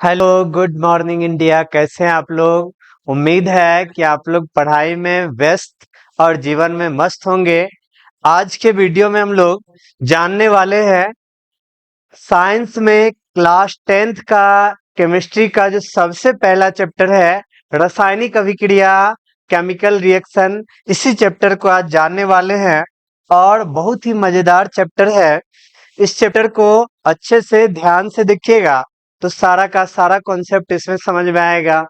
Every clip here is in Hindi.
Hello, good morning India. कैसे हैं आप लोग? उम्मीद है कि आप लोग पढ़ाई में व्यस्त और जीवन में मस्त होंगे। आज के वीडियो में हम लोग जानने वाले हैं साइंस में क्लास 10th का केमिस्ट्री का जो सबसे पहला चैप्टर है रासायनिक अभिक्रिया, केमिकल रिएक्शन। इसी चैप्टर को आज जानने वाले हैं और बहुत ही मजेदार चैप्टर है। इस चैप्टर को अच्छे से ध्यान से देखिएगा तो सारा का सारा कॉन्सेप्ट इसमें समझ में आएगा।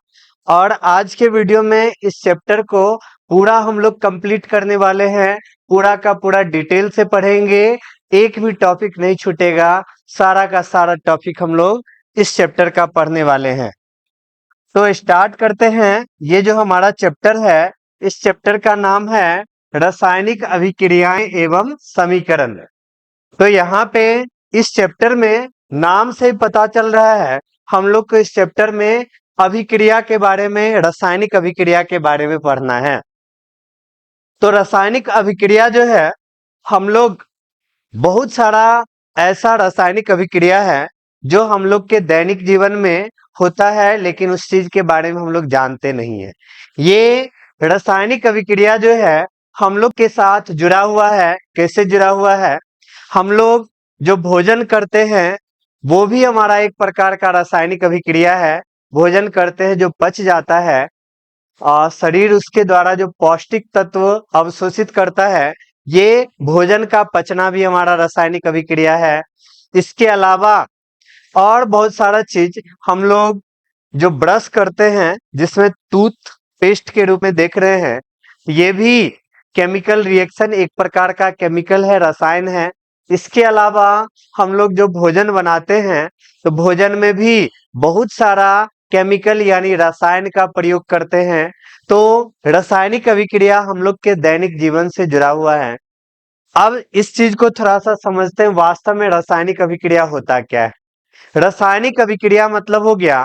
और आज के वीडियो में इस चैप्टर को पूरा हम लोग कंप्लीट करने वाले हैं। पूरा का पूरा डिटेल से पढ़ेंगे, एक भी टॉपिक नहीं छूटेगा। सारा का सारा टॉपिक हम लोग इस चैप्टर का पढ़ने वाले हैं। तो स्टार्ट करते हैं। ये जो हमारा चैप्टर है, इस चैप्टर का नाम है रासायनिक अभिक्रियाएं एवं समीकरण। तो यहाँ पे इस चैप्टर में नाम से ही पता चल रहा है हम लोग को इस चैप्टर में अभिक्रिया के बारे में, रासायनिक अभिक्रिया के बारे में पढ़ना है। तो रासायनिक अभिक्रिया जो है, हम लोग बहुत सारा ऐसा रासायनिक अभिक्रिया है जो हम लोग के दैनिक जीवन में होता है, लेकिन उस चीज के बारे में हम लोग जानते नहीं है। ये रासायनिक अभिक्रिया जो है हम लोग के साथ जुड़ा हुआ है। कैसे जुड़ा हुआ है? हम लोग जो भोजन करते हैं वो भी हमारा एक प्रकार का रासायनिक अभिक्रिया है। भोजन करते हैं, जो पच जाता है और शरीर उसके द्वारा जो पौष्टिक तत्व अवशोषित करता है, ये भोजन का पचना भी हमारा रासायनिक अभिक्रिया है। इसके अलावा और बहुत सारा चीज हम लोग जो ब्रश करते हैं, जिसमें टूथ पेस्ट के रूप में देख रहे हैं, ये भी केमिकल रिएक्शन, एक प्रकार का केमिकल है, रसायन है। इसके अलावा हम लोग जो भोजन बनाते हैं तो भोजन में भी बहुत सारा केमिकल यानी रसायन का प्रयोग करते हैं। तो रासायनिक अभिक्रिया हम लोग के दैनिक जीवन से जुड़ा हुआ है। अब इस चीज को थोड़ा सा समझते हैं, वास्तव में रासायनिक अभिक्रिया होता क्या है। रासायनिक अभिक्रिया मतलब हो गया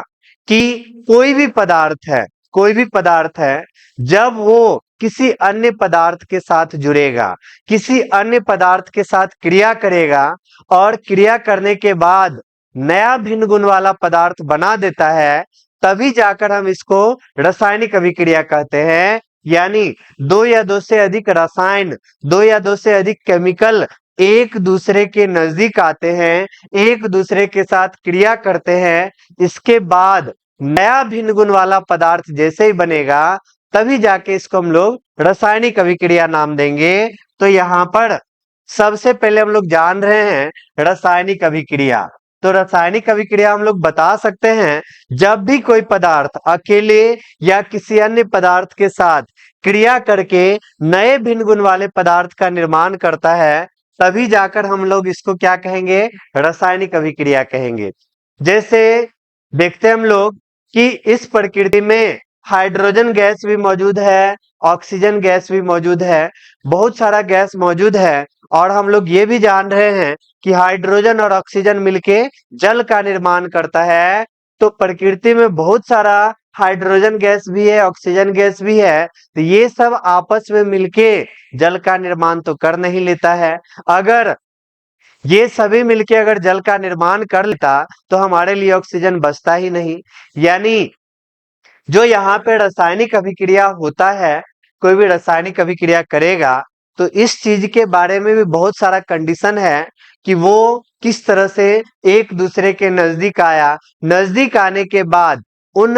कि कोई भी पदार्थ है, कोई भी पदार्थ है, जब वो किसी अन्य पदार्थ के साथ जुड़ेगा, किसी अन्य पदार्थ के साथ क्रिया करेगा और क्रिया करने के बाद नया भिन्न गुण वाला पदार्थ बना देता है, तभी जाकर हम इसको रासायनिक अभिक्रिया कहते हैं। यानी दो या दो से अधिक रसायन, दो या दो से अधिक केमिकल एक दूसरे के नजदीक आते हैं, एक दूसरे के साथ क्रिया करते हैं। इसके बाद नया भिन्न गुण वाला पदार्थ जैसे ही बनेगा, तभी जाके इसको हम लोग रासायनिक अभिक्रिया नाम देंगे। तो यहाँ पर सबसे पहले हम लोग जान रहे हैं रासायनिक अभिक्रिया। तो रासायनिक अभिक्रिया हम लोग बता सकते हैं, जब भी कोई पदार्थ अकेले या किसी अन्य पदार्थ के साथ क्रिया करके नए भिन्न गुण वाले पदार्थ का निर्माण करता है, तभी जाकर हम लोग इसको क्या कहेंगे? रासायनिक अभिक्रिया कहेंगे। जैसे देखते हैं हम लोग कि इस प्रकृति में हाइड्रोजन गैस भी मौजूद है, ऑक्सीजन गैस भी मौजूद है, बहुत सारा गैस मौजूद है। और हम लोग ये भी जान रहे हैं कि हाइड्रोजन और ऑक्सीजन मिलके जल का निर्माण करता है। तो प्रकृति में बहुत सारा हाइड्रोजन गैस भी है, ऑक्सीजन गैस भी है, तो ये सब आपस में मिलके जल का निर्माण तो कर नहीं लेता है। अगर ये सभी मिलके अगर जल का निर्माण कर लेता तो हमारे लिए ऑक्सीजन बचता ही नहीं। यानी जो यहाँ पे रासायनिक अभिक्रिया होता है, कोई भी रासायनिक अभिक्रिया करेगा तो इस चीज के बारे में भी बहुत सारा कंडीशन है कि वो किस तरह से एक दूसरे के नजदीक आया। नजदीक आने के बाद उन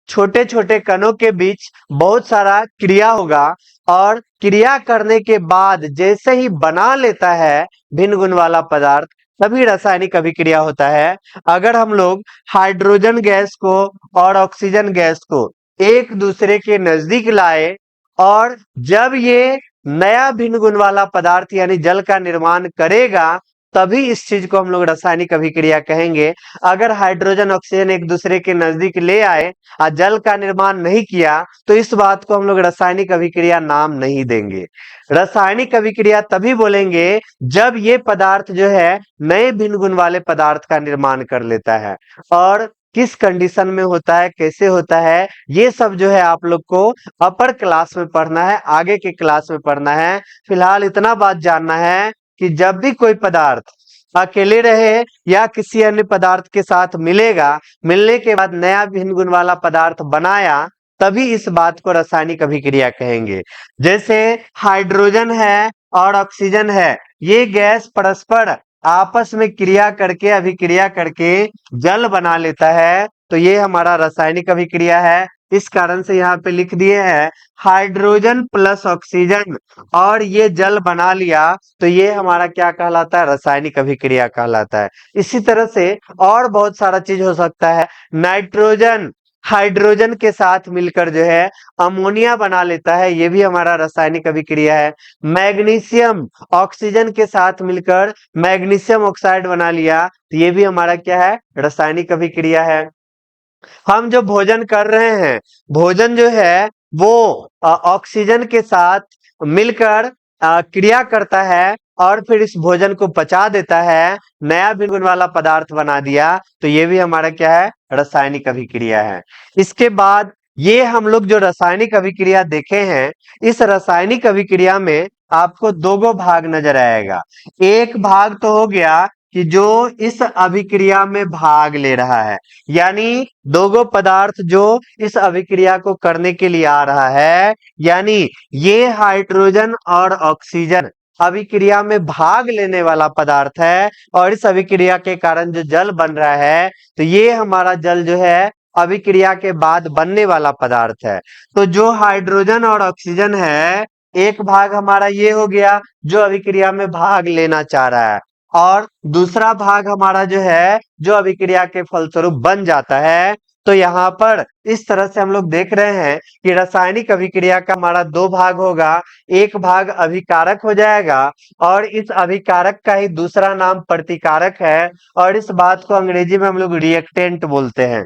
छोटे छोटे कणों के बीच बहुत सारा क्रिया होगा, और क्रिया करने के बाद जैसे ही बना लेता है भिन्न गुण वाला पदार्थ, तभी रासायनिक अभिक्रिया होता है। अगर हम लोग हाइड्रोजन गैस को और ऑक्सीजन गैस को एक दूसरे के नजदीक लाए और जब ये नया भिन्न गुण वाला पदार्थ यानी जल का निर्माण करेगा, तभी इस चीज को हम लोग रासायनिक अभिक्रिया कहेंगे। अगर हाइड्रोजन ऑक्सीजन एक दूसरे के नजदीक ले आए और जल का निर्माण नहीं किया, तो इस बात को हम लोग रासायनिक अभिक्रिया नाम नहीं देंगे। रासायनिक अभिक्रिया तभी बोलेंगे जब ये पदार्थ जो है नए भिन्न गुण वाले पदार्थ का निर्माण कर लेता है। और किस कंडीशन में होता है, कैसे होता है, ये सब जो है आप लोग को अपर क्लास में पढ़ना है, आगे के क्लास में पढ़ना है। फिलहाल इतना बात जानना है कि जब भी कोई पदार्थ अकेले रहे या किसी अन्य पदार्थ के साथ मिलेगा, मिलने के बाद नया भिन्न गुण वाला पदार्थ बनाया, तभी इस बात को रासायनिक अभिक्रिया कहेंगे। जैसे हाइड्रोजन है और ऑक्सीजन है, ये गैस परस्पर आपस में क्रिया करके अभिक्रिया करके जल बना लेता है, तो ये हमारा रासायनिक अभिक्रिया है। इस कारण से यहाँ पे लिख दिए हैं हाइड्रोजन प्लस ऑक्सीजन और ये जल बना लिया, तो ये हमारा क्या कहलाता है? रासायनिक अभिक्रिया कहलाता है। इसी तरह से और बहुत सारा चीज हो सकता है। नाइट्रोजन हाइड्रोजन के साथ मिलकर जो है अमोनिया बना लेता है, ये भी हमारा रासायनिक अभिक्रिया है। मैग्नीशियम ऑक्सीजन के साथ मिलकर मैग्नीशियम ऑक्साइड बना लिया, तो ये भी हमारा क्या है? रासायनिक अभिक्रिया है। हम जो भोजन कर रहे हैं, भोजन जो है वो ऑक्सीजन के साथ मिलकर क्रिया करता है और फिर इस भोजन को पचा देता है, नया भिन्न वाला पदार्थ बना दिया, तो ये भी हमारा क्या है? रासायनिक अभिक्रिया है। इसके बाद ये हम लोग जो रासायनिक अभिक्रिया देखे हैं, इस रासायनिक अभिक्रिया में आपको दो भाग नजर आएगा। एक भाग तो हो गया कि जो इस अभिक्रिया में भाग ले रहा है, यानी दो पदार्थ जो इस अभिक्रिया को करने के लिए आ रहा है, यानी ये हाइड्रोजन और ऑक्सीजन अभिक्रिया में भाग लेने वाला पदार्थ है, और इस अभिक्रिया के कारण जो जल बन रहा है, तो ये हमारा जल जो है अभिक्रिया के बाद बनने वाला पदार्थ है। तो जो हाइड्रोजन और ऑक्सीजन है, एक भाग हमारा ये हो गया जो अभिक्रिया में भाग लेना चाह रहा है, और दूसरा भाग हमारा जो है जो अभिक्रिया के फलस्वरूप बन जाता है। तो यहाँ पर इस तरह से हम लोग देख रहे हैं कि रासायनिक अभिक्रिया का हमारा दो भाग होगा। एक भाग अभिकारक हो जाएगा, और इस अभिकारक का ही दूसरा नाम प्रतिकारक है, और इस बात को अंग्रेजी में हम लोग रिएक्टेंट बोलते हैं।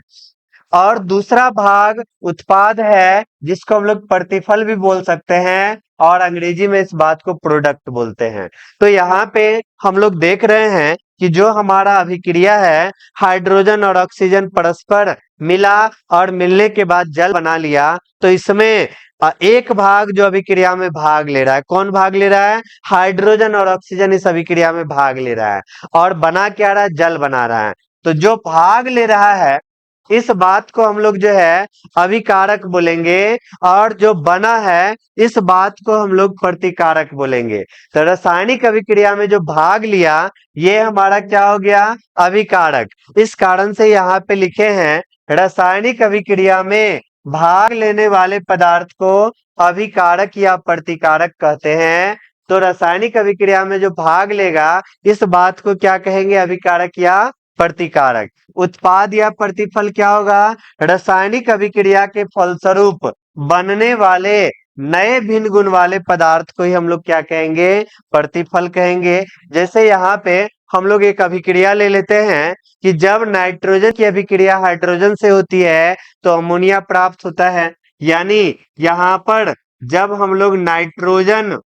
और दूसरा भाग उत्पाद है, जिसको हम लोग प्रतिफल भी बोल सकते हैं, और अंग्रेजी में इस बात को प्रोडक्ट बोलते हैं। तो यहाँ पे हम लोग देख रहे हैं कि जो हमारा अभिक्रिया है, हाइड्रोजन और ऑक्सीजन परस्पर मिला और मिलने के बाद जल बना लिया, तो इसमें एक भाग जो अभिक्रिया में भाग ले रहा है, कौन भाग ले रहा है? हाइड्रोजन और ऑक्सीजन इस अभिक्रिया में भाग ले रहा है, और बना क्या रहा है? जल बना रहा है। तो जो भाग ले रहा है, इस बात को हम लोग जो है अभिकारक बोलेंगे, और जो बना है इस बात को हम लोग प्रतिकारक बोलेंगे। तो रासायनिक अभिक्रिया में जो भाग लिया, ये हमारा क्या हो गया? अभिकारक। इस कारण से यहाँ पे लिखे हैं रासायनिक अभिक्रिया में भाग लेने वाले पदार्थ को अभिकारक या प्रतिकारक कहते हैं। तो रासायनिक अभिक्रिया में जो भाग लेगा, इस बात को क्या कहेंगे? अभिकारक या प्रतिकारक। उत्पाद या प्रतिफल क्या होगा? रासायनिक अभिक्रिया के फलस्वरूप बनने वाले नए भिन्न गुण वाले पदार्थ को ही हम लोग क्या कहेंगे? प्रतिफल कहेंगे। जैसे यहाँ पे हम लोग एक अभिक्रिया ले लेते हैं कि जब नाइट्रोजन की अभिक्रिया हाइड्रोजन से होती है, तो अमोनिया प्राप्त होता है। यानी यहाँ पर जब हम लोग नाइट्रोजन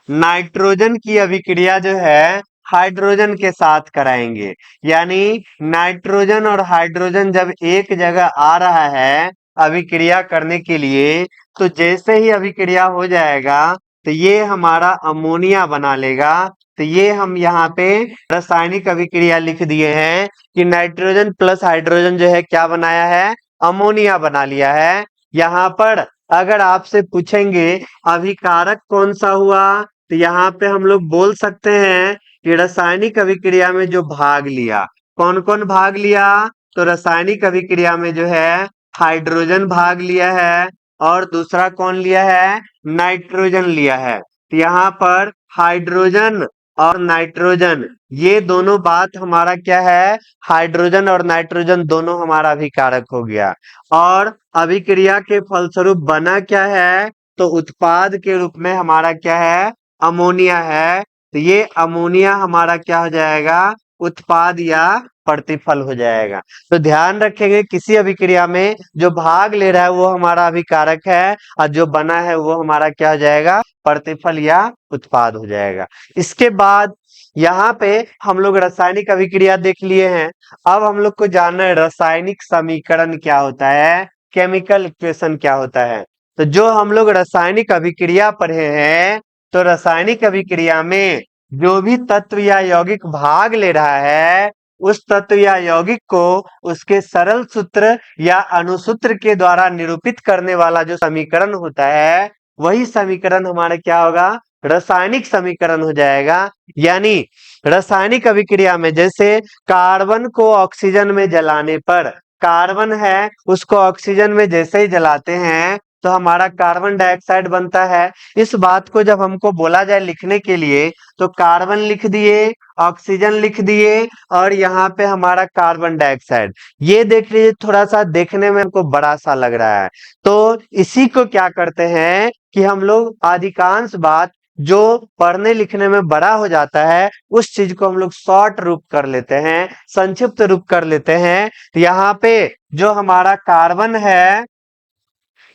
नाइट्रोजन की अभिक्रिया जो है हाइड्रोजन के साथ कराएंगे, यानी नाइट्रोजन और हाइड्रोजन जब एक जगह आ रहा है अभिक्रिया करने के लिए, तो जैसे ही अभिक्रिया हो जाएगा, तो ये हमारा अमोनिया बना लेगा। तो ये हम यहाँ पे रासायनिक अभिक्रिया लिख दिए हैं कि नाइट्रोजन प्लस हाइड्रोजन जो है क्या बनाया है? अमोनिया बना लिया है। यहाँ पर अगर आपसे पूछेंगे अभिकारक कौन सा हुआ, तो यहाँ पे हम लोग बोल सकते हैं कि रासायनिक अभिक्रिया में जो भाग लिया, कौन कौन भाग लिया? तो रासायनिक अभिक्रिया में जो है हाइड्रोजन भाग लिया है, और दूसरा कौन लिया है? नाइट्रोजन लिया है। तो यहाँ पर हाइड्रोजन और नाइट्रोजन, ये दोनों बात हमारा क्या है? हाइड्रोजन और नाइट्रोजन दोनों हमारा अभिकारक हो गया, और अभिक्रिया के फलस्वरूप बना क्या है? तो उत्पाद के रूप में हमारा क्या है? अमोनिया है। तो ये अमोनिया हमारा क्या हो जाएगा? उत्पाद या प्रतिफल हो जाएगा। तो ध्यान रखेंगे किसी अभिक्रिया में जो भाग ले रहा है वो हमारा अभिकारक है, और जो बना है वो हमारा क्या हो जाएगा? प्रतिफल या उत्पाद हो जाएगा। इसके बाद यहाँ पे हम लोग रासायनिक अभिक्रिया देख लिए हैं। अब हम लोग को जानना है रासायनिक समीकरण क्या होता है, केमिकल इक्वेशन क्या होता है। तो जो हम लोग रासायनिक अभिक्रिया पढ़े हैं, तो रासायनिक अभिक्रिया में जो भी तत्व या यौगिक भाग ले रहा है उस तत्व या यौगिक को उसके सरल सूत्र या अणुसूत्र के द्वारा निरूपित करने वाला जो समीकरण होता है वही समीकरण हमारा क्या होगा, रासायनिक समीकरण हो जाएगा। यानी रासायनिक अभिक्रिया में जैसे कार्बन को ऑक्सीजन में जलाने पर, कार्बन है उसको ऑक्सीजन में जैसे ही जलाते हैं तो हमारा कार्बन डाइऑक्साइड बनता है। इस बात को जब हमको बोला जाए लिखने के लिए तो कार्बन लिख दिए, ऑक्सीजन लिख दिए और यहाँ पे हमारा कार्बन डाइऑक्साइड। ये देख लीजिए थोड़ा सा देखने में हमको बड़ा सा लग रहा है। तो इसी को क्या करते हैं कि हम लोग अधिकांश बात जो पढ़ने लिखने में बड़ा हो जाता है उस चीज को हम लोग शॉर्ट रूप कर लेते हैं, संक्षिप्त रूप कर लेते हैं। तो यहाँ पे जो हमारा कार्बन है,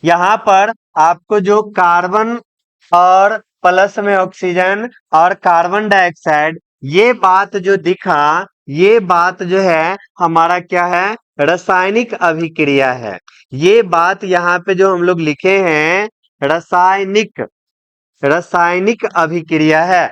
यहाँ पर आपको जो कार्बन और प्लस में ऑक्सीजन और कार्बन डाइऑक्साइड ये बात जो दिखा, ये बात जो है हमारा क्या है, रासायनिक अभिक्रिया है। ये बात यहाँ पे जो हम लोग लिखे हैं रासायनिक, रासायनिक अभिक्रिया है।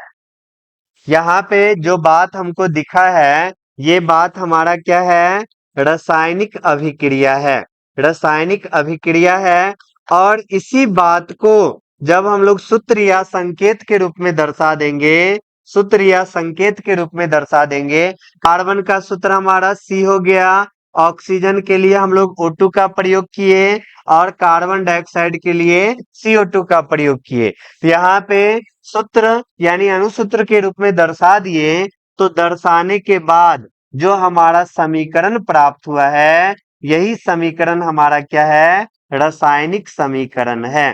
यहाँ पे जो बात हमको दिखा है ये बात हमारा क्या है, रासायनिक अभिक्रिया है, रासायनिक अभिक्रिया है। और इसी बात को जब हम लोग सूत्र या संकेत के रूप में दर्शा देंगे, सूत्र या संकेत के रूप में दर्शा देंगे, कार्बन का सूत्र हमारा C हो गया, ऑक्सीजन के लिए हम लोग O2 का प्रयोग किए और कार्बन डाइऑक्साइड के लिए CO2 का प्रयोग किए। तो यहाँ पे सूत्र यानी अणुसूत्र के रूप में दर्शा दिए। तो दर्शाने के बाद जो हमारा समीकरण प्राप्त हुआ है यही समीकरण हमारा क्या है, रासायनिक समीकरण है।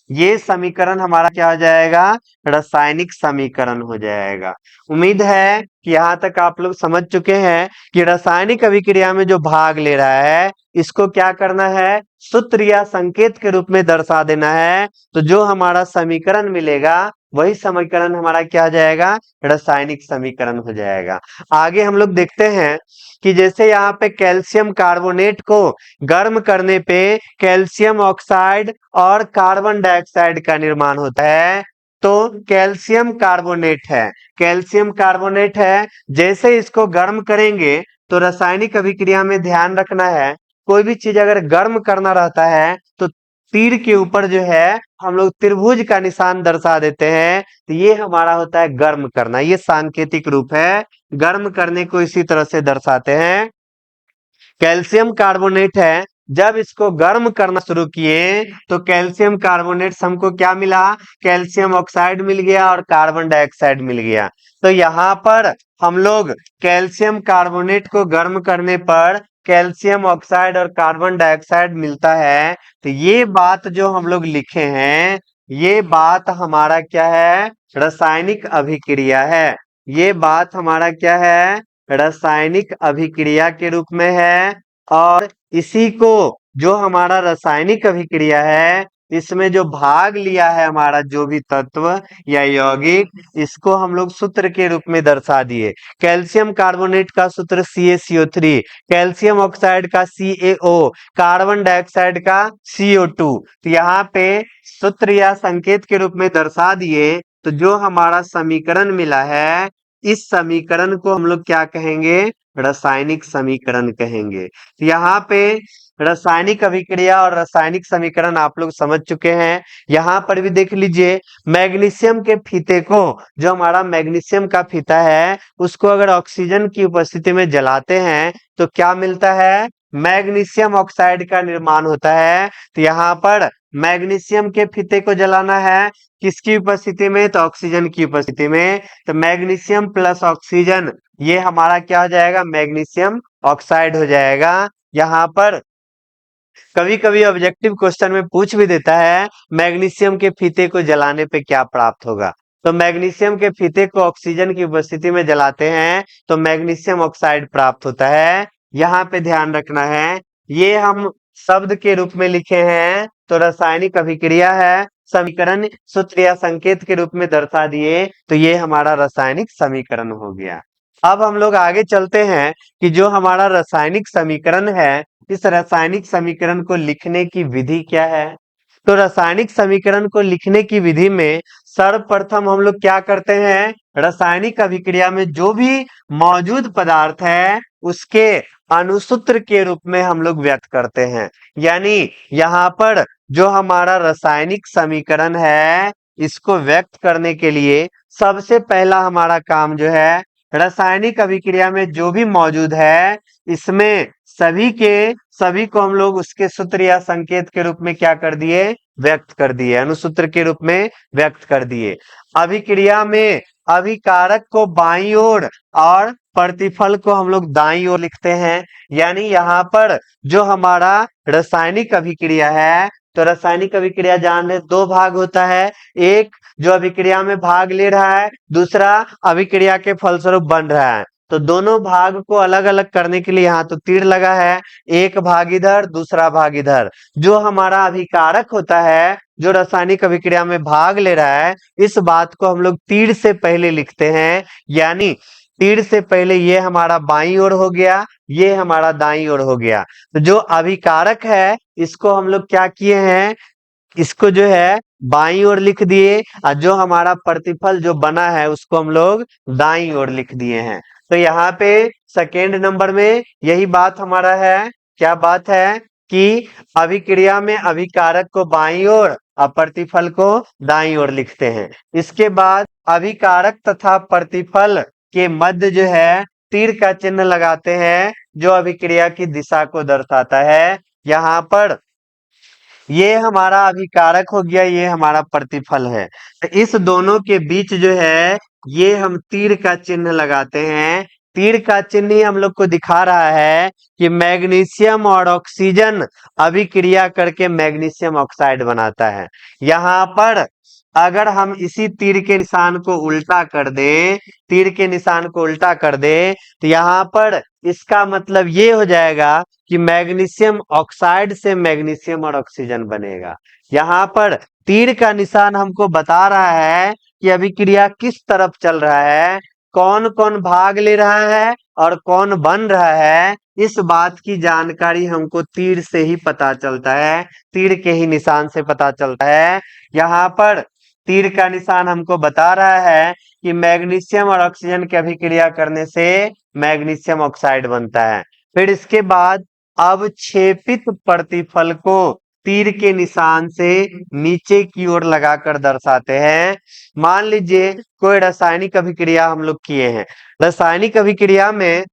ये समीकरण हमारा क्या हो जाएगा, रासायनिक समीकरण हो जाएगा। उम्मीद है कि यहाँ तक आप लोग समझ चुके हैं कि रासायनिक अभिक्रिया में जो भाग ले रहा है इसको क्या करना है, सूत्र या संकेत के रूप में दर्शा देना है। तो जो हमारा समीकरण मिलेगा वही समीकरण हमारा क्या हो जाएगा, रासायनिक समीकरण हो जाएगा। आगे हम लोग देखते हैं कि जैसे यहाँ पे कैल्शियम कार्बोनेट को गर्म करने पे कैल्शियम ऑक्साइड और कार्बन डाइऑक्साइड का निर्माण होता है। तो कैल्शियम कार्बोनेट है, कैल्शियम कार्बोनेट है, जैसे इसको गर्म करेंगे तो रासायनिक अभिक्रिया में ध्यान रखना है कोई भी चीज अगर गर्म करना रहता है तो तीर के ऊपर जो है हम लोग त्रिभुज का निशान दर्शा देते हैं। तो ये हमारा होता है गर्म करना, ये सांकेतिक रूप है, गर्म करने को इसी तरह से दर्शाते हैं। कैल्शियम कार्बोनेट है, जब इसको गर्म करना शुरू किए तो कैल्शियम कार्बोनेट से हमको क्या मिला, कैल्शियम ऑक्साइड मिल गया और कार्बन डाइऑक्साइड मिल गया। तो यहाँ पर हम लोग कैल्शियम कार्बोनेट को गर्म करने पर कैल्शियम ऑक्साइड और कार्बन डाइऑक्साइड मिलता है। तो ये बात जो हम लोग लिखे हैं ये बात हमारा क्या है, रासायनिक अभिक्रिया है। ये बात हमारा क्या है, रासायनिक अभिक्रिया के रूप में है। और इसी को जो हमारा रासायनिक अभिक्रिया है इसमें जो भाग लिया है हमारा जो भी तत्व या यौगिक, इसको हम लोग सूत्र के रूप में दर्शा दिए। कैल्शियम कार्बोनेट का सूत्र CaCO3, कैल्शियम ऑक्साइड का CaO, कार्बन डाइऑक्साइड का CO2। तो यहाँ पे सूत्र या संकेत के रूप में दर्शा दिए। तो जो हमारा समीकरण मिला है इस समीकरण को हम लोग क्या कहेंगे, रासायनिक समीकरण कहेंगे। तो यहाँ पे रासायनिक अभिक्रिया और रासायनिक समीकरण आप लोग समझ चुके हैं। यहाँ पर भी देख लीजिए मैग्नीशियम के फीते को, जो हमारा मैग्नीशियम का फीता है उसको अगर ऑक्सीजन की उपस्थिति में जलाते हैं तो क्या मिलता है, मैग्नीशियम ऑक्साइड का निर्माण होता है। तो यहाँ पर मैग्नीशियम के फीते को जलाना है किसकी उपस्थिति में, तो ऑक्सीजन की उपस्थिति में। तो मैग्नीशियम प्लस ऑक्सीजन ये हमारा क्या हो जाएगा, मैग्नीशियम ऑक्साइड हो जाएगा। यहाँ पर कभी कभी ऑब्जेक्टिव क्वेश्चन में पूछ भी देता है मैग्नीशियम के फीते को जलाने पे क्या प्राप्त होगा। तो मैग्नीशियम के फीते को ऑक्सीजन की उपस्थिति में जलाते हैं तो मैग्नीशियम ऑक्साइड प्राप्त होता है। यहाँ पे ध्यान रखना है ये हम शब्द के रूप में लिखे हैं तो रासायनिक अभिक्रिया है, समीकरण सूत्र या संकेत के रूप में दर्शा दिए तो ये हमारा रासायनिक समीकरण हो गया। अब हम लोग आगे चलते हैं कि जो हमारा रासायनिक समीकरण है इस रासायनिक समीकरण को लिखने की विधि क्या है। तो रासायनिक समीकरण को लिखने की विधि में सर्वप्रथम हम लोग क्या करते हैं, रासायनिक अभिक्रिया में जो भी मौजूद पदार्थ है उसके अणुसूत्र के रूप में हम लोग व्यक्त करते हैं। यानी यहाँ पर जो हमारा रासायनिक समीकरण है इसको व्यक्त करने के लिए सबसे पहला हमारा काम जो है, रासायनिक अभिक्रिया में जो भी मौजूद है इसमें सभी को हम लोग उसके सूत्र या संकेत के रूप में क्या कर दिए, व्यक्त कर दिए, अणुसूत्र के रूप में व्यक्त कर दिए। अभिक्रिया में अभिकारक को बाईं ओर और प्रतिफल को हम लोग दाईं ओर लिखते हैं। यानी यहाँ पर जो हमारा रासायनिक अभिक्रिया है, तो रासायनिक अभिक्रिया जान रहे दो भाग होता है, एक जो अभिक्रिया में भाग ले रहा है, दूसरा अभिक्रिया के फलस्वरूप बन रहा है। तो दोनों भाग को अलग अलग करने के लिए यहाँ तो तीर लगा है, एक भाग इधर दूसरा भाग इधर। जो हमारा अभिकारक होता है जो रासायनिक अभिक्रिया में भाग ले रहा है, इस बात को हम लोग तीर से पहले लिखते हैं। यानी तीर से पहले ये हमारा बाईं ओर हो गया, ये हमारा दाईं ओर हो गया। तो जो अभिकारक है इसको हम लोग क्या किए हैं, इसको जो है बाईं ओर लिख दिए, और जो हमारा प्रतिफल जो बना है उसको हम लोग दाईं ओर लिख दिए हैं। तो यहाँ पे सेकेंड नंबर में यही बात हमारा है, क्या बात है कि अभिक्रिया में अभिकारक को बाईं ओर और प्रतिफल को दाईं ओर लिखते हैं। इसके बाद अभिकारक तथा प्रतिफल के मध्य जो है तीर का चिन्ह लगाते हैं, जो अभिक्रिया की दिशा को दर्शाता है। यहाँ पर ये हमारा अभिकारक हो गया, ये हमारा प्रतिफल है। तो इस दोनों के बीच जो है ये हम तीर का चिन्ह लगाते हैं। तीर का चिन्ह ही हम लोग को दिखा रहा है कि मैग्नीशियम और ऑक्सीजन अभिक्रिया करके मैग्नीशियम ऑक्साइड बनाता है। यहाँ पर अगर हम इसी तीर के निशान को उल्टा कर दे, तीर के निशान को उल्टा कर दे, तो यहाँ पर इसका मतलब ये हो जाएगा कि मैग्नीशियम ऑक्साइड से मैग्नीशियम और ऑक्सीजन बनेगा। यहाँ पर तीर का निशान हमको बता रहा है कि अभिक्रिया किस तरफ चल रहा है, कौन कौन भाग ले रहा है और कौन बन रहा है। इस बात की जानकारी हमको तीर से ही पता चलता है, तीर के ही निशान से पता चलता है। यहाँ पर तीर का निशान हमको बता रहा है कि मैग्नीशियम और ऑक्सीजन की अभिक्रिया करने से मैग्नीशियम ऑक्साइड बनता है। फिर इसके बाद अवक्षेपित प्रतिफल को तीर के निशान से नीचे की ओर लगाकर दर्शाते हैं। मान लीजिए कोई रासायनिक अभिक्रिया हम लोग किए हैं, रासायनिक अभिक्रिया में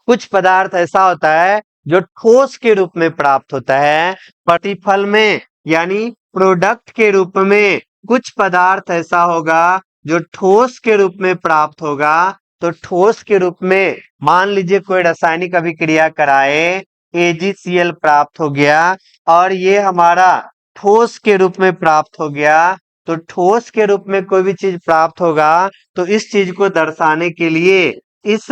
कुछ पदार्थ ऐसा होता है जो ठोस के रूप में प्राप्त होता है, प्रतिफल में यानी प्रोडक्ट के रूप में कुछ पदार्थ ऐसा होगा जो ठोस के रूप में प्राप्त होगा। तो ठोस के रूप में मान लीजिए कोई रासायनिक अभिक्रिया कराए, AgCl प्राप्त हो गया और ये हमारा ठोस के रूप में प्राप्त हो गया। तो ठोस के रूप में कोई भी चीज प्राप्त होगा तो इस चीज को दर्शाने के लिए इस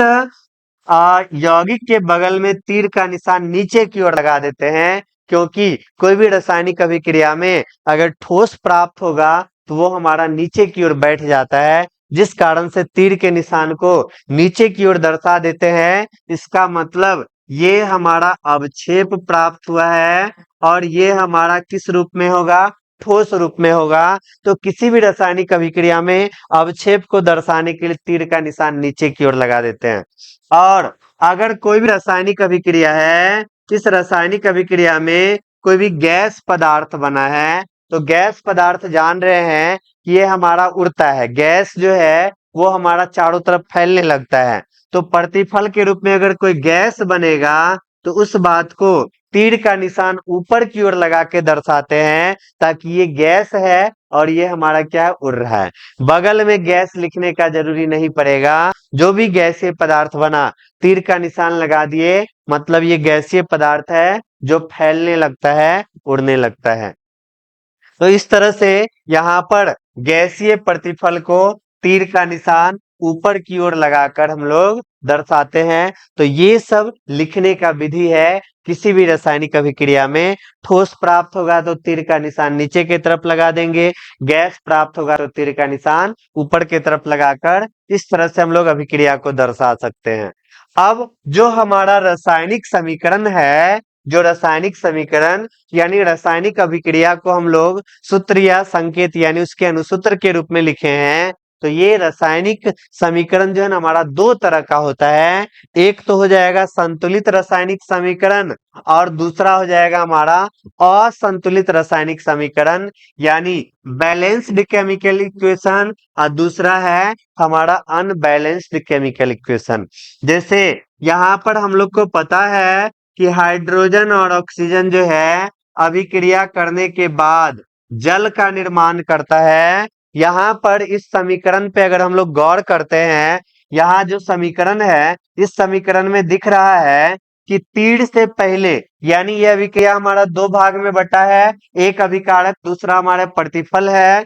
यौगिक के बगल में तीर का निशान नीचे की ओर लगा देते हैं, क्योंकि कोई भी रासायनिक अभिक्रिया में अगर ठोस प्राप्त होगा तो वो हमारा नीचे की ओर बैठ जाता है, जिस कारण से तीर के निशान को नीचे की ओर दर्शा देते हैं। इसका मतलब ये हमारा अवक्षेप प्राप्त हुआ है और ये हमारा किस रूप में होगा, ठोस रूप में होगा। तो किसी भी रासायनिक अभिक्रिया में अवक्षेप को दर्शाने के लिए तीर का निशान नीचे की ओर लगा देते हैं। और अगर कोई भी रासायनिक अभिक्रिया है, इस रासायनिक अभिक्रिया में कोई भी गैस पदार्थ बना है, तो गैस पदार्थ जान रहे हैं कि ये हमारा उड़ता है, गैस जो है वो हमारा चारों तरफ फैलने लगता है। तो प्रतिफल के रूप में अगर कोई गैस बनेगा तो उस बात को तीर का निशान ऊपर की ओर लगा के दर्शाते हैं, ताकि ये गैस है और ये हमारा क्या है, उड़ रहा है। बगल में गैस लिखने का जरूरी नहीं पड़ेगा, जो भी गैसीय पदार्थ बना तीर का निशान लगा दिए, मतलब ये गैसीय पदार्थ है जो फैलने लगता है, उड़ने लगता है। तो इस तरह से यहाँ पर गैसीय प्रतिफल को तीर का निशान ऊपर की ओर लगाकर हम लोग दर्शाते हैं। तो ये सब लिखने का विधि है। किसी भी रासायनिक अभिक्रिया में ठोस प्राप्त होगा तो तीर का निशान नीचे की तरफ लगा देंगे, गैस प्राप्त होगा तो तीर का निशान ऊपर की तरफ लगाकर इस तरह से हम लोग अभिक्रिया को दर्शा सकते हैं। अब जो हमारा रासायनिक समीकरण है जो रासायनिक समीकरण यानी रासायनिक अभिक्रिया को हम लोग सूत्र या संकेत यानी उसके अनुसूत्र के रूप में लिखे हैं, तो ये रासायनिक समीकरण जो है ना हमारा दो तरह का होता है। एक तो हो जाएगा संतुलित रासायनिक समीकरण और दूसरा हो जाएगा हमारा असंतुलित रासायनिक समीकरण यानी बैलेंस्ड केमिकल इक्वेशन, और दूसरा है हमारा अनबैलेंस्ड केमिकल इक्वेशन। जैसे यहाँ पर हम लोग को पता है कि हाइड्रोजन और ऑक्सीजन जो है अभिक्रिया करने के बाद जल का निर्माण करता है। यहाँ पर इस समीकरण पे अगर हम लोग गौर करते हैं, यहाँ जो समीकरण है इस समीकरण में दिख रहा है कि तीर से पहले यानी यह अभिक्रिया हमारा दो भाग में बटा है, एक अभिकारक दूसरा हमारा प्रतिफल है।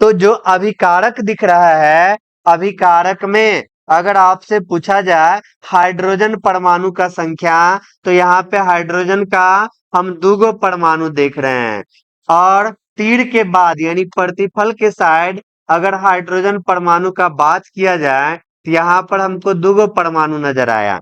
तो जो अभिकारक दिख रहा है, अभिकारक में अगर आपसे पूछा जाए हाइड्रोजन परमाणु का संख्या, तो यहाँ पे हाइड्रोजन का हम दो परमाणु देख रहे हैं, और तीर के बाद यानी प्रतिफल के साइड अगर हाइड्रोजन परमाणु का बात किया जाए तो यहाँ पर हमको दो परमाणु नजर आया।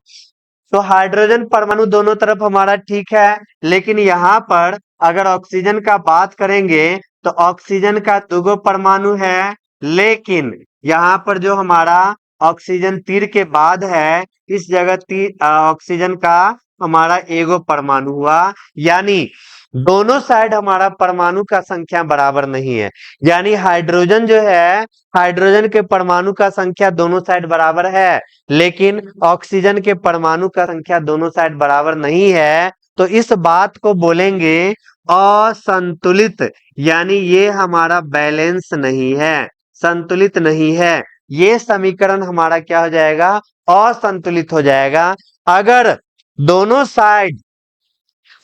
तो हाइड्रोजन परमाणु दोनों तरफ हमारा ठीक है, लेकिन यहाँ पर अगर ऑक्सीजन का बात करेंगे तो ऑक्सीजन का दो परमाणु है, लेकिन यहाँ पर जो हमारा ऑक्सीजन तीर के बाद है इस जगह ऑक्सीजन का हमारा एगो परमाणु हुआ, यानी दोनों साइड हमारा परमाणु का संख्या बराबर नहीं है। यानी हाइड्रोजन जो है, हाइड्रोजन के परमाणु का संख्या दोनों साइड बराबर है, लेकिन ऑक्सीजन के परमाणु का संख्या दोनों साइड बराबर नहीं है। तो इस बात को बोलेंगे असंतुलित, यानी ये हमारा बैलेंस नहीं है, संतुलित नहीं है। ये समीकरण हमारा क्या हो जाएगा, असंतुलित हो जाएगा। अगर दोनों साइड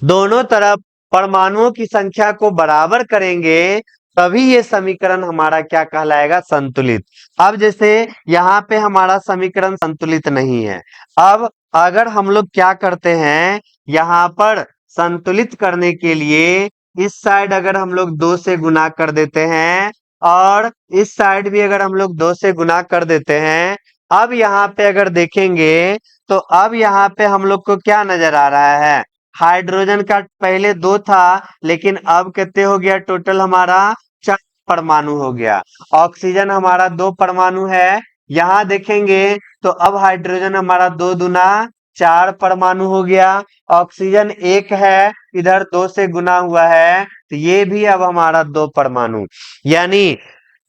दोनों तरफ परमाणुओं की संख्या को बराबर करेंगे तभी ये समीकरण हमारा क्या कहलाएगा, संतुलित। अब जैसे यहाँ पे हमारा समीकरण संतुलित नहीं है, अब अगर हम लोग क्या करते हैं, यहाँ पर संतुलित करने के लिए इस साइड अगर हम लोग 2 से गुना कर देते हैं और इस साइड भी अगर हम लोग 2 से गुना कर देते हैं, अब यहाँ पे अगर देखेंगे तो अब यहाँ पे हम लोग को क्या नजर आ रहा है, हाइड्रोजन का पहले 2 था लेकिन अब कितने हो गया, टोटल हमारा 4 परमाणु हो गया। ऑक्सीजन हमारा 2 परमाणु है, यहाँ देखेंगे तो अब हाइड्रोजन हमारा 2 दूना 4 परमाणु हो गया। ऑक्सीजन 1 है, इधर 2 से गुना हुआ है तो ये भी अब हमारा 2 परमाणु। यानी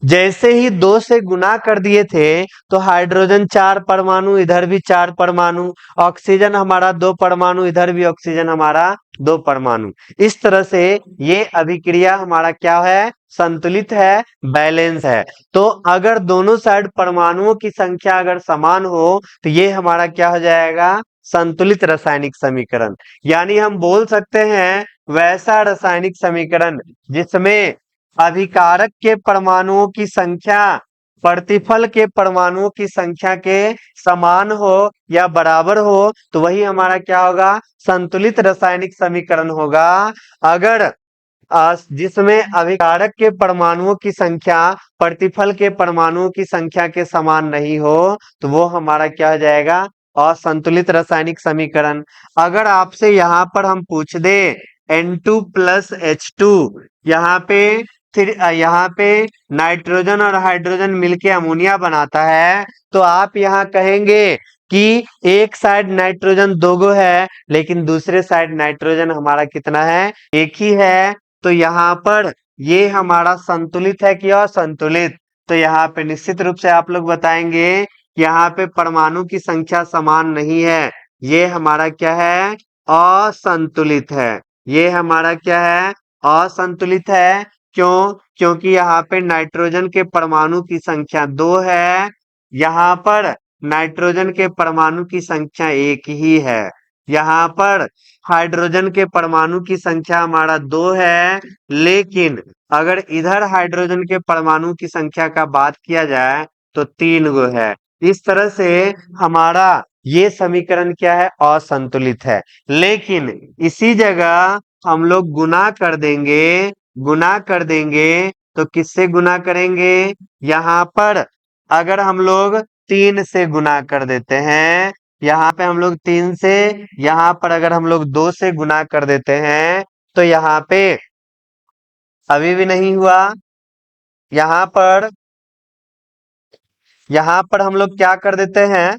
जैसे ही 2 से गुना कर दिए थे तो हाइड्रोजन 4 परमाणु, इधर भी 4 परमाणु, ऑक्सीजन हमारा 2 परमाणु, इधर भी ऑक्सीजन हमारा 2 परमाणु। इस तरह से ये अभिक्रिया हमारा क्या है, संतुलित है, बैलेंस है। तो अगर दोनों साइड परमाणुओं की संख्या अगर समान हो तो ये हमारा क्या हो जाएगा, संतुलित रासायनिक समीकरण। यानी हम बोल सकते हैं वैसा रासायनिक समीकरण जिसमें अभिकारक के परमाणुओं की संख्या प्रतिफल के परमाणुओं की संख्या के समान हो या बराबर हो, तो वही हमारा क्या होगा, संतुलित रासायनिक समीकरण होगा। अगर जिसमें अभिकारक के परमाणुओं की संख्या प्रतिफल के परमाणुओं की संख्या के समान नहीं हो तो वो हमारा क्या हो जाएगा, असंतुलित रासायनिक समीकरण। अगर आपसे यहाँ पर हम पूछ दे N2 प्लस H2, यहाँ पे फिर यहाँ पे नाइट्रोजन और हाइड्रोजन मिलके अमोनिया बनाता है, तो आप यहाँ कहेंगे कि एक साइड नाइट्रोजन दोगो है लेकिन दूसरे साइड नाइट्रोजन हमारा कितना है, एक ही है। तो यहाँ पर ये हमारा संतुलित है कि असंतुलित, तो यहाँ पे निश्चित रूप से आप लोग बताएंगे कि यहाँ पे परमाणु की संख्या समान नहीं है, ये हमारा क्या है, असंतुलित है। ये हमारा क्या है, असंतुलित है। क्यों, क्योंकि यहाँ पे नाइट्रोजन के परमाणु की संख्या 2 है, यहाँ पर नाइट्रोजन के परमाणु की संख्या 1 ही है। यहाँ पर हाइड्रोजन के परमाणु की संख्या हमारा 2 है, लेकिन अगर इधर हाइड्रोजन के परमाणु की संख्या का बात किया जाए तो 3 गो है। इस तरह से हमारा ये समीकरण क्या है, असंतुलित है। लेकिन इसी जगह हम लोग गुना कर देंगे, गुना कर देंगे तो किससे गुना करेंगे, यहाँ पर अगर हम लोग 3 से गुना कर देते हैं यहाँ पे हम लोग 3 से, यहाँ पर अगर हम लोग 2 से गुना कर देते हैं तो यहाँ पे अभी भी नहीं हुआ। यहाँ पर हम लोग क्या कर देते हैं,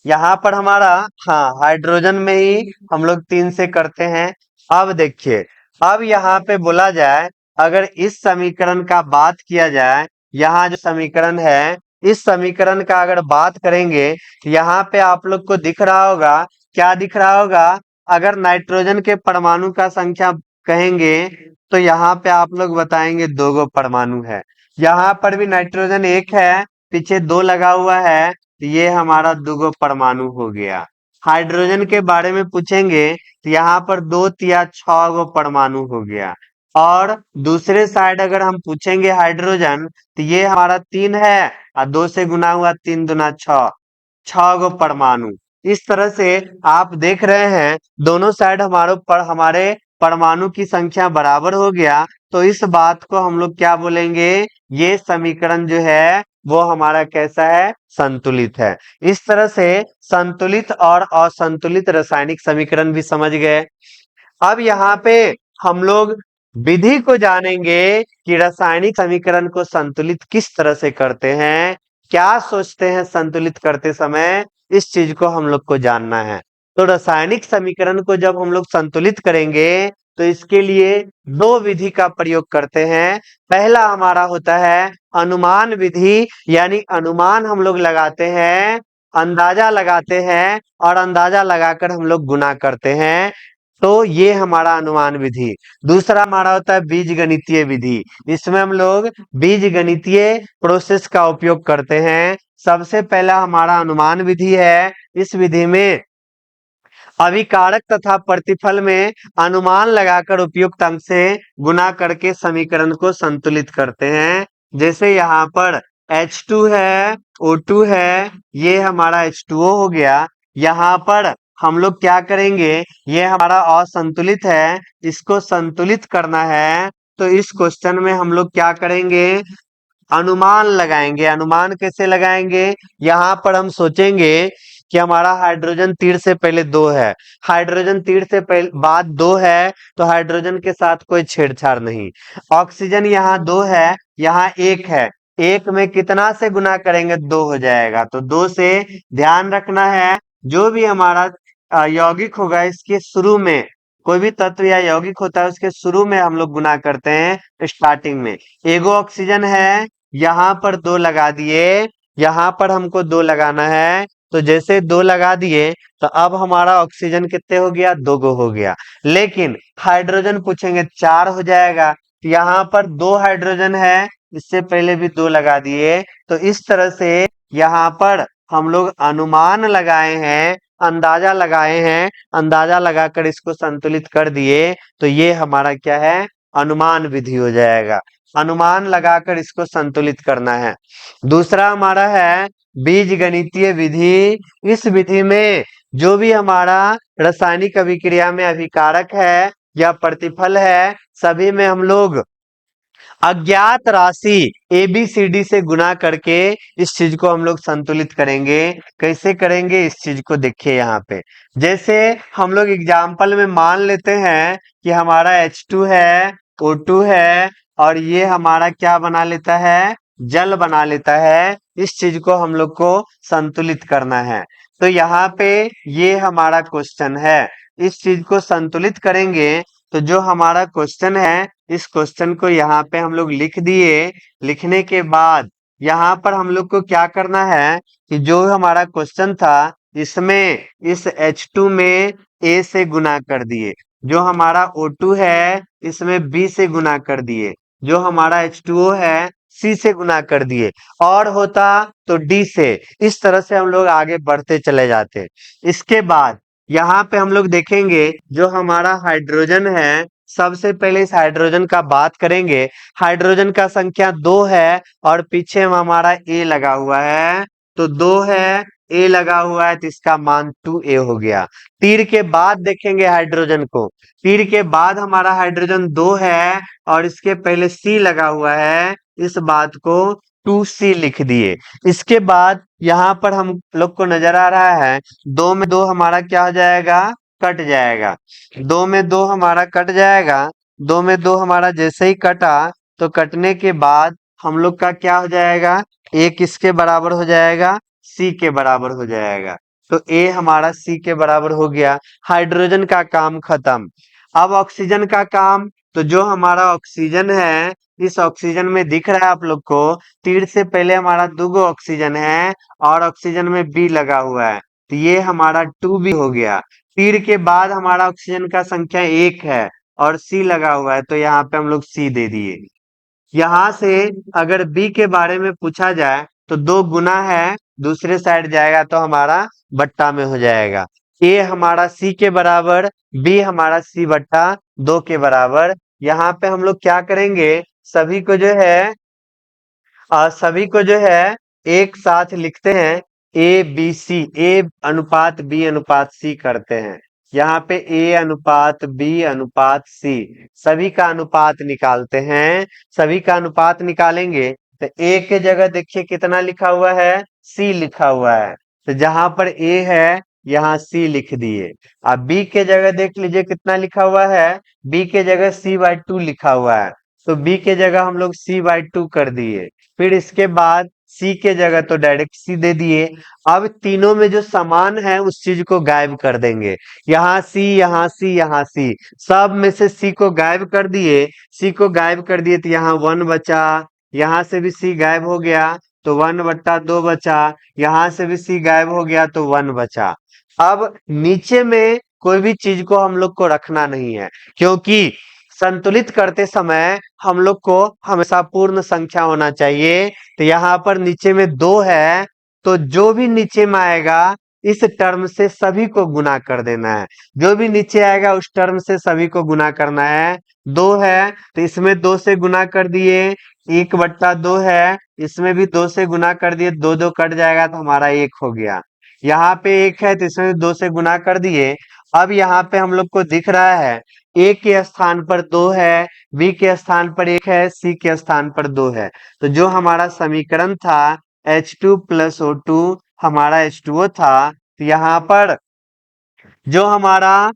यहाँ पर हमारा, हाँ, हाइड्रोजन में ही हम लोग 3 से करते हैं। अब देखिए, अब यहाँ पे बोला जाए, अगर इस समीकरण का बात किया जाए, यहाँ जो समीकरण है, इस समीकरण का अगर बात करेंगे, यहाँ पे आप लोग को दिख रहा होगा, क्या दिख रहा होगा, अगर नाइट्रोजन के परमाणु का संख्या कहेंगे तो यहाँ पे आप लोग बताएंगे 2 गो परमाणु है। यहाँ पर भी नाइट्रोजन 1 है, पीछे 2 लगा हुआ है, तो ये हमारा 2 गो परमाणु हो गया। हाइड्रोजन के बारे में पूछेंगे तो यहाँ पर 2 या 6 गो परमाणु हो गया। और दूसरे साइड अगर हम पूछेंगे हाइड्रोजन, तो ये हमारा 3 है, और 2 से गुना हुआ, 3 दूना 6, 6 गो परमाणु। इस तरह से आप देख रहे हैं दोनों साइड हमारे परमाणु की संख्या बराबर हो गया, तो इस बात को हम लोग क्या बोलेंगे, ये समीकरण जो है वो हमारा कैसा है, संतुलित है। इस तरह से संतुलित और असंतुलित रासायनिक समीकरण भी समझ गए। अब यहाँ पे हम लोग विधि को जानेंगे कि रासायनिक समीकरण को संतुलित किस तरह से करते हैं, क्या सोचते हैं संतुलित करते समय, इस चीज को हम लोग को जानना है। तो रासायनिक समीकरण को जब हम लोग संतुलित करेंगे तो इसके लिए 2 विधि का प्रयोग करते हैं। पहला हमारा होता है अनुमान विधि, यानी अनुमान हम लोग लगाते हैं, अंदाजा लगाते हैं, और अंदाजा लगाकर हम लोग गुना करते हैं, तो ये हमारा अनुमान विधि। दूसरा हमारा होता है बीज गणितीय विधि। इसमें हम लोग बीज गणितीय प्रोसेस का उपयोग करते हैं। सबसे पहला हमारा अनुमान विधि है। इस विधि में अभिकारक तथा प्रतिफल में अनुमान लगाकर उपयुक्त अंक से गुना करके समीकरण को संतुलित करते हैं। जैसे यहाँ पर H2 है, O2 है, ये हमारा H2O हो गया। यहाँ पर हम लोग क्या करेंगे, ये हमारा असंतुलित है, इसको संतुलित करना है, तो इस क्वेश्चन में हम लोग क्या करेंगे, अनुमान लगाएंगे। अनुमान कैसे लगाएंगे, यहाँ पर हम सोचेंगे कि हमारा हाइड्रोजन तीर से पहले 2 है, हाइड्रोजन तीर से पहले बाद 2 है, तो हाइड्रोजन के साथ कोई छेड़छाड़ नहीं। ऑक्सीजन यहाँ 2 है, यहाँ 1 है, 1 में कितना से गुना करेंगे, 2 हो जाएगा, तो 2 से। ध्यान रखना है, जो भी हमारा यौगिक होगा, इसके शुरू में कोई भी तत्व या यौगिक होता है, उसके शुरू में हम लोग गुना करते हैं, स्टार्टिंग में। एगो ऑक्सीजन है, यहाँ पर 2 लगा दिए, यहाँ पर हमको 2 लगाना है, तो जैसे 2 लगा दिए, तो अब हमारा ऑक्सीजन कितने हो गया, 2 गो हो गया। लेकिन हाइड्रोजन पूछेंगे 4 हो जाएगा, तो यहाँ पर 2 हाइड्रोजन है, इससे पहले भी 2 लगा दिए, तो इस तरह से यहाँ पर हम लोग अनुमान लगाए हैं, अंदाजा लगाए हैं, अंदाजा लगाकर इसको संतुलित कर दिए, तो ये हमारा क्या है, अनुमान विधि हो जाएगा। अनुमान लगाकर इसको संतुलित करना है। दूसरा हमारा है बीज गणितीय विधि। इस विधि में जो भी हमारा रासायनिक अभिक्रिया में अभिकारक है या प्रतिफल है, सभी में हम लोग अज्ञात राशि ABCD से गुना करके इस चीज को हम लोग संतुलित करेंगे। कैसे करेंगे, इस चीज को देखिए यहाँ पे। जैसे हम लोग एग्जाम्पल में मान लेते हैं कि हमारा H2 है, O2 है, और ये हमारा क्या बना लेता है, जल बना लेता है। इस चीज को हम लोग को संतुलित करना है, तो यहाँ पे ये हमारा क्वेश्चन है। इस चीज को संतुलित करेंगे, तो जो हमारा क्वेश्चन है, इस क्वेश्चन को यहाँ पे हम लोग लिख दिए। लिखने के बाद यहाँ पर हम लोग को क्या करना है कि जो हमारा क्वेश्चन था, इसमें इस H2 में A से गुना कर दिए, जो हमारा O2 है इसमें B से गुना कर दिए, जो हमारा H2O है C से गुना कर दिए, और होता तो D से। इस तरह से हम लोग आगे बढ़ते चले जाते। इसके बाद यहाँ पे हम लोग देखेंगे जो हमारा हाइड्रोजन है, सबसे पहले इस हाइड्रोजन का बात करेंगे। हाइड्रोजन का संख्या 2 है, और पीछे में हमारा A लगा हुआ है, तो 2 है, A लगा हुआ है, तो इसका मान 2A हो गया। तीर के बाद देखेंगे हाइड्रोजन को, तीर के बाद हमारा हाइड्रोजन 2 है, और इसके पहले C लगा हुआ है, इस बात को 2C लिख दिए। इसके बाद यहाँ पर हम लोग को नजर आ रहा है 2 में 2 हमारा क्या हो जाएगा, कट जाएगा। 2 में 2 हमारा कट जाएगा। 2 में 2 हमारा जैसे ही कटा तो कटने के बाद हम लोग का क्या हो जाएगा, ए किसके बराबर हो जाएगा, सी के बराबर हो जाएगा। तो ए हमारा सी के बराबर हो गया। हाइड्रोजन का काम खत्म। अब ऑक्सीजन का काम, तो जो हमारा ऑक्सीजन है, इस ऑक्सीजन में दिख रहा है आप लोग को तीर से पहले हमारा 2 ऑक्सीजन है और ऑक्सीजन में बी लगा हुआ है, तो ये हमारा 2b हो गया। तीर के बाद हमारा ऑक्सीजन का संख्या 1 है और सी लगा हुआ है, तो यहाँ पे हम लोग सी दे दिए। यहाँ से अगर बी के बारे में पूछा जाए तो 2 गुना है, दूसरे साइड जाएगा तो हमारा बट्टा में हो जाएगा। ए हमारा सी के बराबर, बी हमारा सी बट्टा 2 के बराबर। यहाँ पे हम लोग क्या करेंगे, सभी को जो है सभी को जो है एक साथ लिखते हैं, ए बी सी, ए अनुपात बी अनुपात सी करते हैं। यहाँ पे ए अनुपात बी अनुपात सी, सभी का अनुपात निकालते हैं। सभी का अनुपात निकालेंगे तो ए के जगह देखिए कितना लिखा हुआ है, सी लिखा हुआ है, तो जहां पर ए है यहाँ सी लिख दिए। अब बी के जगह देख लीजिए कितना लिखा हुआ है, बी के जगह C/2 लिखा हुआ है, तो बी के जगह हम लोग C/2 कर दिए। फिर इसके बाद सी के जगह तो डायरेक्ट सी दे दिए। अब तीनों में जो समान है उस चीज को गायब कर देंगे। यहाँ सी, यहाँ सी, यहाँ सी, सब में से सी को गायब कर दिए। सी को गायब कर दिए तो यहाँ 1 बचा, यहाँ से भी सी गायब हो गया तो 1/2 बचा, यहाँ से भी सी गायब हो गया तो 1 बचा। अब नीचे में कोई भी चीज को हम लोग को रखना नहीं है, क्योंकि संतुलित करते समय हम लोग को हमेशा पूर्ण संख्या होना चाहिए। तो यहाँ पर नीचे में 2 है, तो जो भी नीचे में आएगा इस टर्म से सभी को गुना कर देना है। जो भी नीचे आएगा उस टर्म से सभी को गुना करना है। 2 है तो इसमें 2 से गुना कर दिए, 1/2 है, इसमें भी 2 से गुना कर दिए, 2 कट जाएगा तो हमारा 1 हो गया। यहाँ पे 1 है तो इसमें 2 से गुना कर दिए। अब यहाँ पे हम लोग को दिख रहा है ए के स्थान पर 2 है, बी के स्थान पर 1 है, सी के स्थान पर 2 है, तो जो हमारा समीकरण था H2 + O2 हमारा H2O था। तो यहाँ पर जो हमारा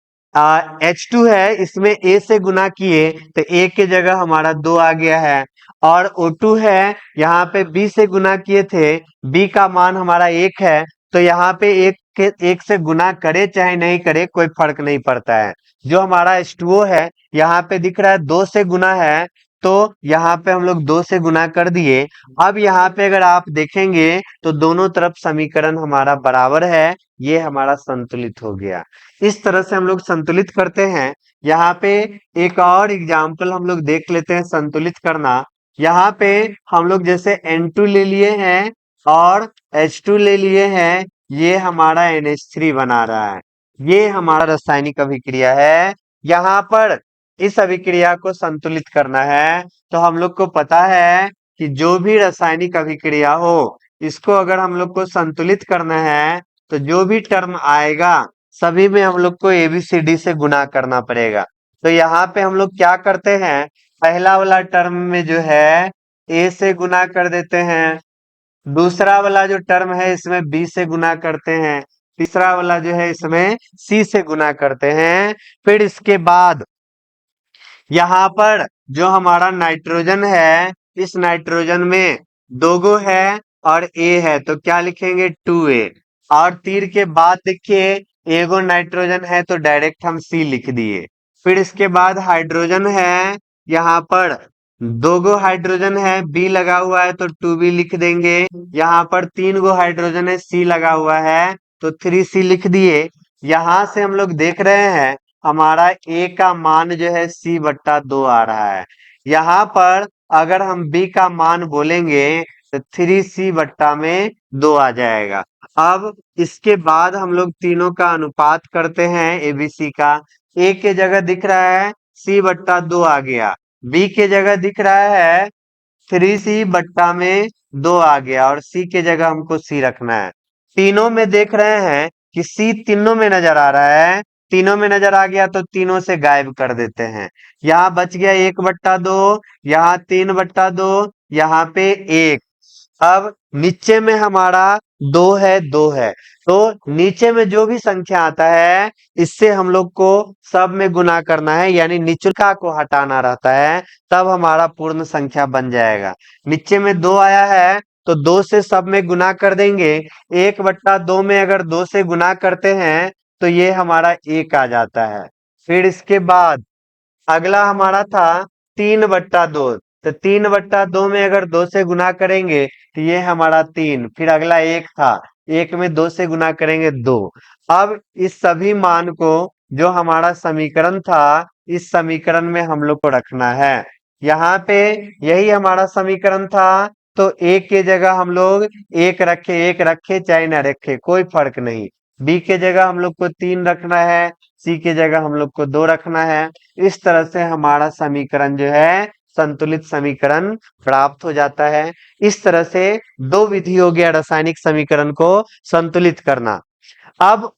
H2 है इसमें A से गुना किए तो A के जगह हमारा 2 आ गया है, और O2 है यहाँ पे B से गुना किए थे, B का मान हमारा 1 है, तो यहाँ पे 1 से गुना करे चाहे नहीं करे कोई फर्क नहीं पड़ता है। जो हमारा H2O है यहाँ पे दिख रहा है 2 से गुना है, तो यहाँ पे हम लोग 2 से गुना कर दिए। अब यहाँ पे अगर आप देखेंगे तो दोनों तरफ समीकरण हमारा बराबर है, ये हमारा संतुलित हो गया। इस तरह से हम लोग संतुलित करते हैं। यहाँ पे एक और एग्जाम्पल हम लोग देख लेते हैं संतुलित करना। यहाँ पे हम लोग जैसे N2 ले लिए हैं और H2 ले लिए हैं, ये हमारा NH3 बना रहा है। ये हमारा रासायनिक अभिक्रिया है। यहाँ पर इस अभिक्रिया को संतुलित करना है, तो हम लोग को पता है कि जो भी रासायनिक अभिक्रिया हो इसको अगर हम लोग को संतुलित करना है तो जो भी टर्म आएगा सभी में हम लोग को ABCD से गुना करना पड़ेगा। तो यहाँ पे हम लोग क्या करते हैं, पहला वाला टर्म में जो है A से गुना कर देते हैं, दूसरा वाला जो टर्म है इसमें B से गुना करते हैं, तीसरा वाला जो है इसमें C से गुना करते हैं। फिर इसके बाद यहाँ पर जो हमारा नाइट्रोजन है, इस नाइट्रोजन में 2 है और A है, तो क्या लिखेंगे 2A, और तीर के बाद देखिए एगो नाइट्रोजन है तो डायरेक्ट हम C लिख दिए। फिर इसके बाद हाइड्रोजन है, यहाँ पर 2 हाइड्रोजन है, B लगा हुआ है तो 2B लिख देंगे। यहाँ पर 3 हाइड्रोजन है, C लगा हुआ है तो 3C लिख दिए। यहाँ से हम लोग देख रहे हैं हमारा A का मान जो है C/2 आ रहा है। यहाँ पर अगर हम B का मान बोलेंगे तो 3C/2 आ जाएगा। अब इसके बाद हम लोग तीनों का अनुपात करते हैं ABC का। A के जगह दिख रहा है C/2 आ गया, B के जगह दिख रहा है 3C/2 आ गया, और C के जगह हमको C रखना है। तीनों में देख रहे हैं कि C तीनों में नजर आ रहा है, तीनों में नजर आ गया तो तीनों से गायब कर देते हैं। यहाँ बच गया 1/2, यहाँ 3/2, यहाँ पे 1। अब नीचे में हमारा दो है, दो है। तो नीचे में जो भी संख्या आता है इससे हम लोग को सब में गुना करना है, यानी निचुका को हटाना रहता है, तब हमारा पूर्ण संख्या बन जाएगा। नीचे में दो आया है तो दो से सब में गुना कर देंगे। 1/2 में अगर दो से गुना करते हैं तो ये हमारा एक आ जाता है। फिर इसके बाद अगला हमारा था 3/2। तो 3/2 में अगर दो से गुना करेंगे तो ये हमारा 3। फिर अगला एक था, एक में दो से गुना करेंगे 2। अब इस सभी मान को जो हमारा समीकरण था इस समीकरण में हम लोग को रखना है। यहाँ पे यही हमारा समीकरण था, तो एक के जगह हम लोग एक रखे चाहे ना रखे कोई फर्क नहीं। बी के जगह हम लोग को 3 रखना है, सी के जगह हम लोग को 2 रखना है। इस तरह से हमारा समीकरण जो है संतुलित समीकरण प्राप्त हो जाता है। इस तरह से दो विधि हो गया रासायनिक समीकरण को संतुलित करना। अब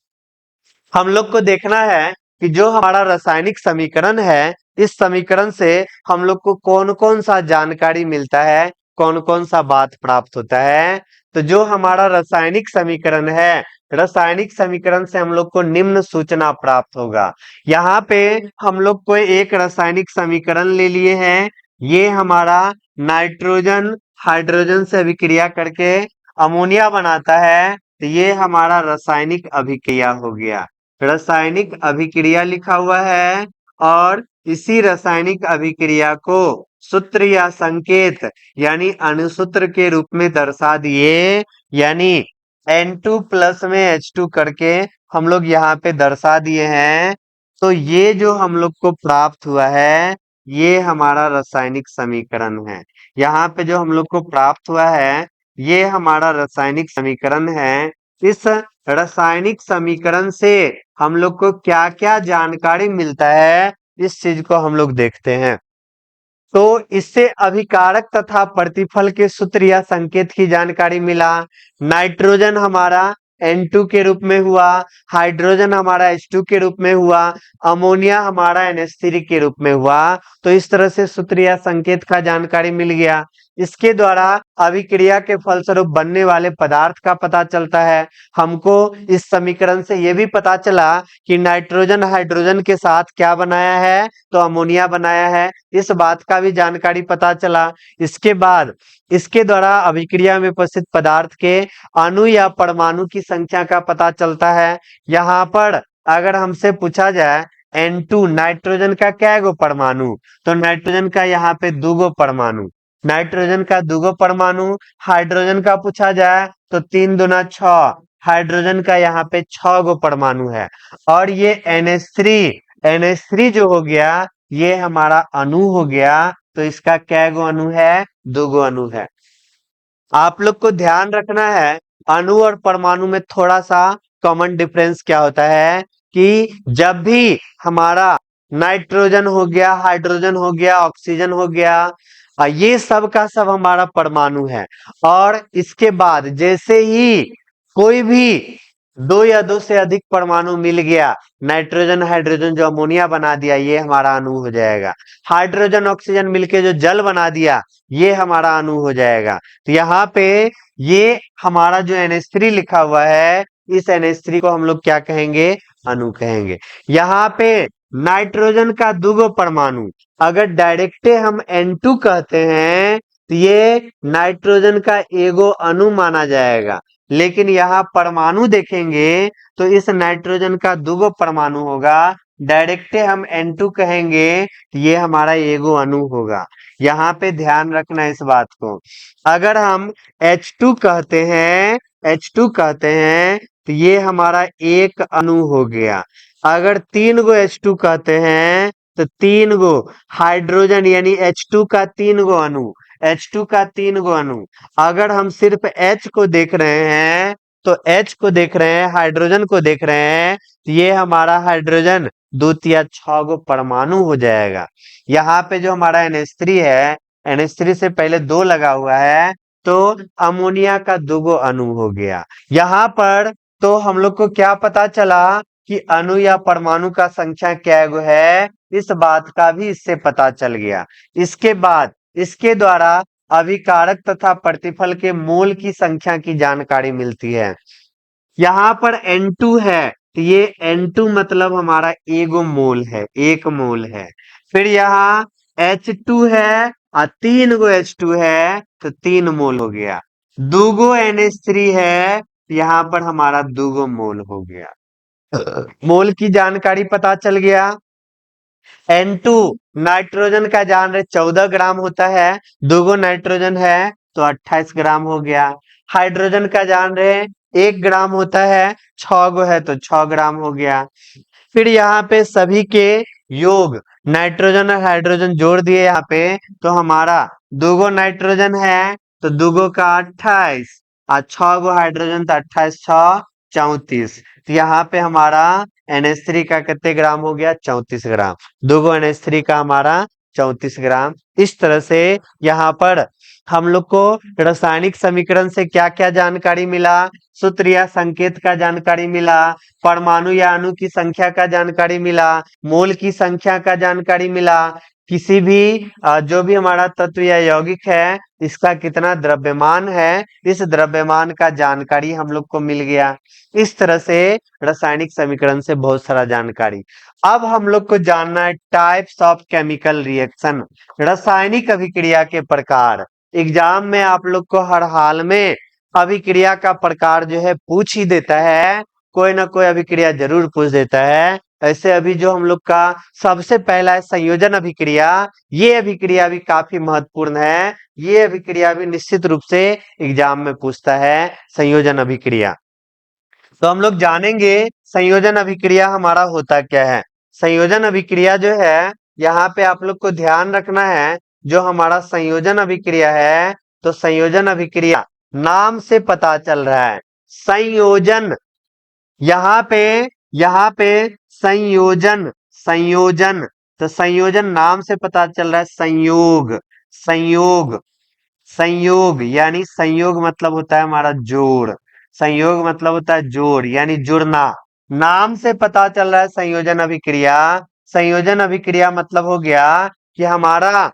हम लोग को देखना है कि जो हमारा रासायनिक समीकरण है इस समीकरण से हम लोग को कौन कौन सा जानकारी मिलता है, कौन कौन सा बात प्राप्त होता है। तो जो हमारा रासायनिक समीकरण है, रासायनिक समीकरण से हम लोग को निम्न सूचना प्राप्त होगा। यहाँ पे हम लोग को एक रासायनिक समीकरण ले लिए हैं। ये हमारा नाइट्रोजन हाइड्रोजन से अभिक्रिया करके अमोनिया बनाता है, तो ये हमारा रासायनिक अभिक्रिया हो गया। रासायनिक अभिक्रिया लिखा हुआ है और इसी रासायनिक अभिक्रिया को सूत्र या संकेत यानी अणुसूत्र के रूप में दर्शा दिए, यानी N2 प्लस में H2 करके हम लोग यहाँ पे दर्शा दिए हैं। तो ये जो हम लोग को प्राप्त हुआ है ये हमारा रासायनिक समीकरण है। यहाँ पे जो हम लोग को प्राप्त हुआ है ये हमारा रासायनिक समीकरण है। इस रासायनिक समीकरण से हम लोग को क्या क्या जानकारी मिलता है इस चीज को हम लोग देखते हैं। तो इससे अभिकारक तथा प्रतिफल के सूत्र या संकेत की जानकारी मिला। नाइट्रोजन हमारा N2 के रूप में हुआ, हाइड्रोजन हमारा H2 के रूप में हुआ, अमोनिया हमारा NH3 के रूप में हुआ। तो इस तरह से सूत्र या संकेत का जानकारी मिल गया। इसके द्वारा अभिक्रिया के फलस्वरूप बनने वाले पदार्थ का पता चलता है। हमको इस समीकरण से यह भी पता चला कि नाइट्रोजन हाइड्रोजन के साथ क्या बनाया है, तो अमोनिया बनाया है। इस बात का भी जानकारी पता चला। इसके बाद इसके द्वारा अभिक्रिया में उपस्थित पदार्थ के अणु या परमाणु की संख्या का पता चलता है। यहाँ पर अगर हमसे पूछा जाए N2 नाइट्रोजन का क्या गो परमाणु, तो नाइट्रोजन का यहाँ पे 2 गो परमाणु, नाइट्रोजन का 2 गो परमाणु। हाइड्रोजन का पूछा जाए तो 3 दूना 6, हाइड्रोजन का यहाँ पे 6 गो परमाणु है। और ये NH3 जो हो गया ये हमारा अणु हो गया। तो इसका क्या गो अणु है, 2 गो अणु है। आप लोग को ध्यान रखना है अणु और परमाणु में थोड़ा सा कॉमन डिफरेंस क्या होता है कि जब भी हमारा नाइट्रोजन हो गया, हाइड्रोजन हो गया, ऑक्सीजन हो गया, ये सब का सब हमारा परमाणु है। और इसके बाद जैसे ही कोई भी 2 या 2 से अधिक परमाणु मिल गया, नाइट्रोजन हाइड्रोजन जो अमोनिया बना दिया ये हमारा अणु हो जाएगा। हाइड्रोजन ऑक्सीजन मिलके जो जल बना दिया ये हमारा अणु हो जाएगा। तो यहाँ पे ये हमारा जो NH3 लिखा हुआ है इस NH3 को हम लोग क्या कहेंगे, अणु कहेंगे। यहाँ पे नाइट्रोजन का 2 गो परमाणु अगर डायरेक्टे हम N2 कहते हैं तो ये नाइट्रोजन का एगो अणु माना जाएगा। लेकिन यहाँ परमाणु देखेंगे तो इस नाइट्रोजन का 2 गो परमाणु होगा, डायरेक्टे हम N2 कहेंगे तो ये हमारा एगो अणु होगा। यहाँ पे ध्यान रखना इस बात को। अगर हम H2 कहते हैं, H2 कहते हैं तो ये हमारा एक अणु हो गया। अगर 3 गो H2 कहते हैं तो 3 गो हाइड्रोजन यानी H2 का 3 गो अणु, H2 का 3 गो अणु। अगर हम सिर्फ H को देख रहे हैं तो H को देख रहे हैं, हाइड्रोजन को देख रहे हैं तो ये हमारा हाइड्रोजन 2 या 6 गो परमाणु हो जाएगा। यहाँ पे जो हमारा NH3 है, NH3 से पहले 2 लगा हुआ है तो अमोनिया का 2 गो अणु हो गया। यहाँ पर तो हम लोग को क्या पता चला कि अणु या परमाणु का संख्या क्या गो है, इस बात का भी इससे पता चल गया। इसके बाद इसके द्वारा अभिकारक तथा प्रतिफल के मोल की संख्या की जानकारी मिलती है। यहाँ पर N2 है, तो ये N2 मतलब हमारा एगो मोल है, एक मोल है। फिर यहाँ H2 है और 3 गो H2 है, तो 3 मोल हो गया। 2 गो NH3 है, यहाँ पर हमारा 2 गो मोल हो गया। मोल की जानकारी पता चल गया। N2 नाइट्रोजन का जान रहे 14 ग्राम होता है, 2 गो नाइट्रोजन है तो 28 ग्राम हो गया। हाइड्रोजन का जान रहे 1 ग्राम होता है, 6 गो है तो 6 ग्राम हो गया। फिर यहाँ पे सभी के योग नाइट्रोजन और हाइड्रोजन जोड़ दिए यहाँ पे, तो हमारा 2 गो नाइट्रोजन है तो 2 गो का 28 और 6 गो हाइड्रोजन तो 28 6 34। तो यहाँ पे हमारा NH3 का कितने ग्राम हो गया? 34 ग्राम। 2 गो NH3 का हमारा 34 ग्राम। इस तरह से यहाँ पर हम लोग को रासायनिक समीकरण से क्या क्या जानकारी मिला? सूत्र या संकेत का जानकारी मिला, परमाणु या अणु की संख्या का जानकारी मिला, मोल की संख्या का जानकारी मिला, किसी भी जो भी हमारा तत्व या यौगिक है इसका कितना द्रव्यमान है, इस द्रव्यमान का जानकारी हम लोग को मिल गया। इस तरह से रासायनिक समीकरण से बहुत सारा जानकारी। अब हम लोग को जानना है टाइप्स ऑफ केमिकल रिएक्शन, रासायनिक अभिक्रिया के प्रकार। एग्जाम में आप लोग को हर हाल में अभिक्रिया का प्रकार जो है पूछ ही देता है, कोई ना कोई अभिक्रिया जरूर पूछ देता है। ऐसे अभी जो हम लोग का सबसे पहला है संयोजन अभिक्रिया, ये अभिक्रिया भी काफी महत्वपूर्ण है। ये अभिक्रिया भी निश्चित रूप से एग्जाम में पूछता है, संयोजन अभिक्रिया। तो हम लोग जानेंगे संयोजन अभिक्रिया हमारा होता क्या है। संयोजन अभिक्रिया जो है, यहाँ पे आप लोग को ध्यान रखना है, जो हमारा संयोजन अभिक्रिया है, तो संयोजन अभिक्रिया नाम से पता चल रहा है संयोजन। यहाँ पे संयोजन, संयोजन, तो संयोजन नाम से पता चल रहा है संयोग, संयोग, संयोग यानी संयोग मतलब होता है हमारा जोड़, संयोग मतलब होता है जोड़ यानी जुड़ना। नाम से पता चल रहा है संयोजन अभिक्रिया। संयोजन अभिक्रिया मतलब हो गया कि हमारा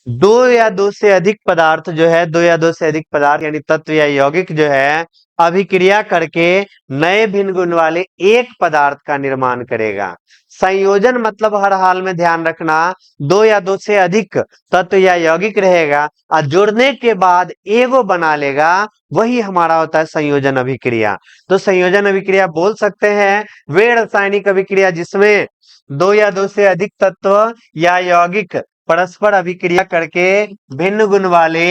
दो या दो से अधिक पदार्थ जो है, दो या दो से अधिक पदार्थ यानी तत्व या यौगिक जो है, अभिक्रिया करके नए भिन्न गुण वाले एक पदार्थ का निर्माण करेगा। संयोजन मतलब हर हाल में ध्यान रखना, दो या दो से अधिक तत्व या यौगिक रहेगा और जुड़ने के बाद एगो बना लेगा, वही हमारा होता है संयोजन अभिक्रिया। तो संयोजन अभिक्रिया बोल सकते हैं वे रासायनिक अभिक्रिया जिसमें दो या दो से अधिक तत्व या यौगिक परस्पर अभिक्रिया करके भिन्न गुण वाले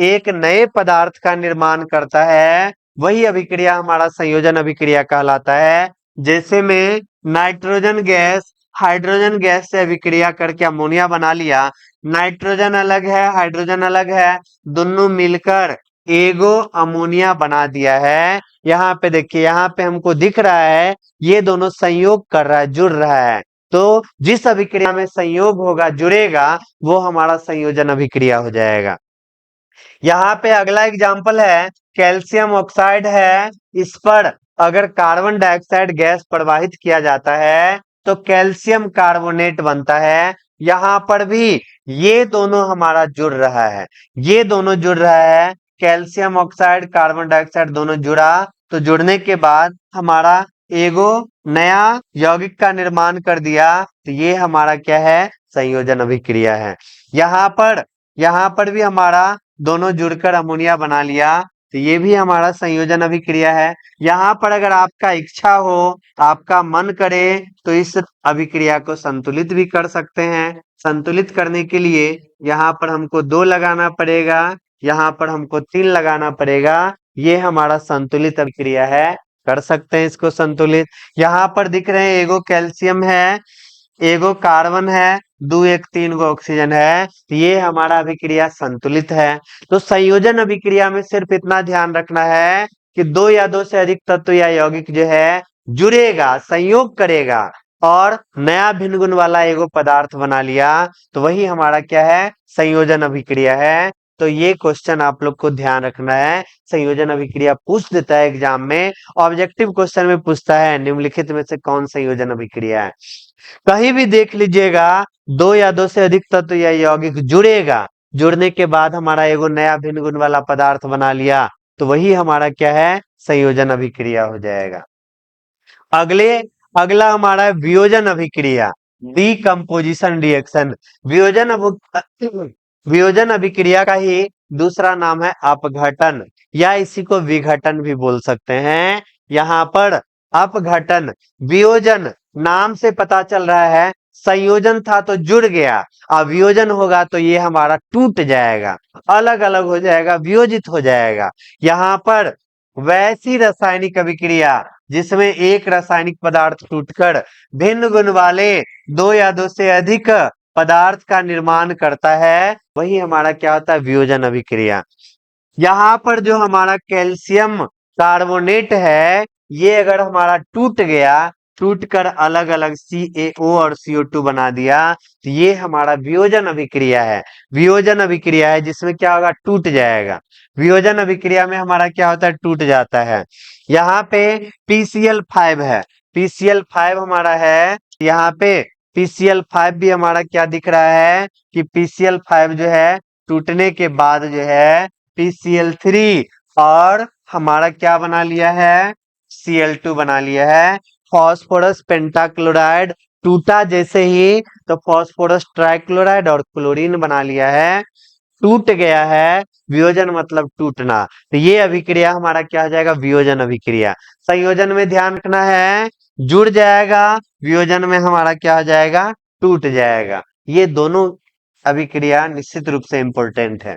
एक नए पदार्थ का निर्माण करता है, वही अभिक्रिया हमारा संयोजन अभिक्रिया कहलाता है। जैसे में नाइट्रोजन गैस हाइड्रोजन गैस से अभिक्रिया करके अमोनिया बना लिया, नाइट्रोजन अलग है हाइड्रोजन अलग है, दोनों मिलकर एगो अमोनिया बना दिया है। यहाँ पे देखिए, यहाँ पे हमको दिख रहा है ये दोनों संयोग कर रहा है, जुड़ रहा है। तो जिस अभिक्रिया में संयोग होगा, जुड़ेगा, वो हमारा संयोजन अभिक्रिया हो जाएगा। यहाँ पे अगला एग्जाम्पल है कैल्शियम ऑक्साइड है, इस पर अगर कार्बन डाइऑक्साइड गैस प्रवाहित किया जाता है तो कैल्शियम कार्बोनेट बनता है। यहाँ पर भी ये दोनों हमारा जुड़ रहा है, ये दोनों जुड़ रहा है, कैल्शियम ऑक्साइड कार्बन डाइऑक्साइड दोनों जुड़ा, तो जुड़ने के बाद हमारा एगो नया यौगिक का निर्माण कर दिया, तो ये हमारा क्या है? संयोजन अभिक्रिया है। यहाँ पर भी हमारा दोनों जुड़कर अमोनिया बना लिया, तो ये भी हमारा संयोजन अभिक्रिया है। यहाँ पर अगर आपका इच्छा हो, आपका मन करे, तो इस अभिक्रिया को संतुलित भी कर सकते हैं। संतुलित करने के लिए यहाँ पर हमको 2 लगाना पड़ेगा, यहाँ पर हमको 3 लगाना पड़ेगा, ये हमारा संतुलित अभिक्रिया है, कर सकते हैं इसको संतुलित। यहाँ पर दिख रहे हैं एगो कैल्शियम है, एगो कार्बन है, 2 1 3 गो ऑक्सीजन है, ये हमारा अभिक्रिया संतुलित है। तो संयोजन अभिक्रिया में सिर्फ इतना ध्यान रखना है कि 2 या 2 से अधिक तत्व या यौगिक जो है जुड़ेगा, संयोग करेगा और नया भिन्न गुण वाला एगो पदार्थ बना लिया, तो वही हमारा क्या है? संयोजन अभिक्रिया है। तो ये क्वेश्चन आप लोग को ध्यान रखना है, संयोजन अभिक्रिया पूछ देता है एग्जाम में, ऑब्जेक्टिव क्वेश्चन में पूछता है निम्नलिखित में से कौन संयोजन अभिक्रिया है। कहीं भी देख लीजिएगा 2 या 2 से अधिक तत्व या यौगिक जुड़ेगा, जुड़ने के बाद हमारा एगो नया भिन्न गुण वाला पदार्थ बना लिया, तो वही हमारा क्या है, संयोजन अभिक्रिया हो जाएगा। अगले अगला हमारा है वियोजन अभिक्रिया, डीकम्पोजिशन रिएक्शन। वियोजन वियोजन अभिक्रिया का ही दूसरा नाम है अपघटन, या इसी को विघटन भी बोल सकते हैं। यहाँ पर अपघटन, वियोजन नाम से पता चल रहा है, संयोजन था तो जुड़ गया, अब वियोजन होगा तो ये हमारा टूट जाएगा, अलग अलग हो जाएगा, वियोजित हो जाएगा। यहाँ पर वैसी रासायनिक अभिक्रिया जिसमें एक रासायनिक पदार्थ टूटकर भिन्न गुण वाले दो या दो से अधिक पदार्थ का निर्माण करता है, वही हमारा क्या होता है, वियोजन अभिक्रिया। यहाँ पर जो हमारा कैल्शियम कार्बोनेट है, ये अगर हमारा टूट गया, टूट कर अलग अलग CaO और CO2 बना दिया, तो ये हमारा वियोजन अभिक्रिया है। वियोजन अभिक्रिया है जिसमें क्या होगा, टूट जाएगा। वियोजन अभिक्रिया में हमारा क्या होता है, टूट जाता है। यहाँ पे PCl5 है, PCl5 हमारा है, यहाँ पे PCl5 भी हमारा क्या दिख रहा है कि PCl5 जो है टूटने के बाद जो है PCl3 और हमारा क्या बना लिया है, Cl2 बना लिया है। फास्फोरस पेंटाक्लोराइड टूटा जैसे ही, तो फास्फोरस ट्राइक्लोराइड और क्लोरीन बना लिया है, टूट गया है। वियोजन मतलब टूटना, तो ये अभिक्रिया हमारा क्या हो जाएगा, वियोजन अभिक्रिया। संयोजन में ध्यान रखना है, जुड़ जाएगा, वियोजन में हमारा क्या हो जाएगा, टूट जाएगा। ये दोनों अभिक्रिया निश्चित रूप से इंपॉर्टेंट है।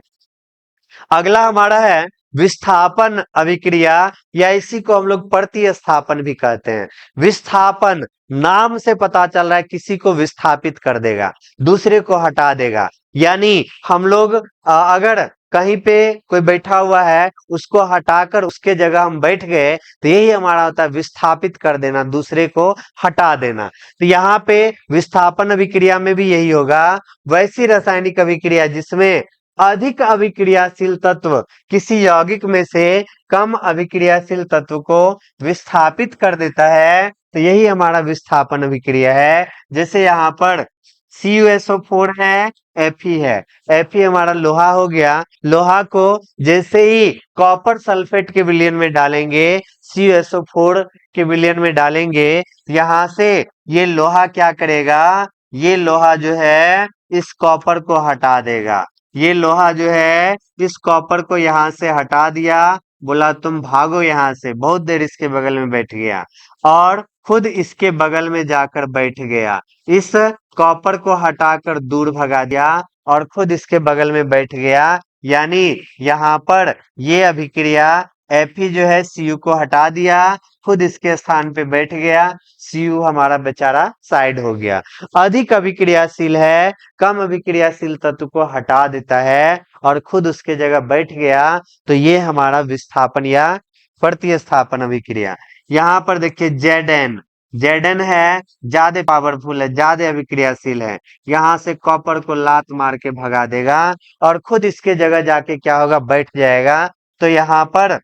अगला हमारा है विस्थापन अभिक्रिया, या इसी को हम लोग प्रतिस्थापन भी कहते हैं। विस्थापन नाम से पता चल रहा है किसी को विस्थापित कर देगा, दूसरे को हटा देगा। यानी हम लोग अगर कहीं पे कोई बैठा हुआ है, उसको हटाकर उसके जगह हम बैठ गए, तो यही हमारा होता है विस्थापित कर देना, दूसरे को हटा देना। तो यहाँ पे विस्थापन अभिक्रिया में भी यही होगा। वैसी रासायनिक अभिक्रिया जिसमें अधिक अभिक्रियाशील तत्व किसी यौगिक में से कम अभिक्रियाशील तत्व को विस्थापित कर देता है, तो यही हमारा विस्थापन अभिक्रिया है। जैसे यहाँ पर CuSO4 है, Fe है, Fe हमारा लोहा हो गया, लोहा को जैसे ही कॉपर सल्फेट के विलयन में डालेंगे, CuSO4 के विलयन में डालेंगे, यहाँ से ये लोहा क्या करेगा, ये लोहा जो है इस कॉपर को हटा देगा। ये लोहा जो है इस कॉपर को यहाँ से हटा दिया, बोला तुम भागो यहाँ से, बहुत देर इसके बगल में बैठ गया और खुद इसके बगल में जाकर बैठ गया। इस कॉपर को हटाकर दूर भगा दिया और खुद इसके बगल में बैठ गया। यानी यहाँ पर ये अभिक्रिया Fe जो है Cu को हटा दिया, खुद इसके स्थान पे बैठ गया, Cu हमारा बेचारा साइड हो गया। अधिक अभिक्रियाशील है, कम अभिक्रियाशील तत्व को हटा देता है और खुद उसके जगह बैठ गया, तो ये हमारा विस्थापन या प्रतिस्थापन अभिक्रिया। यहाँ पर देखिए Zn है, ज्यादा पावरफुल है, ज्यादा अभिक्रियाशील है, यहाँ से कॉपर को लात मार के भगा देगा और खुद इसके जगह जाके क्या होगा, बैठ जाएगा। तो यहाँ पर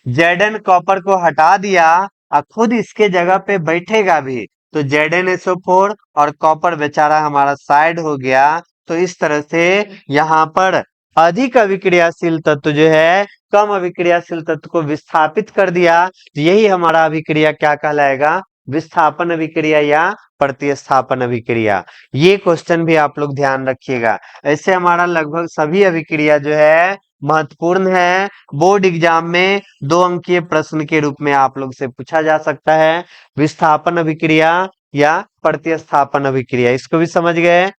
Zn कॉपर को हटा दिया और खुद इसके जगह पे बैठेगा भी, तो ZnSO4 और कॉपर बेचारा हमारा साइड हो गया। तो इस तरह से यहाँ पर अधिक अभिक्रियाशील तत्व जो है कम अभिक्रियाशील तत्व को विस्थापित कर दिया, तो यही हमारा अभिक्रिया क्या कहलाएगा, विस्थापन अभिक्रिया या प्रतिस्थापन अभिक्रिया। ये क्वेश्चन भी आप लोग ध्यान रखिएगा। ऐसे हमारा लगभग सभी अभिक्रिया जो है महत्वपूर्ण है, बोर्ड एग्जाम में 2 अंकीय प्रश्न के रूप में आप लोग से पूछा जा सकता है। विस्थापन अभिक्रिया या प्रतिस्थापन अभिक्रिया, इसको भी समझ गए।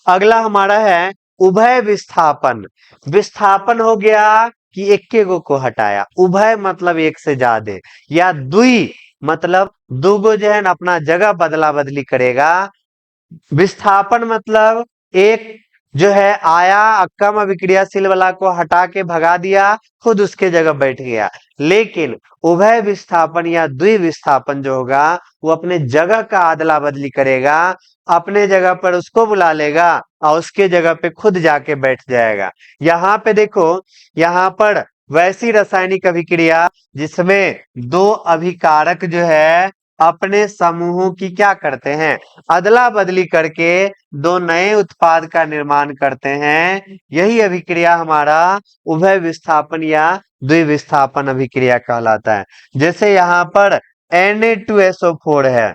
अगला हमारा है उभय विस्थापन। विस्थापन हो गया कि एक को हटाया, उभय मतलब एक से ज्यादा, या द्वि मतलब दो जो है ना अपना जगह बदला बदली करेगा। विस्थापन मतलब एक जो है आया, कम अभिक्रियाशील वाला को हटा के भगा दिया, खुद उसके जगह बैठ गया। लेकिन उभय विस्थापन या द्विविस्थापन जो होगा वो अपने जगह का अदला बदली करेगा, अपने जगह पर उसको बुला लेगा और उसके जगह पे खुद जाके बैठ जाएगा। यहाँ पे देखो, यहाँ पर वैसी रासायनिक अभिक्रिया जिसमें दो अभिकारक जो है अपने समूहों की क्या करते हैं, अदला बदली करके दो नए उत्पाद का निर्माण करते हैं। यही अभिक्रिया हमारा उभय विस्थापन या द्विविस्थापन अभिक्रिया कहलाता है। जैसे यहाँ पर Na2SO4 है,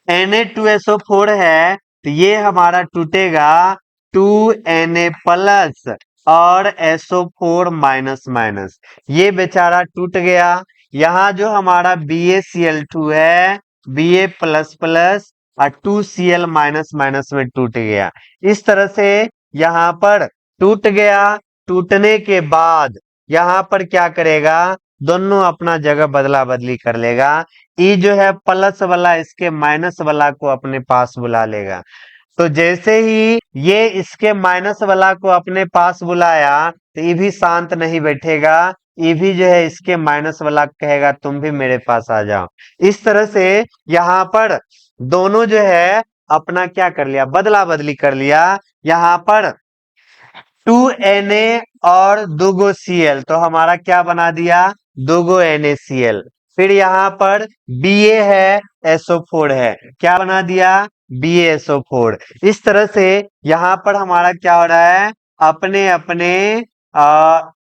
Na2SO4 है तो ये हमारा टूटेगा 2Na प्लस और SO4 माइनस माइनस, ये बेचारा टूट गया। यहाँ जो हमारा BaCl2 है, Ba प्लस प्लस और 2Cl माइनस माइनस में टूट गया। इस तरह से यहाँ पर टूट गया। टूटने के बाद यहाँ पर क्या करेगा, दोनों अपना जगह बदला बदली कर लेगा। ई जो है प्लस वाला इसके माइनस वाला को अपने पास बुला लेगा। तो जैसे ही ये इसके माइनस वाला को अपने पास बुलाया तो ये भी शांत नहीं बैठेगा, ये भी जो है इसके माइनस वाला कहेगा तुम भी मेरे पास आ जाओ। इस तरह से यहाँ पर दोनों जो है अपना क्या कर लिया, बदला बदली कर लिया। यहाँ पर 2Na और 2 Cl तो हमारा क्या बना दिया, 2 NaCl। फिर यहाँ पर Ba है, SO4 है, क्या बना दिया, BaSO4। इस तरह से यहाँ पर हमारा क्या हो रहा है, अपने अपने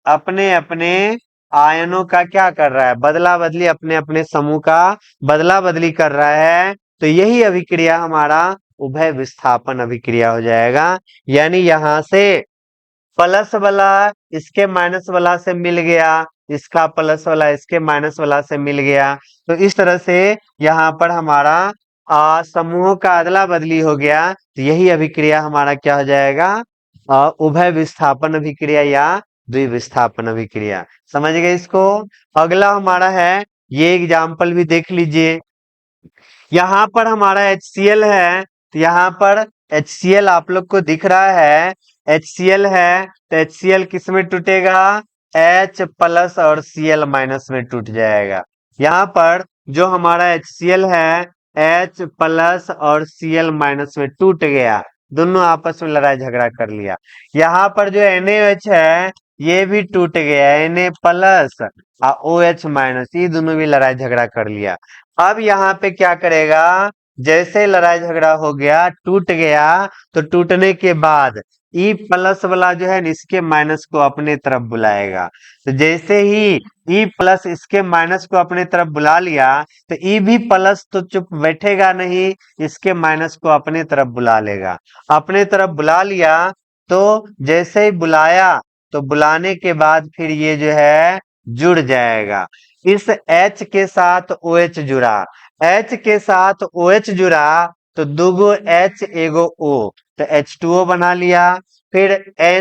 अपने अपने आयनों का क्या कर रहा है, बदला बदली, अपने अपने समूह का बदला बदली कर रहा है। तो यही अभिक्रिया हमारा उभय विस्थापन अभिक्रिया हो जाएगा। यानी यहाँ से प्लस वाला इसके माइनस वाला से मिल गया, इसका प्लस वाला इसके माइनस वाला से मिल गया। तो इस तरह से यहाँ पर हमारा समूहों का अदला बदली हो गया। तो यही अभिक्रिया हमारा क्या हो जाएगा, उभय विस्थापन अभिक्रिया या द्विविस्थापन अभिक्रिया। समझ गए इसको। अगला हमारा है, ये एग्जाम्पल भी देख लीजिए। यहाँ पर हमारा HCl है, तो यहाँ पर HCl आप लोग को दिख रहा है, HCl है तो HCl किस में टूटेगा, H प्लस और Cl माइनस में टूट जाएगा। यहाँ पर जो हमारा HCl है, H प्लस और Cl माइनस में टूट गया, दोनों आपस में लड़ाई झगड़ा कर लिया। यहाँ पर जो NaOH है ये भी टूट गया, Na प्लस और OH माइनस, ये दोनों भी लड़ाई झगड़ा कर लिया। अब यहाँ पे क्या करेगा, जैसे लड़ाई झगड़ा हो गया, टूट गया, तो टूटने के बाद ई प्लस वाला जो है इसके माइनस को अपने तरफ बुलाएगा। तो जैसे ही ई प्लस इसके माइनस को अपने तरफ बुला लिया, तो ई भी प्लस तो चुप बैठेगा नहीं, इसके माइनस को अपने तरफ बुला लेगा। अपने तरफ बुला लिया, तो जैसे ही बुलाया तो बुलाने के बाद फिर ये जो है जुड़ जाएगा। इस H के साथ OH जुड़ा, H के साथ OH जुड़ा तो 2 H 1 O, तो H2O बना लिया। फिर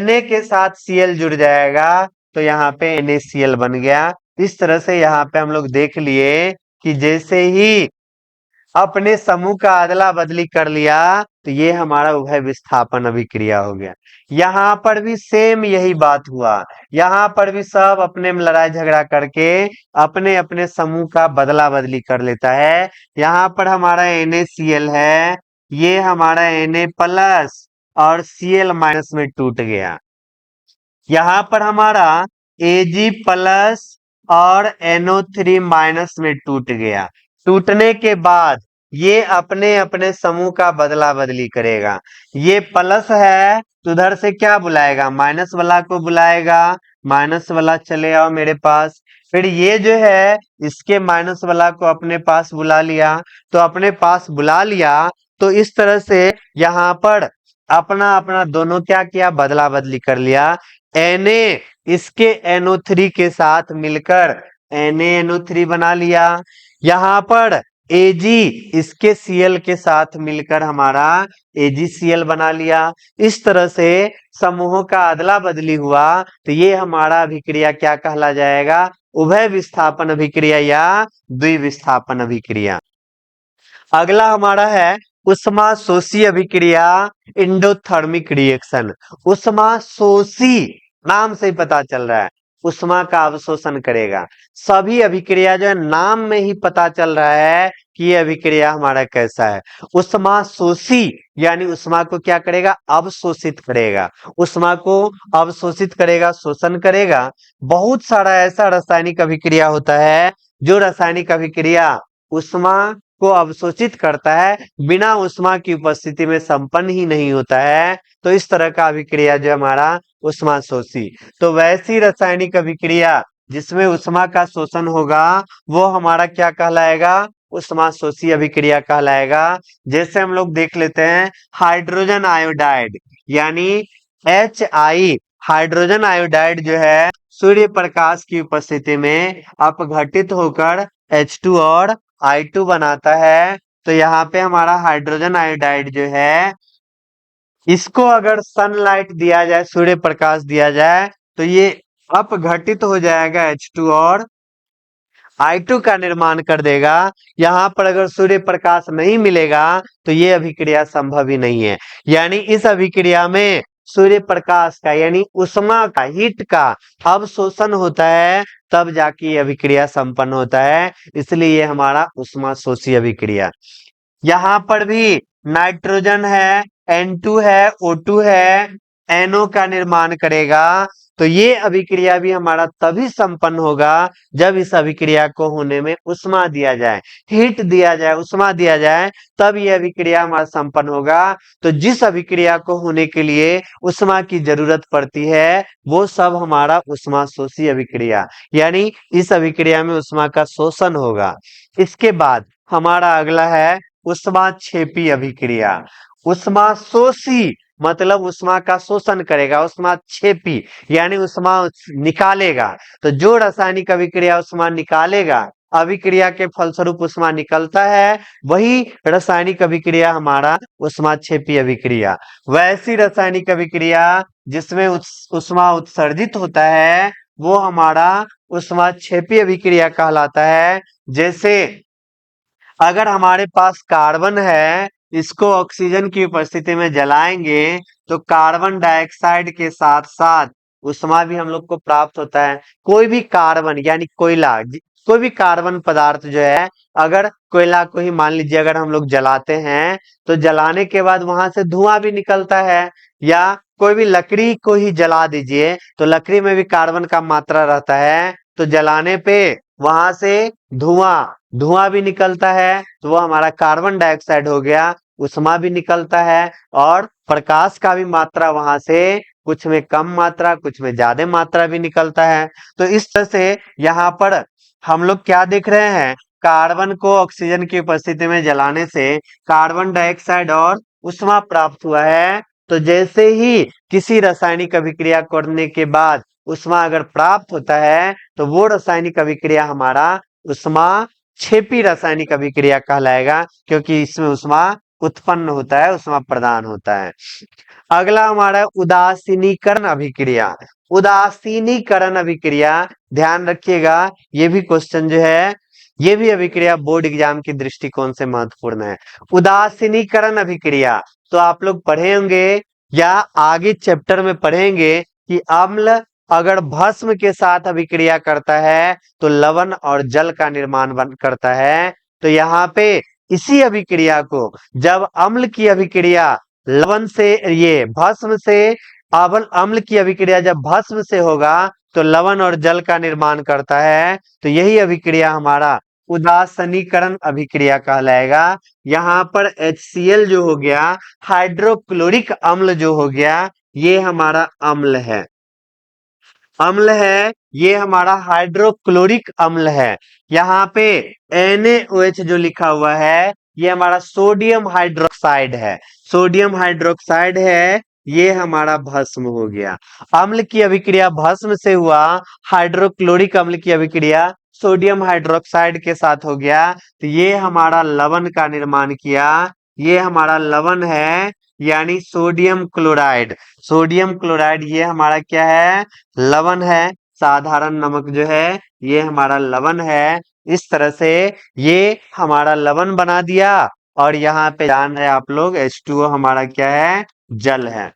Na के साथ Cl जुड़ जाएगा तो यहाँ पे NaCl बन गया। इस तरह से यहाँ पे हम लोग देख लिए कि जैसे ही अपने समूह का अदला बदली कर लिया तो ये हमारा उभय विस्थापन अभिक्रिया हो गया। यहाँ पर भी सेम यही बात हुआ, यहाँ पर भी सब अपने में लड़ाई झगड़ा करके अपने अपने समूह का बदला बदली कर लेता है। यहाँ पर हमारा NaCl है, ये हमारा Na प्लस और Cl माइनस में टूट गया। यहाँ पर हमारा Ag प्लस और NO3 माइनस में टूट गया। टूटने के बाद ये अपने अपने समूह का बदला बदली करेगा। ये प्लस है तो उधर से क्या बुलाएगा, माइनस वाला को बुलाएगा, माइनस वाला चले आओ मेरे पास। फिर ये जो है इसके माइनस वाला को अपने पास बुला लिया, तो अपने पास बुला लिया तो इस तरह से यहाँ पर अपना अपना दोनों क्या किया, बदला बदली कर लिया। Na इसके NO3 के साथ मिलकर NaNO3 बना लिया। यहाँ पर Ag इसके Cl के साथ मिलकर हमारा AgCl बना लिया। इस तरह से समूहों का अदला बदली हुआ तो ये हमारा अभिक्रिया क्या कहला जाएगा, उभय विस्थापन अभिक्रिया या द्विविस्थापन अभिक्रिया। अगला हमारा है उष्माशोषी अभिक्रिया, इंडोथर्मिक रिएक्शन। उष्माशोषी नाम से ही पता चल रहा है उष्मा का अवशोषण करेगा। सभी अभिक्रिया जो है नाम में ही पता चल रहा है कि ये अभिक्रिया हमारा कैसा है। उष्माशोषी यानी उष्मा को क्या करेगा, अवशोषित करेगा, उष्मा को अवशोषित करेगा, शोषण करेगा। बहुत सारा ऐसा रासायनिक अभिक्रिया होता है जो रासायनिक अभिक्रिया उष्मा को अवशोषित करता है, बिना उष्मा की उपस्थिति में संपन्न ही नहीं होता है। तो इस तरह का अभिक्रिया जो हमारा उष्मा शोषी। तो वैसी रासायनिक अभिक्रिया जिसमें उष्मा का शोषण होगा वो हमारा क्या कहलाएगा? उष्मा शोषी अभिक्रिया कहलाएगा। जैसे हम लोग देख लेते हैं हाइड्रोजन आयोडाइड यानी HI, हाइड्रोजन आयोडाइड जो है सूर्य प्रकाश की उपस्थिति में अपघटित होकर H2 और I2 बनाता है। तो यहाँ पे हमारा हाइड्रोजन आयोडाइड जो है, इसको अगर सनलाइट दिया जाए, सूर्य प्रकाश दिया जाए, तो ये अपघटित हो जाएगा H2 और I2 का निर्माण कर देगा। यहाँ पर अगर सूर्य प्रकाश नहीं मिलेगा तो ये अभिक्रिया संभव ही नहीं है। यानी इस अभिक्रिया में सूर्य प्रकाश का यानी उष्मा का, हीट का अवशोषण होता है, तब जाके ये अभिक्रिया संपन्न होता है। इसलिए ये हमारा उष्मा शोषी अभिक्रिया। यहाँ पर भी नाइट्रोजन है, N2 है, O2 है, NO का निर्माण करेगा। तो ये अभिक्रिया भी हमारा तभी संपन्न होगा जब इस अभिक्रिया को होने में उष्मा दिया जाए, हीट दिया जाए, उष्मा दिया जाए, तब ये अभिक्रिया हमारा संपन्न होगा। तो जिस अभिक्रिया को होने के लिए उष्मा की जरूरत पड़ती है वो सब हमारा उष्मा शोषी अभिक्रिया, यानी इस अभिक्रिया में उष्मा का शोषण होगा। इसके बाद हमारा अगला है उष्मा क्षेपी अभिक्रिया। उष्मा शोषी मतलब उष्मा का शोषण करेगा, उष्मा क्षेपी यानी उष्मा निकालेगा। तो जो रासायनिक अभिक्रिया उष्मा निकालेगा, अभिक्रिया के फलस्वरूप उष्मा निकलता है, वही रासायनिक अभिक्रिया हमारा उष्मा क्षेपी अभिक्रिया। वैसी रासायनिक अभिक्रिया जिसमें उष्मा उत्सर्जित होता है वो हमारा उष्मा क्षेपी अभिक्रिया कहलाता है। जैसे अगर हमारे पास कार्बन है, इसको ऑक्सीजन की उपस्थिति में जलाएंगे तो कार्बन डाइऑक्साइड के साथ साथ उष्मा भी हम लोग को प्राप्त होता है। कोई भी कार्बन यानी कोयला, कोई भी कार्बन पदार्थ जो है, अगर कोयला को ही मान लीजिए अगर हम लोग जलाते हैं तो जलाने के बाद वहां से धुआं भी निकलता है, या कोई भी लकड़ी को ही जला दीजिए तो लकड़ी में भी कार्बन का मात्रा रहता है। तो जलाने पे वहां से धुआं धुआं भी निकलता है, तो वो हमारा कार्बन डाइऑक्साइड हो गया। उष्मा भी निकलता है और प्रकाश का भी मात्रा वहां से कुछ में कम मात्रा, कुछ में ज्यादा मात्रा भी निकलता है। तो इस तरह से यहाँ पर हम लोग क्या देख रहे हैं, कार्बन को ऑक्सीजन की उपस्थिति में जलाने से कार्बन डाइऑक्साइड और उष्मा प्राप्त हुआ है। तो जैसे ही किसी रासायनिक अभिक्रिया करने के बाद उष्मा अगर प्राप्त होता है तो वो रासायनिक अभिक्रिया हमारा उष्मा क्षेपी रासायनिक अभिक्रिया कहलाएगा, क्योंकि इसमें उष्मा उत्पन्न होता है, उष्मा प्रदान होता है। अगला हमारा उदासीनीकरण अभिक्रिया। उदासीनीकरण अभिक्रिया, ध्यान रखिएगा, ये भी क्वेश्चन जो है, ये भी अभिक्रिया बोर्ड एग्जाम के दृष्टिकोण से महत्वपूर्ण है। उदासीनीकरण अभिक्रिया तो आप लोग पढ़े होंगे या आगे चैप्टर में पढ़ेंगे कि अम्ल अगर भस्म के साथ अभिक्रिया करता है तो लवण और जल का निर्माण करता है। तो यहाँ पे इसी अभिक्रिया को जब अम्ल की अभिक्रिया लवण से, ये भस्म से, अम्ल की अभिक्रिया जब भस्म से होगा तो लवण और जल का निर्माण करता है। तो यही अभिक्रिया हमारा उदासीनीकरण अभिक्रिया कहलाएगा। यहाँ पर HCl जो हो गया, हाइड्रोक्लोरिक अम्ल जो हो गया, ये हमारा अम्ल है, अम्ल है, ये हमारा हाइड्रोक्लोरिक अम्ल है। यहाँ पे NaOH जो लिखा हुआ है ये हमारा सोडियम हाइड्रोक्साइड है, सोडियम हाइड्रोक्साइड है, ये हमारा भस्म हो गया। अम्ल की अभिक्रिया भस्म से हुआ, हाइड्रोक्लोरिक अम्ल की अभिक्रिया सोडियम हाइड्रोक्साइड के साथ हो गया, तो ये हमारा लवण का निर्माण किया, ये हमारा लवण है, यानी सोडियम क्लोराइड। सोडियम क्लोराइड ये हमारा क्या है, लवण है। साधारण नमक जो है ये हमारा लवण है। इस तरह से ये हमारा लवण बना दिया, और यहाँ पे जान रहे आप लोग H2O हमारा क्या है, जल है।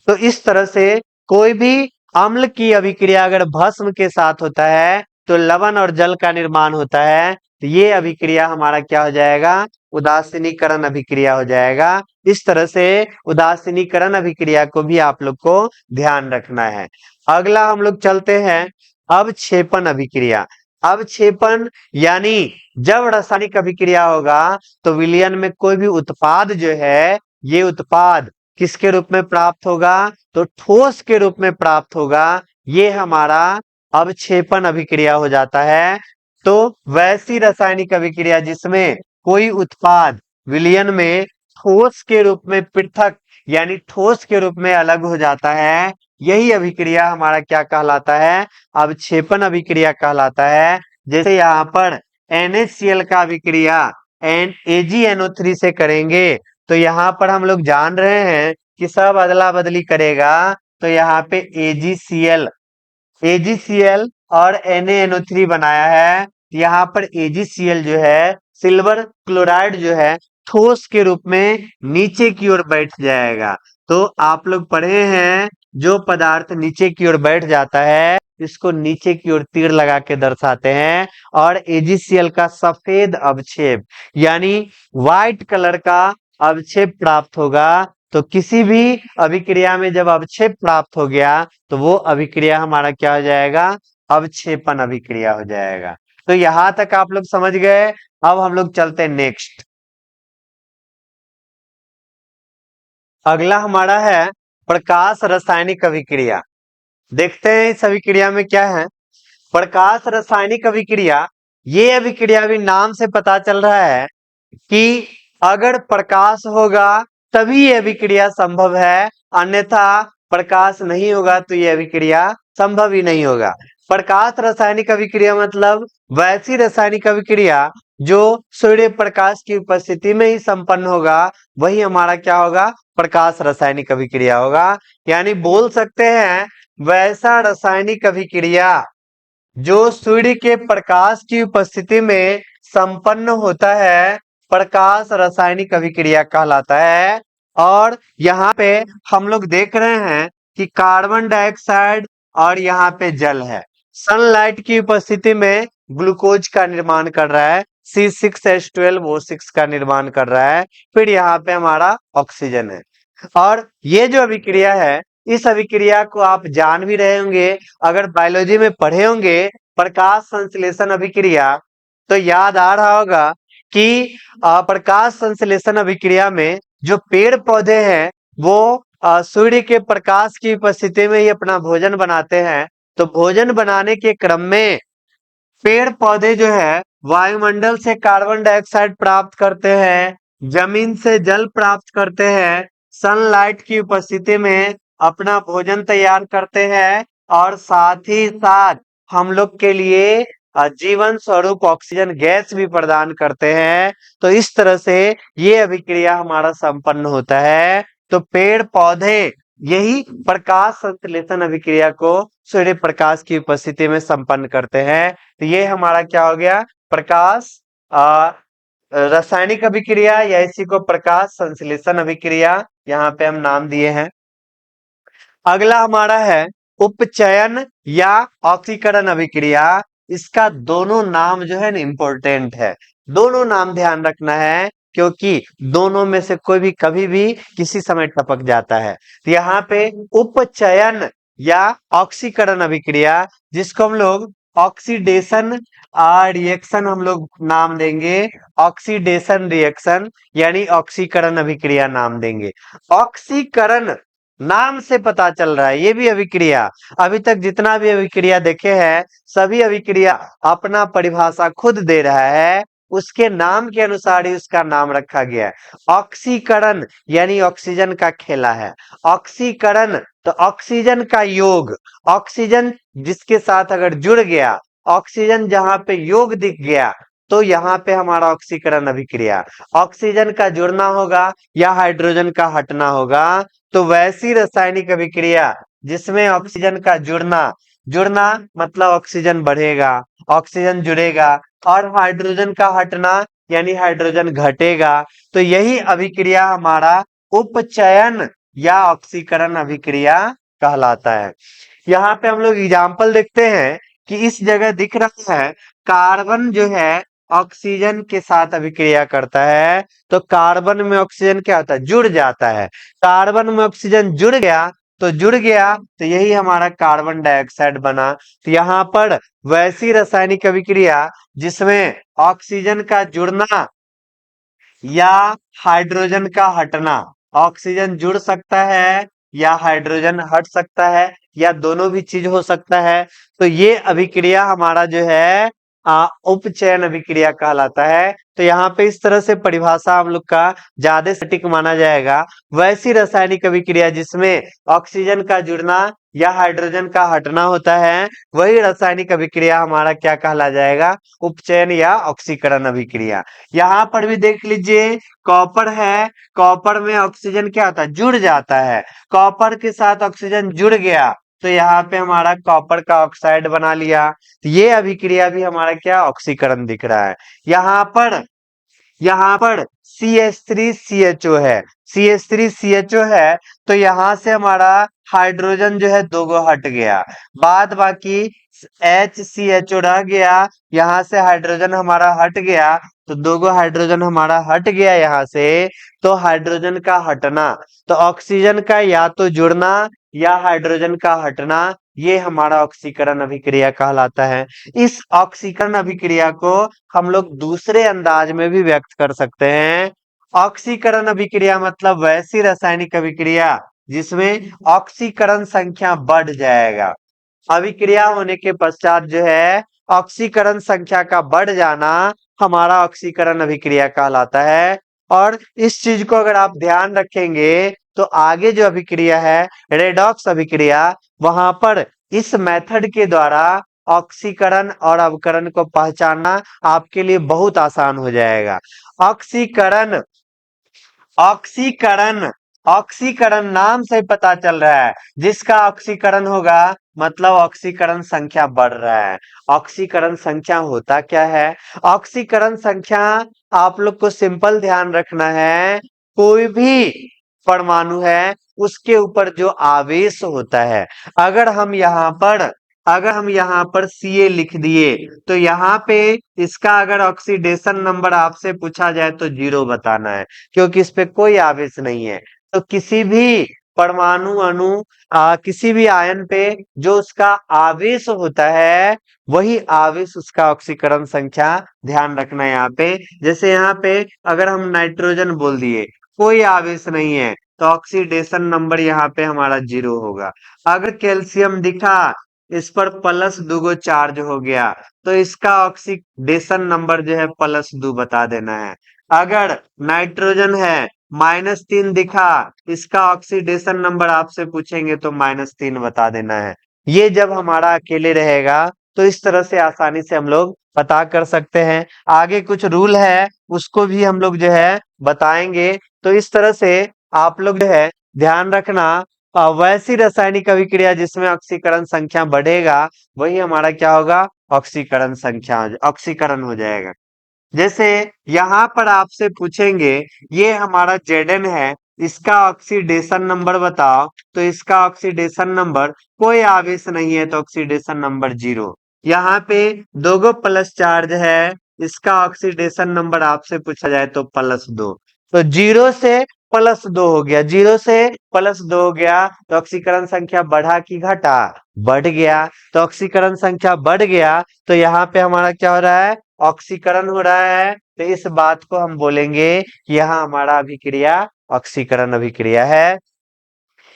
तो इस तरह से कोई भी अम्ल की अभिक्रिया अगर भस्म के साथ होता है तो लवण और जल का निर्माण होता है। तो ये अभिक्रिया हमारा क्या हो जाएगा, उदासीनीकरण अभिक्रिया हो जाएगा। इस तरह से उदासीनीकरण अभिक्रिया को भी आप लोग को ध्यान रखना है। अगला हम लोग चलते हैं अवक्षेपण अभिक्रिया। अवक्षेपण यानी जब रासायनिक अभिक्रिया होगा तो विलयन में कोई भी उत्पाद जो है, ये उत्पाद किसके रूप में प्राप्त होगा, तो ठोस के रूप में प्राप्त होगा। ये हमारा अवक्षेपण अभिक्रिया हो जाता है। तो वैसी रासायनिक अभिक्रिया जिसमें कोई उत्पाद विलयन में ठोस के रूप में पृथक यानी ठोस के रूप में अलग हो जाता है, यही अभिक्रिया हमारा क्या कहलाता है, अवक्षेपण अभिक्रिया कहलाता है। जैसे यहाँ पर NaCl का अभिक्रिया AgNO3 से करेंगे तो यहाँ पर हम लोग जान रहे हैं कि सब अदला बदली करेगा, तो यहाँ पे AgCl और NaNO3 बनाया है। यहाँ पर AgCl जो है सिल्वर क्लोराइड जो है ठोस के रूप में नीचे की ओर बैठ जाएगा। तो आप लोग पढ़े हैं जो पदार्थ नीचे की ओर बैठ जाता है इसको नीचे की ओर तीर लगा के दर्शाते हैं। और AgCl का सफेद अवक्षेप यानी व्हाइट कलर का अवक्षेप प्राप्त होगा। तो किसी भी अभिक्रिया में जब अवक्षेप प्राप्त हो गया तो वो अभिक्रिया हमारा क्या हो जाएगा, अवक्षेपण अभिक्रिया हो जाएगा। तो यहां तक आप लोग समझ गए। अब हम लोग चलते हैं नेक्स्ट। अगला हमारा है प्रकाश रासायनिक अभिक्रिया। देखते हैं इस अभिक्रिया में क्या है। प्रकाश रासायनिक अभिक्रिया, ये अभिक्रिया भी नाम से पता चल रहा है कि अगर प्रकाश होगा तभी यह अभिक्रिया संभव है, अन्यथा प्रकाश नहीं होगा तो यह अभिक्रिया संभव ही नहीं होगा। प्रकाश रासायनिक अभिक्रिया मतलब वैसी रासायनिक अभिक्रिया जो सूर्य प्रकाश की उपस्थिति में ही संपन्न होगा, वही हमारा क्या होगा, प्रकाश रासायनिक अभिक्रिया होगा। यानी बोल सकते हैं वैसा रासायनिक अभिक्रिया जो सूर्य के प्रकाश की उपस्थिति में संपन्न होता है, प्रकाश रासायनिक अभिक्रिया कहलाता है। और यहाँ पे हम लोग देख रहे हैं कि कार्बन डाइऑक्साइड और यहाँ पे जल है। सनलाइट की उपस्थिति में ग्लूकोज का निर्माण कर रहा है, C6H12O6 का निर्माण कर रहा है। फिर यहाँ पे हमारा ऑक्सीजन है। और ये जो अभिक्रिया है, इस अभिक्रिया को आप जान भी रहे होंगे, अगर बायोलॉजी में पढ़े होंगे प्रकाश संश्लेषण अभिक्रिया, तो याद आ रहा होगा कि प्रकाश संश्लेषण अभिक्रिया में जो पेड़ पौधे हैं वो सूर्य के प्रकाश की उपस्थिति में ही अपना भोजन बनाते हैं। तो भोजन बनाने के क्रम में पेड़ पौधे जो है वायुमंडल से कार्बन डाइऑक्साइड प्राप्त करते हैं, जमीन से जल प्राप्त करते हैं, सनलाइट की उपस्थिति में अपना भोजन तैयार करते हैं और साथ ही साथ हम लोग के लिए जीवन स्वरूप ऑक्सीजन गैस भी प्रदान करते हैं। तो इस तरह से ये अभिक्रिया हमारा संपन्न होता है। तो पेड़ पौधे यही प्रकाश संश्लेषण अभिक्रिया को सूर्य प्रकाश की उपस्थिति में संपन्न करते हैं। तो ये हमारा क्या हो गया, प्रकाश रासायनिक अभिक्रिया या इसी को प्रकाश संश्लेषण अभिक्रिया यहाँ पे हम नाम दिए हैं। अगला हमारा है उपचयन या ऑक्सीकरण अभिक्रिया। इसका दोनों नाम जो है ना इंपॉर्टेंट है, दोनों नाम ध्यान रखना है क्योंकि दोनों में से कोई भी कभी भी किसी समय टपक जाता है। तो यहाँ पे उपचयन या ऑक्सीकरण अभिक्रिया, जिसको हम लोग ऑक्सीडेशन रिएक्शन हम लोग नाम देंगे, ऑक्सीडेशन रिएक्शन यानी ऑक्सीकरण अभिक्रिया नाम देंगे। ऑक्सीकरण नाम से पता चल रहा है ये भी अभिक्रिया, अभी तक जितना भी अभिक्रिया देखे हैं सभी अभिक्रिया अपना परिभाषा खुद दे रहा है, उसके नाम के अनुसार ही उसका नाम रखा गया है। ऑक्सीकरण यानी ऑक्सीजन का खेला है। ऑक्सीकरण तो ऑक्सीजन का योग, ऑक्सीजन जिसके साथ अगर जुड़ गया, ऑक्सीजन जहां पे योग दिख गया तो यहाँ पे हमारा ऑक्सीकरण अभिक्रिया, ऑक्सीजन का जुड़ना होगा या हाइड्रोजन का हटना होगा। तो वैसी रासायनिक अभिक्रिया जिसमें ऑक्सीजन का जुड़ना, जुड़ना मतलब ऑक्सीजन बढ़ेगा, ऑक्सीजन जुड़ेगा, और हाइड्रोजन का हटना यानी हाइड्रोजन घटेगा, तो यही अभिक्रिया हमारा उपचयन या ऑक्सीकरण अभिक्रिया कहलाता है। यहाँ पे हम लोग एग्जाम्पल देखते हैं कि इस जगह दिख रहा है कार्बन जो है ऑक्सीजन के साथ अभिक्रिया करता है, तो कार्बन में ऑक्सीजन क्या होता है, जुड़ जाता है। कार्बन में ऑक्सीजन जुड़ गया तो जुड़ गया, तो यही हमारा कार्बन डाइऑक्साइड बना। तो यहाँ पर वैसी रासायनिक अभिक्रिया जिसमें ऑक्सीजन का जुड़ना या हाइड्रोजन का हटना, ऑक्सीजन जुड़ सकता है या हाइड्रोजन हट सकता है या दोनों भी चीज हो सकता है, तो ये अभिक्रिया हमारा जो है उपचयन अभिक्रिया कहलाता है। तो यहाँ पे इस तरह से परिभाषा हम लोग का ज्यादा सटीक माना जाएगा। वैसी रासायनिक अभिक्रिया जिसमें ऑक्सीजन का जुड़ना या हाइड्रोजन का हटना होता है, वही रासायनिक अभिक्रिया हमारा क्या कहला जाएगा, उपचयन या ऑक्सीकरण अभिक्रिया। यहाँ पर भी देख लीजिए, कॉपर है, कॉपर में ऑक्सीजन क्या होता है, जुड़ जाता है। कॉपर के साथ ऑक्सीजन जुड़ गया तो यहाँ पे हमारा कॉपर का ऑक्साइड बना लिया। तो ये अभिक्रिया भी हमारा क्या, ऑक्सीकरण दिख रहा है। यहाँ पर CH3CHO है, CH3CHO है, तो यहाँ से हमारा हाइड्रोजन जो है दो गो हट गया, बाद बाकी HCHO रह गया, यहाँ से हाइड्रोजन हमारा हट गया, तो दो गो हाइड्रोजन हमारा हट गया यहाँ से। तो हाइड्रोजन का हटना, तो ऑक्सीजन का या तो जुड़ना या हाइड्रोजन का हटना, ये हमारा ऑक्सीकरण अभिक्रिया कहलाता है। इस ऑक्सीकरण अभिक्रिया को हम लोग दूसरे अंदाज में भी व्यक्त कर सकते हैं। ऑक्सीकरण अभिक्रिया मतलब वैसी रासायनिक अभिक्रिया जिसमें ऑक्सीकरण संख्या बढ़ जाएगा। अभिक्रिया होने के पश्चात जो है ऑक्सीकरण संख्या का बढ़ जाना हमारा ऑक्सीकरण अभिक्रिया कहलाता है। और इस चीज को अगर आप ध्यान रखेंगे तो आगे जो अभिक्रिया है रेडॉक्स अभिक्रिया, वहां पर इस मेथड के द्वारा ऑक्सीकरण और अवकरण को पहचानना आपके लिए बहुत आसान हो जाएगा। ऑक्सीकरण ऑक्सीकरण ऑक्सीकरण नाम से पता चल रहा है, जिसका ऑक्सीकरण होगा मतलब ऑक्सीकरण संख्या बढ़ रहा है। ऑक्सीकरण संख्या होता क्या है, ऑक्सीकरण संख्या आप लोग को सिंपल ध्यान रखना है, कोई भी परमाणु है उसके ऊपर जो आवेश होता है। अगर हम यहाँ पर अगर हम यहाँ पर Ca लिख दिए तो यहाँ पे इसका अगर ऑक्सीडेशन नंबर आपसे पूछा जाए तो 0 बताना है, क्योंकि इस पे कोई आवेश नहीं है। तो किसी भी परमाणु अणु किसी भी आयन पे जो उसका आवेश होता है वही आवेश उसका ऑक्सीकरण संख्या, ध्यान रखना है यहाँ पे। जैसे यहाँ पे अगर हम नाइट्रोजन बोल दिए, कोई आवेश नहीं है, तो ऑक्सीडेशन नंबर यहाँ पे हमारा 0 होगा। अगर कैल्शियम दिखा, इस पर प्लस 2 गो चार्ज हो गया, तो इसका ऑक्सीडेशन नंबर जो है +2 बता देना है। अगर नाइट्रोजन है, -3 दिखा, इसका ऑक्सीडेशन नंबर आपसे पूछेंगे तो -3 बता देना है। ये जब हमारा अकेले रहेगा तो इस तरह से आसानी से हम लोग पता कर सकते हैं। आगे कुछ रूल है उसको भी हम लोग जो है बताएंगे। तो इस तरह से आप लोग जो है ध्यान रखना, वैसी रासायनिक अभिक्रिया जिसमें ऑक्सीकरण संख्या बढ़ेगा वही हमारा क्या होगा, ऑक्सीकरण हो जाएगा। जैसे यहाँ पर आपसे पूछेंगे, ये हमारा Zn है, इसका ऑक्सीडेशन नंबर बताओ, तो इसका ऑक्सीडेशन नंबर, कोई आवेश नहीं है तो ऑक्सीडेशन नंबर 0। यहाँ पे दो गो प्लस चार्ज है, इसका ऑक्सीडेशन नंबर आपसे पूछा जाए तो +2। तो 0 से +2 हो गया, 0 से +2 हो गया, तो ऑक्सीकरण संख्या बढ़ा कि घटा, बढ़ गया। तो ऑक्सीकरण संख्या बढ़ गया तो यहाँ पे हमारा क्या हो रहा है, ऑक्सीकरण हो रहा है। तो इस बात को हम बोलेंगे कि यहाँ हमारा अभिक्रिया ऑक्सीकरण अभिक्रिया है।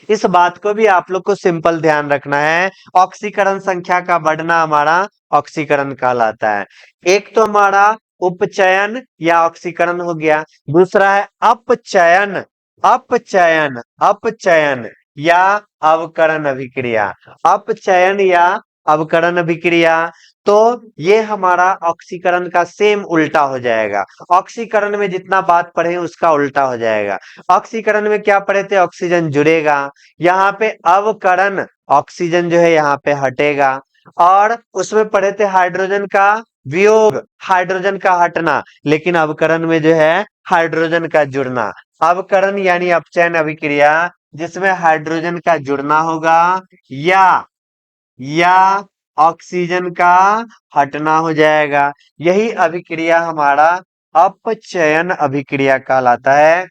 इस बात को भी आप लोग को सिंपल ध्यान रखना है, ऑक्सीकरण संख्या का बढ़ना हमारा ऑक्सीकरण कहलाता है। एक तो हमारा उपचयन या ऑक्सीकरण हो गया, दूसरा है अपचयन अपचयन अपचयन या अवकरण अभिक्रिया। अपचयन या अवकरण अभिक्रिया, तो ये हमारा ऑक्सीकरण का सेम उल्टा हो जाएगा। ऑक्सीकरण में जितना बात पढ़े उसका उल्टा हो जाएगा। ऑक्सीकरण में क्या पढ़े थे, ऑक्सीजन जुड़ेगा, यहाँ पे अवकरण ऑक्सीजन जो है यहाँ पे हटेगा। और उसमें पढ़े थे हाइड्रोजन का वियोग, हाइड्रोजन का हटना, लेकिन अवकरण में जो है हाइड्रोजन का जुड़ना। अवकरण यानी अपचयन अभिक्रिया जिसमें हाइड्रोजन का जुड़ना होगा या ऑक्सीजन का हटना हो जाएगा। यही अभिक्रिया हमारा अपचयन अभिक्रिया कहलाता है।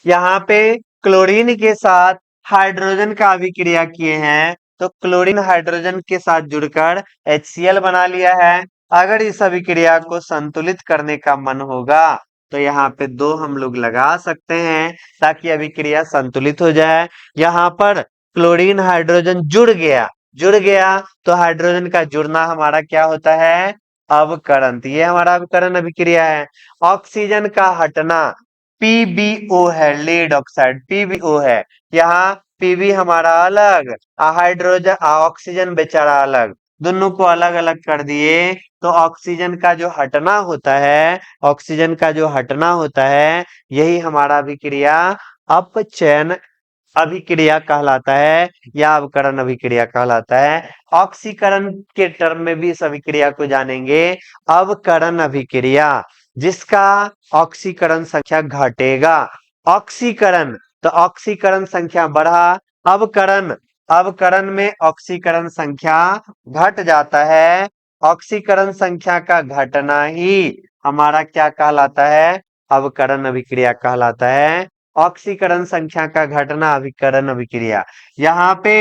यहाँ पे क्लोरीन के साथ हाइड्रोजन का अभिक्रिया किए हैं तो क्लोरीन हाइड्रोजन के साथ जुड़कर HCl बना लिया है। अगर इस अभिक्रिया को संतुलित करने का मन होगा तो यहाँ पे 2 हम लोग लगा सकते हैं ताकि अभिक्रिया संतुलित हो जाए। यहाँ पर क्लोरीन हाइड्रोजन जुड़ गया तो हाइड्रोजन का जुड़ना हमारा क्या होता है, अवकरण। तो ये हमारा अवकरण अभिक्रिया है। ऑक्सीजन का हटना PbO है, लीड ऑक्साइड PbO है। यहाँ Pb हमारा अलग, हाइड्रोजन ऑक्सीजन बेचारा अलग, दोनों को अलग अलग कर दिए तो ऑक्सीजन का जो हटना होता है, ऑक्सीजन का जो हटना होता है, यही हमारा अभिक्रिया अपचयन अभिक्रिया कहलाता है या अवकरण अभिक्रिया कहलाता है। ऑक्सीकरण के टर्म में भी इस अभिक्रिया को जानेंगे, अवकरण अभिक्रिया, जिसका ऑक्सीकरण संख्या घटेगा। ऑक्सीकरण तो ऑक्सीकरण संख्या बढ़ा, अवकरण अवकरण में ऑक्सीकरण संख्या घट जाता है। ऑक्सीकरण संख्या का घटना ही हमारा क्या कहलाता है, अवकरण अभिक्रिया कहलाता है। ऑक्सीकरण संख्या का घटना अभिकरण अभिक्रिया। यहाँ पे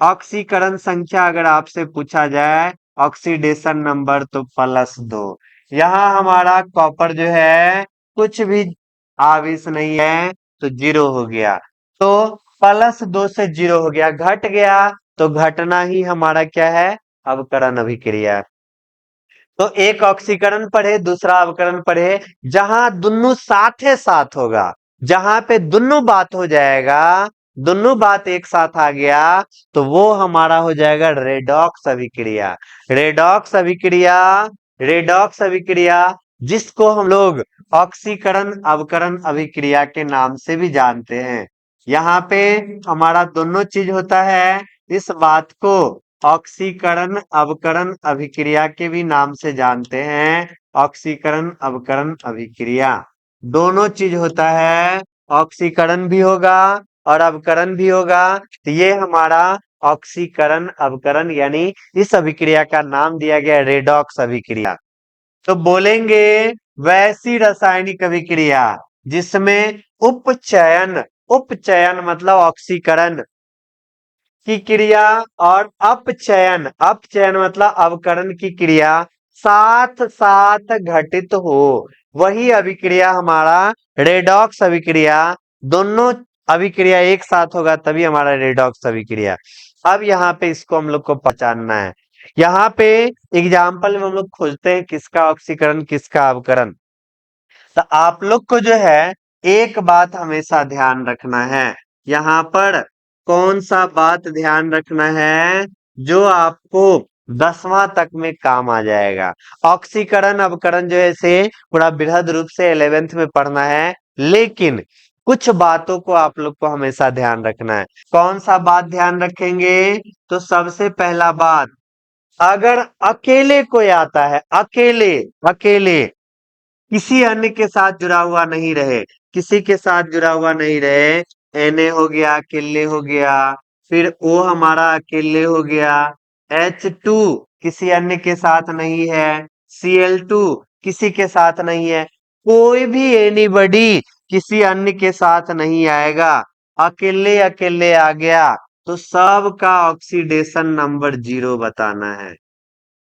ऑक्सीकरण संख्या अगर आपसे पूछा जाए, ऑक्सीडेशन नंबर तो +2। यहाँ हमारा कॉपर जो है कुछ भी आवेश नहीं है तो 0 हो गया, तो +2 से 0 हो गया, घट गया तो घटना ही हमारा क्या है, अवकरण अभिक्रिया। तो एक ऑक्सीकरण पढ़े, दूसरा अवकरण पढ़े, जहां दोनों साथे साथ होगा, जहां पे दोनों बात हो जाएगा, दोनों बात एक साथ आ गया तो वो हमारा हो जाएगा रेडॉक्स अभिक्रिया। रेडॉक्स अभिक्रिया, रेडॉक्स अभिक्रिया जिसको हम लोग ऑक्सीकरण अवकरण अभिक्रिया के नाम से भी जानते हैं। यहाँ पे हमारा दोनों चीज होता है, इस बात को ऑक्सीकरण अवकरण अभिक्रिया के भी नाम से जानते हैं। ऑक्सीकरण अवकरण अभिक्रिया दोनों चीज होता है, ऑक्सीकरण भी होगा और अवकरण भी होगा। तो ये हमारा ऑक्सीकरण अवकरण यानी इस अभिक्रिया का नाम दिया गया रेडॉक्स अभिक्रिया। तो बोलेंगे वैसी रासायनिक अभिक्रिया जिसमें उपचयन, उपचयन मतलब ऑक्सीकरण की क्रिया और अपचयन, अपचयन मतलब अवकरण की क्रिया साथ साथ घटित हो, वही अभिक्रिया हमारा रेडॉक्स अभिक्रिया। दोनों अभिक्रिया एक साथ होगा तभी हमारा रेडॉक्स अभिक्रिया। अब यहाँ पे इसको हम लोग को पहचानना है। यहाँ पे एग्जाम्पल में हम लोग खोजते हैं किसका ऑक्सीकरण किसका अवकरण। तो आप लोग को जो है एक बात हमेशा ध्यान रखना है, यहाँ पर कौन सा बात ध्यान रखना है जो आपको 10वां तक में काम आ जाएगा। ऑक्सीकरण अवकरण जो है इसे पूरा बृहद रूप से 11th में पढ़ना है, लेकिन कुछ बातों को आप लोग को हमेशा ध्यान रखना है। कौन सा बात ध्यान रखेंगे, तो सबसे पहला बात, अगर अकेले कोई आता है, अकेले अकेले किसी अन्य के साथ जुड़ा हुआ नहीं रहे, किसी के साथ जुड़ा हुआ नहीं रहे, Na हो गया अकेले हो गया, फिर O हमारा अकेले हो गया, H2 किसी अन्य के साथ नहीं है, Cl2 किसी के साथ नहीं है, कोई भी एनीबडी किसी अन्य के साथ नहीं आएगा, अकेले अकेले आ गया तो सबका ऑक्सीडेशन नंबर 0 बताना है।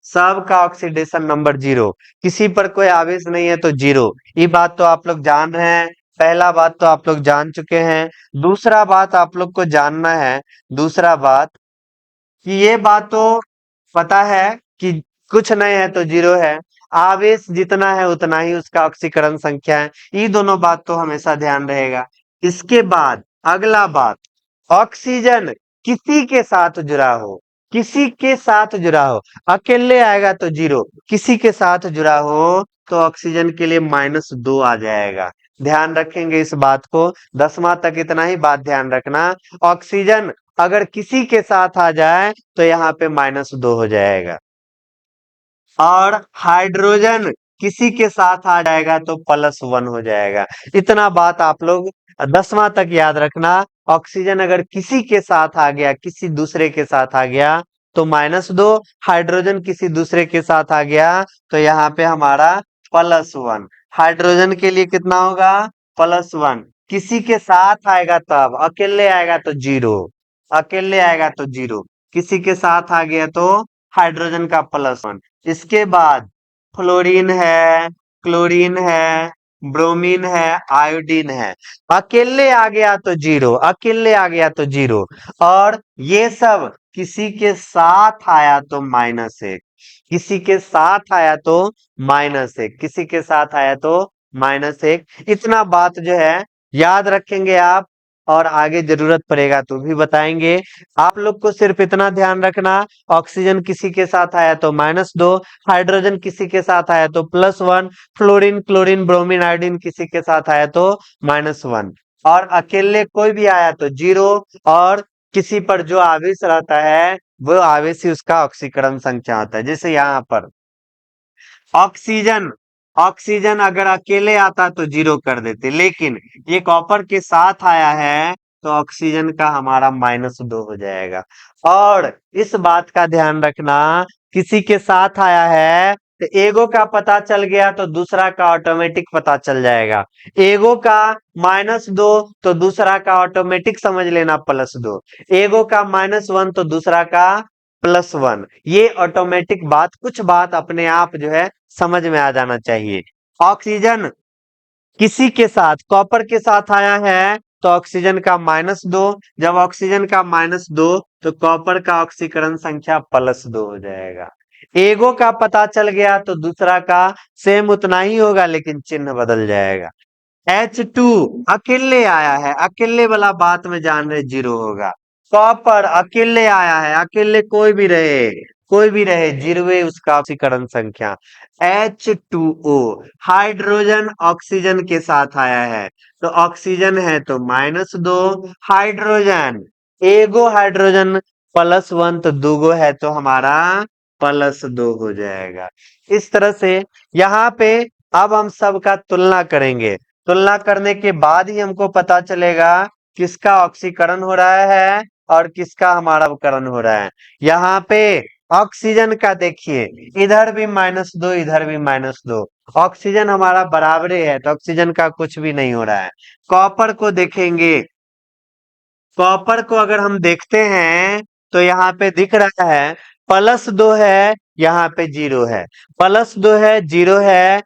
सबका ऑक्सीडेशन नंबर 0, किसी पर कोई आवेश नहीं है तो 0। ये बात तो आप लोग जान रहे हैं, पहला बात तो आप लोग जान चुके हैं। दूसरा बात आप लोग को जानना है, दूसरा बात कि ये बात तो पता है कि कुछ नहीं है तो 0 है, आवेश जितना है उतना ही उसका ऑक्सीकरण संख्या है। ये दोनों बात तो हमेशा ध्यान रहेगा। इसके बाद अगला बात, ऑक्सीजन किसी के साथ जुड़ा हो, किसी के साथ जुड़ा हो, अकेले आएगा तो 0, किसी के साथ जुड़ा हो तो ऑक्सीजन के लिए -2 आ जाएगा। ध्यान रखेंगे इस बात को, 10वां तक इतना ही बात ध्यान रखना। ऑक्सीजन अगर किसी के साथ आ जाए तो यहाँ पे -2 हो जाएगा, और हाइड्रोजन किसी के साथ आ जाएगा तो +1 हो जाएगा। इतना बात आप लोग 10वां तक याद रखना। ऑक्सीजन अगर किसी के साथ आ गया, किसी दूसरे के साथ आ गया तो -2, हाइड्रोजन किसी दूसरे के साथ आ गया तो यहाँ पे हमारा +1। हाइड्रोजन के लिए कितना होगा, +1, किसी के साथ आएगा तब, अकेले आएगा तो जीरो, अकेले आएगा तो जीरो, किसी के साथ आ गया तो हाइड्रोजन का +1। इसके बाद फ्लोरीन है, क्लोरीन है, ब्रोमीन है, आयोडीन है। अकेले आ गया तो जीरो, अकेले आ गया तो जीरो। और ये सब किसी के साथ आया तो -1, किसी के साथ आया तो -1, किसी के साथ आया तो -1। इतना बात जो है याद रखेंगे आप, और आगे जरूरत पड़ेगा तो भी बताएंगे। आप लोग को सिर्फ इतना ध्यान रखना, ऑक्सीजन किसी के साथ आया तो -2, हाइड्रोजन किसी के साथ आया तो +1, फ्लोरीन, क्लोरीन, ब्रोमीन, आयोडीन किसी के साथ आया तो -1, और अकेले कोई भी आया तो जीरो। और किसी पर जो आवेश रहता है वो आवेश ही उसका ऑक्सीकरण संख्या होता है। जैसे यहाँ पर ऑक्सीजन, ऑक्सीजन अगर अकेले आता तो जीरो कर देते, लेकिन ये कॉपर के साथ आया है तो ऑक्सीजन का हमारा -2 हो जाएगा। और इस बात का ध्यान रखना, किसी के साथ आया है तो एगो का पता चल गया तो दूसरा का ऑटोमेटिक पता चल जाएगा। एगो का -2 तो दूसरा का ऑटोमेटिक समझ लेना +2, एगो का -1 तो दूसरा का +1। ये ऑटोमेटिक बात, कुछ बात अपने आप जो है समझ में आ जाना चाहिए। ऑक्सीजन किसी के साथ, कॉपर के साथ आया है तो ऑक्सीजन का -2, जब ऑक्सीजन का -2 तो कॉपर का ऑक्सीकरण संख्या +2 हो जाएगा। एगो का पता चल गया तो दूसरा का सेम उतना ही होगा लेकिन चिन्ह बदल जाएगा। H2 अकेले आया है, अकेले वाला बात में जान रहे जीरो होगा। कॉपर अकेले आया है, अकेले कोई भी रहे, कोई भी रहे, जीरोवे उसका ऑक्सीकरण संख्या। H2O हाइड्रोजन ऑक्सीजन के साथ आया है तो ऑक्सीजन है तो -2, हाइड्रोजन एगो हाइड्रोजन +1 तो दूगो है तो हमारा +2 हो जाएगा। इस तरह से यहाँ पे अब हम सबका तुलना करेंगे। तुलना करने के बाद ही हमको पता चलेगा किसका ऑक्सीकरण हो रहा है और किसका हमारा अवकरण हो रहा है। यहाँ पे ऑक्सीजन का देखिए, इधर भी -2, इधर भी -2, ऑक्सीजन हमारा बराबर है तो ऑक्सीजन का कुछ भी नहीं हो रहा है। कॉपर को देखेंगे, कॉपर को अगर हम देखते हैं तो यहाँ पे दिख रहा है +2 है, यहाँ पे जीरो है, +2 है, जीरो है।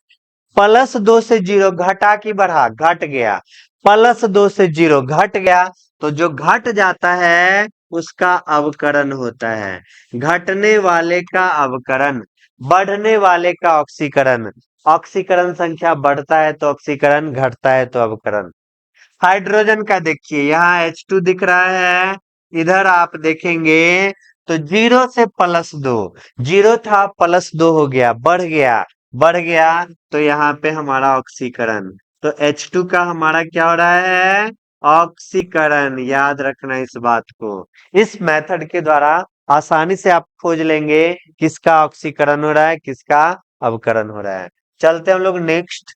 +2 से जीरो घटा की बढ़ा, घट गया, +2 से जीरो घट गया, तो जो घट जाता है उसका अवकरण होता है। घटने वाले का अवकरण, बढ़ने वाले का ऑक्सीकरण। ऑक्सीकरण संख्या बढ़ता है तो ऑक्सीकरण, घटता है तो अवकरण। हाइड्रोजन का देखिए, यहाँ H2 दिख रहा है, इधर आप देखेंगे तो जीरो से +2, जीरो था +2 हो गया, बढ़ गया, बढ़ गया, तो यहाँ पे हमारा ऑक्सीकरण, तो H2 का हमारा क्या हो रहा है, ऑक्सीकरण। याद रखना इस बात को। इस मेथड के द्वारा आसानी से आप खोज लेंगे किसका ऑक्सीकरण हो रहा है, किसका अवकरण हो रहा है। चलते हम लोग नेक्स्ट,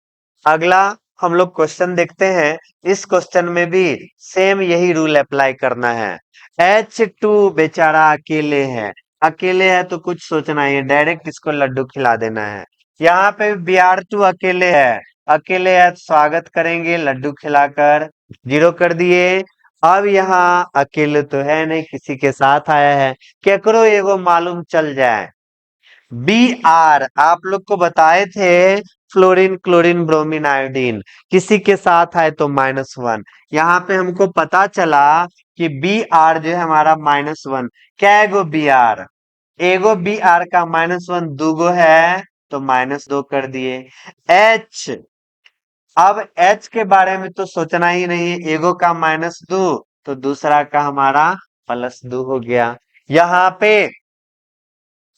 अगला हम लोग क्वेश्चन देखते हैं। इस क्वेश्चन में भी सेम यही रूल अप्लाई करना है। H2 बेचारा अकेले है, अकेले है तो कुछ सोचना है, डायरेक्ट इसको लड्डू खिला देना है। यहाँ पे Br2 अकेले है, अकेले है तो स्वागत करेंगे लड्डू खिलाकर, जीरो कर दिए। अब यहाँ अकेले तो है नहीं, किसी के साथ आया है, केकरो एगो मालूम चल जाए। Br आप लोग को बताए थे फ्लोरीन, क्लोरीन, ब्रोमीन, आयोडीन, किसी के साथ है तो -1। यहाँ पे हमको पता चला कि Br जो है हमारा -1। क्या एगो Br, एगो Br का -1 दूगो है तो -2 कर दिए। H, अब H के बारे में तो सोचना ही नहीं, एगो का -2 तो दूसरा का हमारा +2 हो गया। यहाँ पे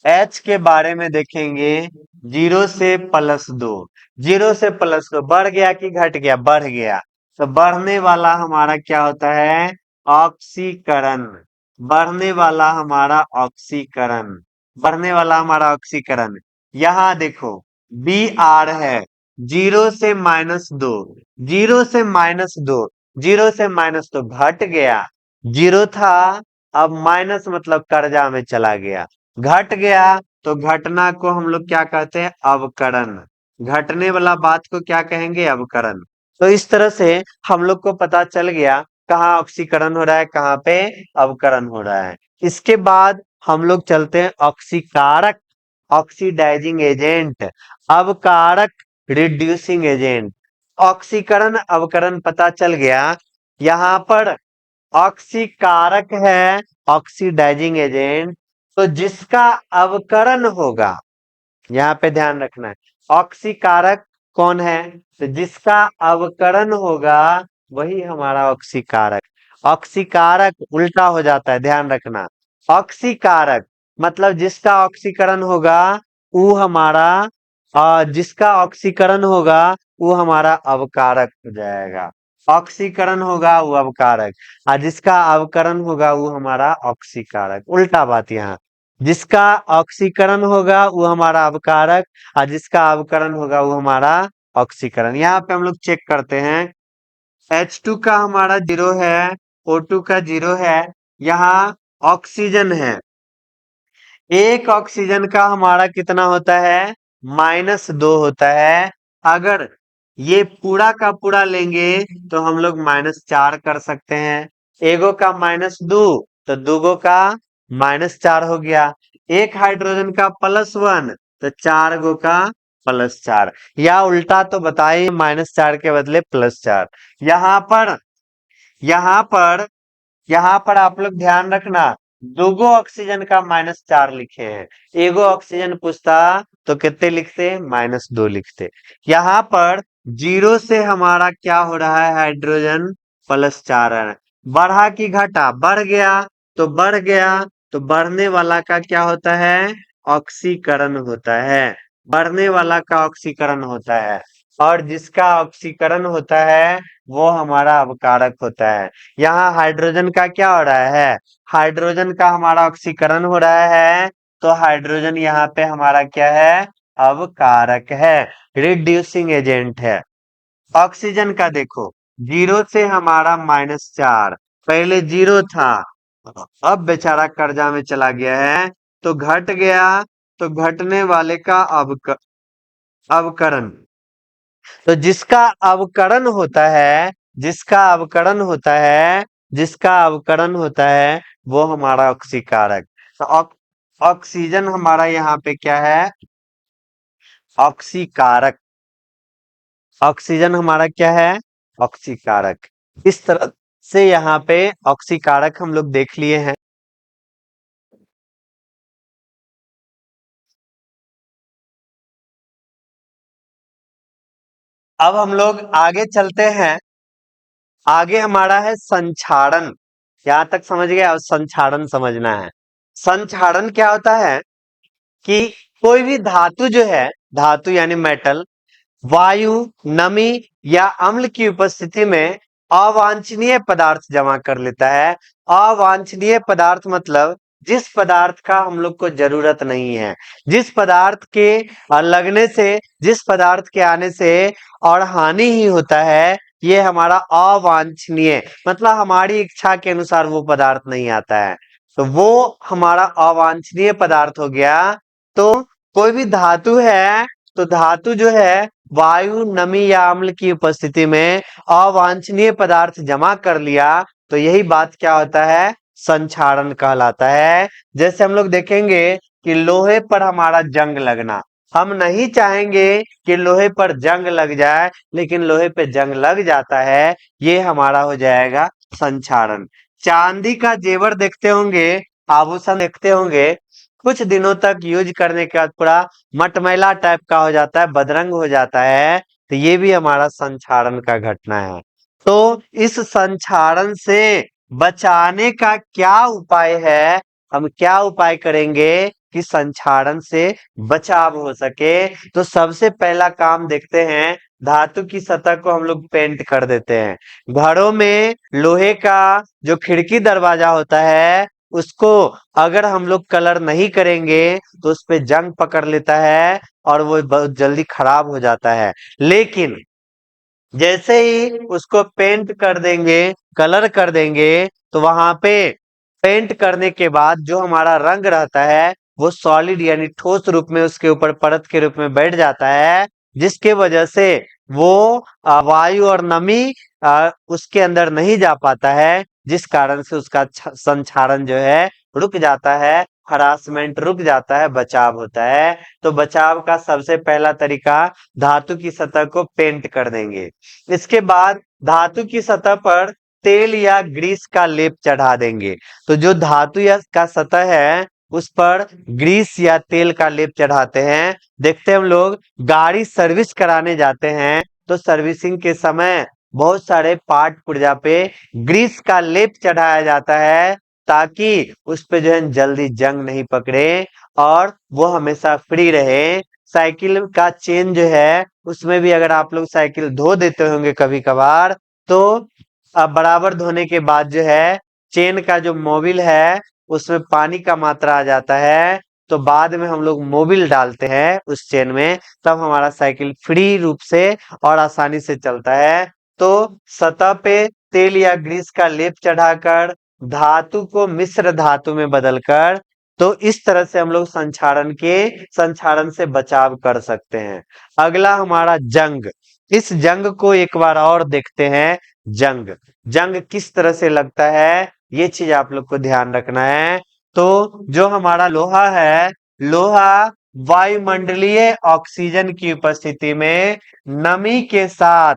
H के बारे में देखेंगे, जीरो से +2, जीरो से +2 बढ़ गया कि घट गया, बढ़ गया, तो बढ़ने वाला हमारा क्या होता है, ऑक्सीकरण। बढ़ने वाला हमारा ऑक्सीकरण, बढ़ने वाला हमारा ऑक्सीकरण। यहाँ देखो Br है, जीरो से -2, जीरो से -2, जीरो से -2 घट गया, जीरो था अब माइनस मतलब कर्जा में चला गया, घट गया तो घटना को हम लोग क्या कहते हैं, अवकरण। घटने वाला बात को क्या कहेंगे, अवकरण। तो इस तरह से हम लोग को पता चल गया कहाँ ऑक्सीकरण हो रहा है, कहाँ पे अवकरण हो रहा है। इसके बाद हम लोग चलते हैं ऑक्सीकारक, ऑक्सीडाइजिंग एजेंट, अवकारक, रिड्यूसिंग एजेंट। ऑक्सीकरण अवकरण पता चल गया। यहाँ पर ऑक्सीकारक है ऑक्सीडाइजिंग एजेंट, तो जिसका अवकरण होगा, यहाँ पे ध्यान रखना है, ऑक्सीकारक कौन है, तो जिसका अवकरण होगा वही हमारा ऑक्सीकारक। ऑक्सीकारक उल्टा हो जाता है, ध्यान रखना। ऑक्सीकारक मतलब जिसका ऑक्सीकरण होगा वो हमारा, जिसका ऑक्सीकरण होगा वो हमारा अवकारक हो जाएगा। ऑक्सीकरण होगा वो अवकारक, और जिसका अवकरण होगा वो हमारा ऑक्सीकारक। उल्टा बात यहाँ, जिसका ऑक्सीकरण होगा वो हमारा अवकारक, और जिसका अवकरण होगा वो हमारा ऑक्सीकरण। यहाँ पे हम लोग चेक करते हैं, H2 का हमारा 0 है, O2 का 0 है, यहाँ ऑक्सीजन है। एक ऑक्सीजन का हमारा कितना होता है, -2 होता है। अगर ये पूरा का पूरा लेंगे तो हम लोग -4 कर सकते हैं। एगो का -2 तो दूगो का -4 हो गया। एक हाइड्रोजन का +1 तो 4 गो का +4, या उल्टा तो बताइए, -4 के बदले +4। यहाँ पर यहाँ पर यहाँ पर आप लोग ध्यान रखना, दोगो ऑक्सीजन का -4 लिखे हैं। एगो ऑक्सीजन पूछता तो कितने लिखते, -2 लिखते। यहाँ पर 0 से हमारा क्या हो रहा है, हाइड्रोजन +4 है। बढ़ा कि घटा, बढ़ गया तो बढ़ गया, तो बढ़ने वाला का क्या होता है, ऑक्सीकरण होता है। बढ़ने वाला का ऑक्सीकरण होता है, और जिसका ऑक्सीकरण होता है वो हमारा अवकारक होता है। यहाँ हाइड्रोजन का क्या हो रहा है, हाइड्रोजन का हमारा ऑक्सीकरण हो रहा है, तो हाइड्रोजन यहाँ पे हमारा क्या है, अवकारक है, रिड्यूसिंग एजेंट है। ऑक्सीजन का देखो, 0 से हमारा -4, पहले 0 था, अब बेचारा कर्जा में चला गया है तो घट गया, तो घटने वाले का अवकरण, तो जिसका अवकरण होता है, जिसका अवकरण होता है, जिसका अवकरण होता है वो हमारा ऑक्सीकारक। तो ऑक्सीजन हमारा यहाँ पे क्या है, ऑक्सीकारक। ऑक्सीजन हमारा क्या है, ऑक्सीकारक। इस तरह से यहाँ पे ऑक्सीकारक हम लोग देख लिए हैं। अब हम लोग आगे चलते हैं। आगे हमारा है संक्षारण। यहां तक समझ गए, अब संक्षारण समझना है। संक्षारण क्या होता है कि कोई भी धातु जो है, धातु यानी मेटल, वायु, नमी या अम्ल की उपस्थिति में अवांछनीय पदार्थ जमा कर लेता है। अवांछनीय पदार्थ मतलब जिस पदार्थ का हम लोग को जरूरत नहीं है, जिस पदार्थ के लगने से, जिस पदार्थ के आने से और हानि ही होता है, ये हमारा अवांछनीय, मतलब हमारी इच्छा के अनुसार वो पदार्थ नहीं आता है, तो वो हमारा अवांछनीय पदार्थ हो गया। तो कोई भी धातु है, तो धातु जो है वायु, नमी या अम्ल की उपस्थिति में अवांछनीय पदार्थ जमा कर लिया, तो यही बात क्या होता है, संक्षारण कहलाता है। जैसे हम लोग देखेंगे कि लोहे पर हमारा जंग लगना, हम नहीं चाहेंगे कि लोहे पर जंग लग जाए, लेकिन लोहे पे जंग लग जाता है, ये हमारा हो जाएगा संक्षारण। चांदी का जेवर देखते होंगे, आभूषण देखते होंगे, कुछ दिनों तक यूज करने के बाद पूरा मटमैला टाइप का हो जाता है, बदरंग हो जाता है, तो ये भी हमारा संक्षारण का घटना है। तो इस संक्षारण से बचाने का क्या उपाय है, हम क्या उपाय करेंगे कि संक्षारण से बचाव हो सके। तो सबसे पहला काम देखते हैं, धातु की सतह को हम लोग पेंट कर देते हैं। घरों में लोहे का जो खिड़की दरवाजा होता है, उसको अगर हम लोग कलर नहीं करेंगे तो उस पे जंग पकड़ लेता है और वो बहुत जल्दी खराब हो जाता है। लेकिन जैसे ही उसको पेंट कर देंगे, कलर कर देंगे, तो वहां पे पेंट करने के बाद जो हमारा रंग रहता है वो सॉलिड यानी ठोस रूप में उसके ऊपर परत के रूप में बैठ जाता है, जिसके वजह से वो वायु और नमी उसके अंदर नहीं जा पाता है, जिस कारण से उसका संक्षारण जो है रुक जाता है, हरासमेंट रुक जाता है, बचाव होता है। तो बचाव का सबसे पहला तरीका धातु की सतह को पेंट कर देंगे। इसके बाद धातु की सतह पर तेल या ग्रीस का लेप चढ़ा देंगे। तो जो धातु या का सतह है उस पर ग्रीस या तेल का लेप चढ़ाते हैं। देखते हैं हम लोग गाड़ी सर्विस कराने जाते हैं तो सर्विसिंग के समय बहुत सारे पार्ट पुर्जा पे ग्रीस का लेप चढ़ाया जाता है, ताकि उस पे जो है जल्दी जंग नहीं पकड़े और वो हमेशा फ्री रहे। साइकिल का चेन जो है उसमें भी अगर आप लोग साइकिल धो देते होंगे कभी कभार, तो अब बराबर धोने के बाद जो है चेन का जो मोबिल है उसमें पानी का मात्रा आ जाता है, तो बाद में हम लोग मोबिल डालते हैं उस चेन में, तब हमारा साइकिल फ्री रूप से और आसानी से चलता है। तो सतह पे तेल या ग्रीस का लेप चढ़ाकर धातु को मिश्र धातु में बदलकर, तो इस तरह से हम लोग संक्षारण से बचाव कर सकते हैं। अगला हमारा जंग। इस जंग को एक बार और देखते हैं। जंग जंग किस तरह से लगता है ये चीज आप लोग को ध्यान रखना है। तो जो हमारा लोहा है, लोहा वायुमंडलीय ऑक्सीजन की उपस्थिति में नमी के साथ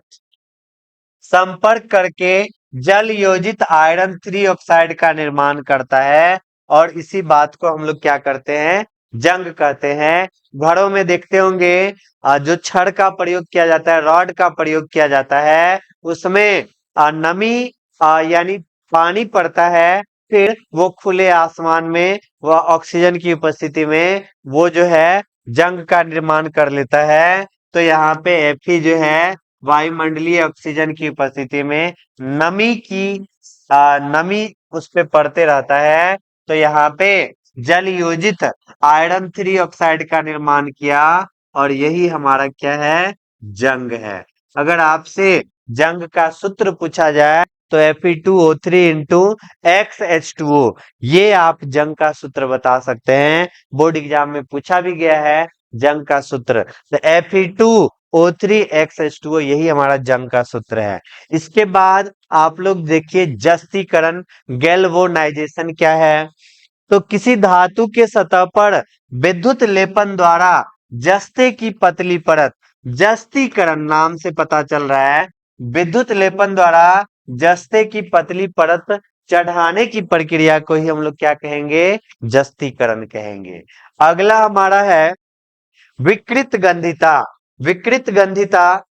संपर्क करके जल योजित आयरन 3 ऑक्साइड का निर्माण करता है, और इसी बात को हम लोग क्या करते हैं, जंग कहते हैं। घरों में देखते होंगे जो छड़ का प्रयोग किया जाता है, रॉड का प्रयोग किया जाता है, उसमें नमी यानी पानी पड़ता है, फिर वो खुले आसमान में वह ऑक्सीजन की उपस्थिति में वो जो है जंग का निर्माण कर लेता है। तो यहाँ पे Fe जो है वायुमंडलीय ऑक्सीजन की उपस्थिति में नमी उस पे पड़ते रहता है, तो यहाँ पे जल योजित आयरन 3 ऑक्साइड का निर्माण किया, और यही हमारा क्या है, जंग है। अगर आपसे जंग का सूत्र पूछा जाए तो Fe2O3 इंटू XH2O, ये आप जंग का सूत्र बता सकते हैं। बोर्ड एग्जाम में पूछा भी गया है जंग का सूत्र। तो Fe2O3XH2O यही हमारा जंग का सूत्र है। इसके बाद आप लोग देखिए जस्तीकरण, गैल्वोनाइजेशन क्या है। तो किसी धातु के सतह पर विद्युत लेपन द्वारा जस्ते की पतली परत, जस्तीकरण नाम से पता चल रहा है, विद्युत लेपन द्वारा जस्ते की पतली परत चढ़ाने की प्रक्रिया को ही हम लोग क्या कहेंगे, जस्तीकरण कहेंगे। अगला हमारा है विकृत गंधिता। विकृत गंधिता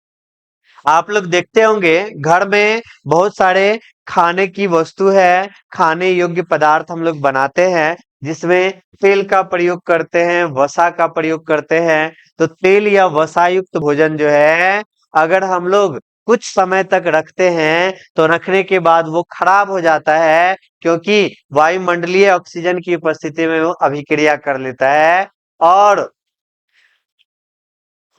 आप लोग देखते होंगे घर में बहुत सारे खाने की वस्तु है, खाने योग्य पदार्थ हम लोग बनाते हैं, जिसमें तेल का प्रयोग करते हैं, वसा का प्रयोग करते हैं। तो तेल या वसा युक्त भोजन जो है अगर हम लोग कुछ समय तक रखते हैं तो रखने के बाद वो खराब हो जाता है, क्योंकि वायुमंडलीय ऑक्सीजन की उपस्थिति में वो अभिक्रिया कर लेता है और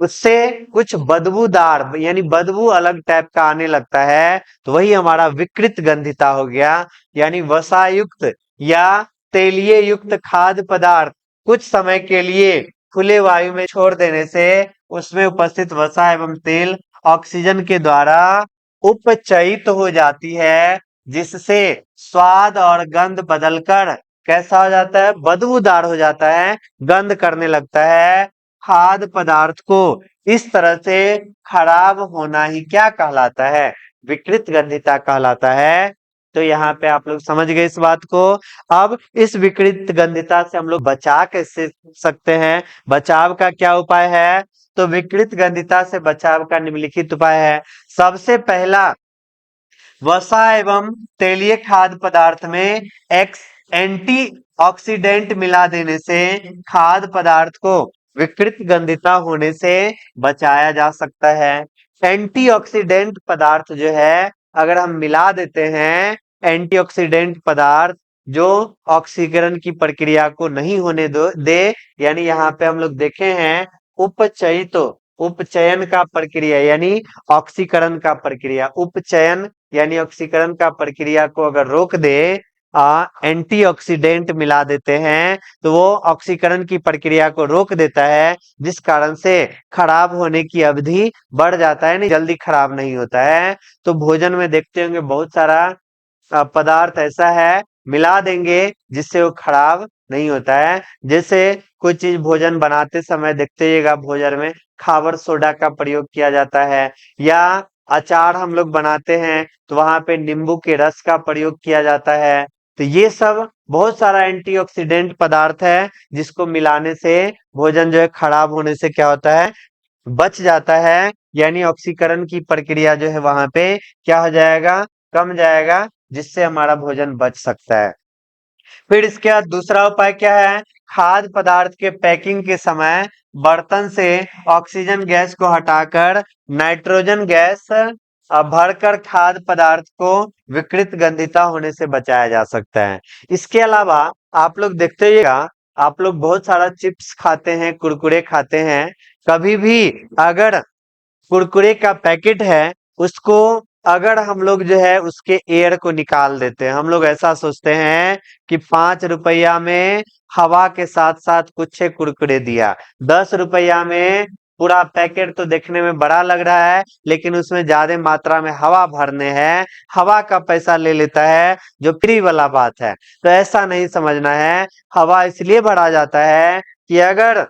उससे कुछ बदबूदार यानी बदबू अलग टाइप का आने लगता है। तो वही हमारा विकृत गंधिता हो गया, यानी वसायुक्त या तेलीय युक्त खाद्य पदार्थ कुछ समय के लिए खुले वायु में छोड़ देने से उसमें उपस्थित वसा एवं तेल ऑक्सीजन के द्वारा उपचयित हो जाती है, जिससे स्वाद और गंध बदलकर कैसा हो जाता है, बदबूदार हो जाता है, गंध करने लगता है। खाद्य पदार्थ को इस तरह से खराब होना ही क्या कहलाता है, विकृत गंधिता कहलाता है। तो यहाँ पे आप लोग समझ गए इस बात को। अब इस विकृत गंधिता से हम लोग बचा कैसे सकते हैं, बचाव का क्या उपाय है। तो विकृत गंधिता से बचाव का निम्नलिखित उपाय है। सबसे पहला, वसा एवं तेलीय खाद्य पदार्थ में एक्स एंटी ऑक्सीडेंट मिला देने से खाद्य पदार्थ को विकृत गंधिता होने से बचाया जा सकता है। एंटीऑक्सीडेंट पदार्थ जो है अगर हम मिला देते हैं, एंटीऑक्सीडेंट पदार्थ जो ऑक्सीकरण की प्रक्रिया को नहीं होने दे, यानी यहाँ पे हम लोग देखे हैं उपचयित, उपचयन का प्रक्रिया यानी ऑक्सीकरण का प्रक्रिया, उपचयन यानी ऑक्सीकरण का प्रक्रिया को अगर रोक दे एंटीऑक्सीडेंट मिला देते हैं, तो वो ऑक्सीकरण की प्रक्रिया को रोक देता है, जिस कारण से खराब होने की अवधि बढ़ जाता है, नहीं जल्दी खराब नहीं होता है। तो भोजन में देखते होंगे बहुत सारा पदार्थ ऐसा है मिला देंगे जिससे वो खराब नहीं होता है। जैसे कोई चीज भोजन बनाते समय देखते रहिएगा, भोजन में खाबर सोडा का प्रयोग किया जाता है, या अचार हम लोग बनाते हैं तो वहां पे नींबू के रस का प्रयोग किया जाता है। तो ये सब बहुत सारा एंटीऑक्सीडेंट पदार्थ है जिसको मिलाने से भोजन जो है खराब होने से क्या होता है, बच जाता है, यानी ऑक्सीकरण की प्रक्रिया जो है वहां पे क्या हो जाएगा, कम जाएगा, जिससे हमारा भोजन बच सकता है। फिर इसके बाद दूसरा उपाय क्या है, खाद्य पदार्थ के पैकिंग के समय बर्तन से ऑक्सीजन गैस को हटाकर नाइट्रोजन गैस भरकर खाद्य पदार्थ को विकृत गंधिता होने से बचाया जा सकता है। इसके अलावा आप लोग देखते रहिएगा, आप लोग बहुत सारा चिप्स खाते हैं, कुरकुरे खाते हैं, कभी भी अगर कुरकुरे का पैकेट है उसको अगर हम लोग जो है उसके एयर को निकाल देते हैं, हम लोग ऐसा सोचते हैं कि 5 रुपया में हवा के साथ साथ कुछ कुरकुरे दिया, 10 रुपया में पूरा पैकेट तो देखने में बड़ा लग रहा है लेकिन उसमें ज्यादा मात्रा में हवा भरने हैं, हवा का पैसा ले लेता है, जो फ्री वाला बात है। तो ऐसा नहीं समझना है, हवा इसलिए भरा जाता है कि अगर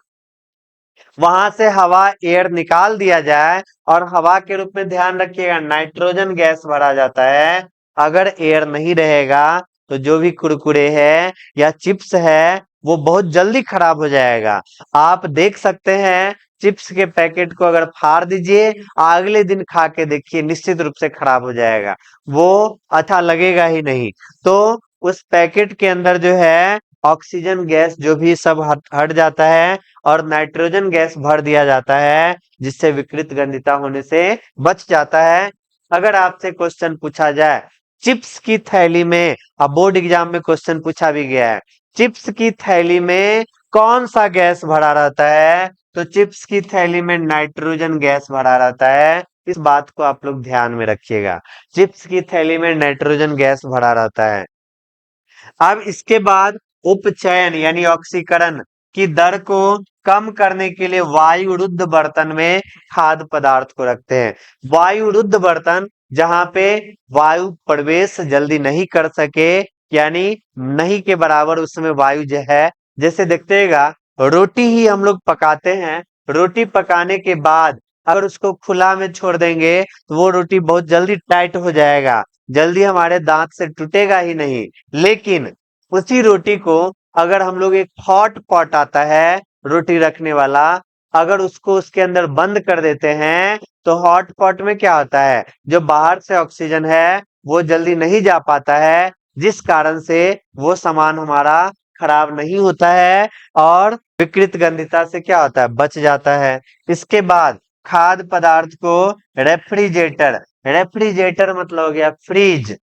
वहां से हवा एयर निकाल दिया जाए, और हवा के रूप में ध्यान रखिएगा नाइट्रोजन गैस भरा जाता है, अगर एयर नहीं रहेगा तो जो भी कुरकुरे है या चिप्स है वो बहुत जल्दी खराब हो जाएगा। आप देख सकते हैं चिप्स के पैकेट को अगर फाड़ दीजिए, अगले दिन खा के देखिए निश्चित रूप से खराब हो जाएगा, वो अच्छा लगेगा ही नहीं। तो उस पैकेट के अंदर जो है ऑक्सीजन गैस जो भी सब हट जाता है और नाइट्रोजन गैस भर दिया जाता है, जिससे विकृत गंधिता होने से बच जाता है। अगर आपसे क्वेश्चन पूछा जाए चिप्स की थैली में, अब बोर्ड एग्जाम में क्वेश्चन पूछा भी गया है, चिप्स की थैली में कौन सा गैस भरा रहता है, तो चिप्स की थैली में नाइट्रोजन गैस भरा रहता है। इस बात को आप लोग ध्यान में रखिएगा, चिप्स की थैली में नाइट्रोजन गैस भरा रहता है। अब इसके बाद उपचयन यानी ऑक्सीकरण की दर को कम करने के लिए वायुरुद्ध बर्तन में खाद्य पदार्थ को रखते हैं। वायुरुद्ध बर्तन जहां पे वायु प्रवेश जल्दी नहीं कर सके, यानी नहीं के बराबर उसमें वायु जो है, जैसे देखतेगा रोटी ही हम लोग पकाते हैं, रोटी पकाने के बाद अगर उसको खुला में छोड़ देंगे तो वो रोटी बहुत जल्दी टाइट हो जाएगा, जल्दी हमारे दांत से टूटेगा ही नहीं। लेकिन उसी रोटी को अगर हम लोग एक हॉट पॉट आता है रोटी रखने वाला, अगर उसको उसके अंदर बंद कर देते हैं तो हॉट पॉट में क्या होता है, जो बाहर से ऑक्सीजन है वो जल्दी नहीं जा पाता है, जिस कारण से वो सामान हमारा खराब नहीं होता है और विकृत गंधिता से क्या होता है, बच जाता है। इसके बाद खाद्य पदार्थ को रेफ्रिजरेटर, रेफ्रिजरेटर मतलब हो गया फ्रीज।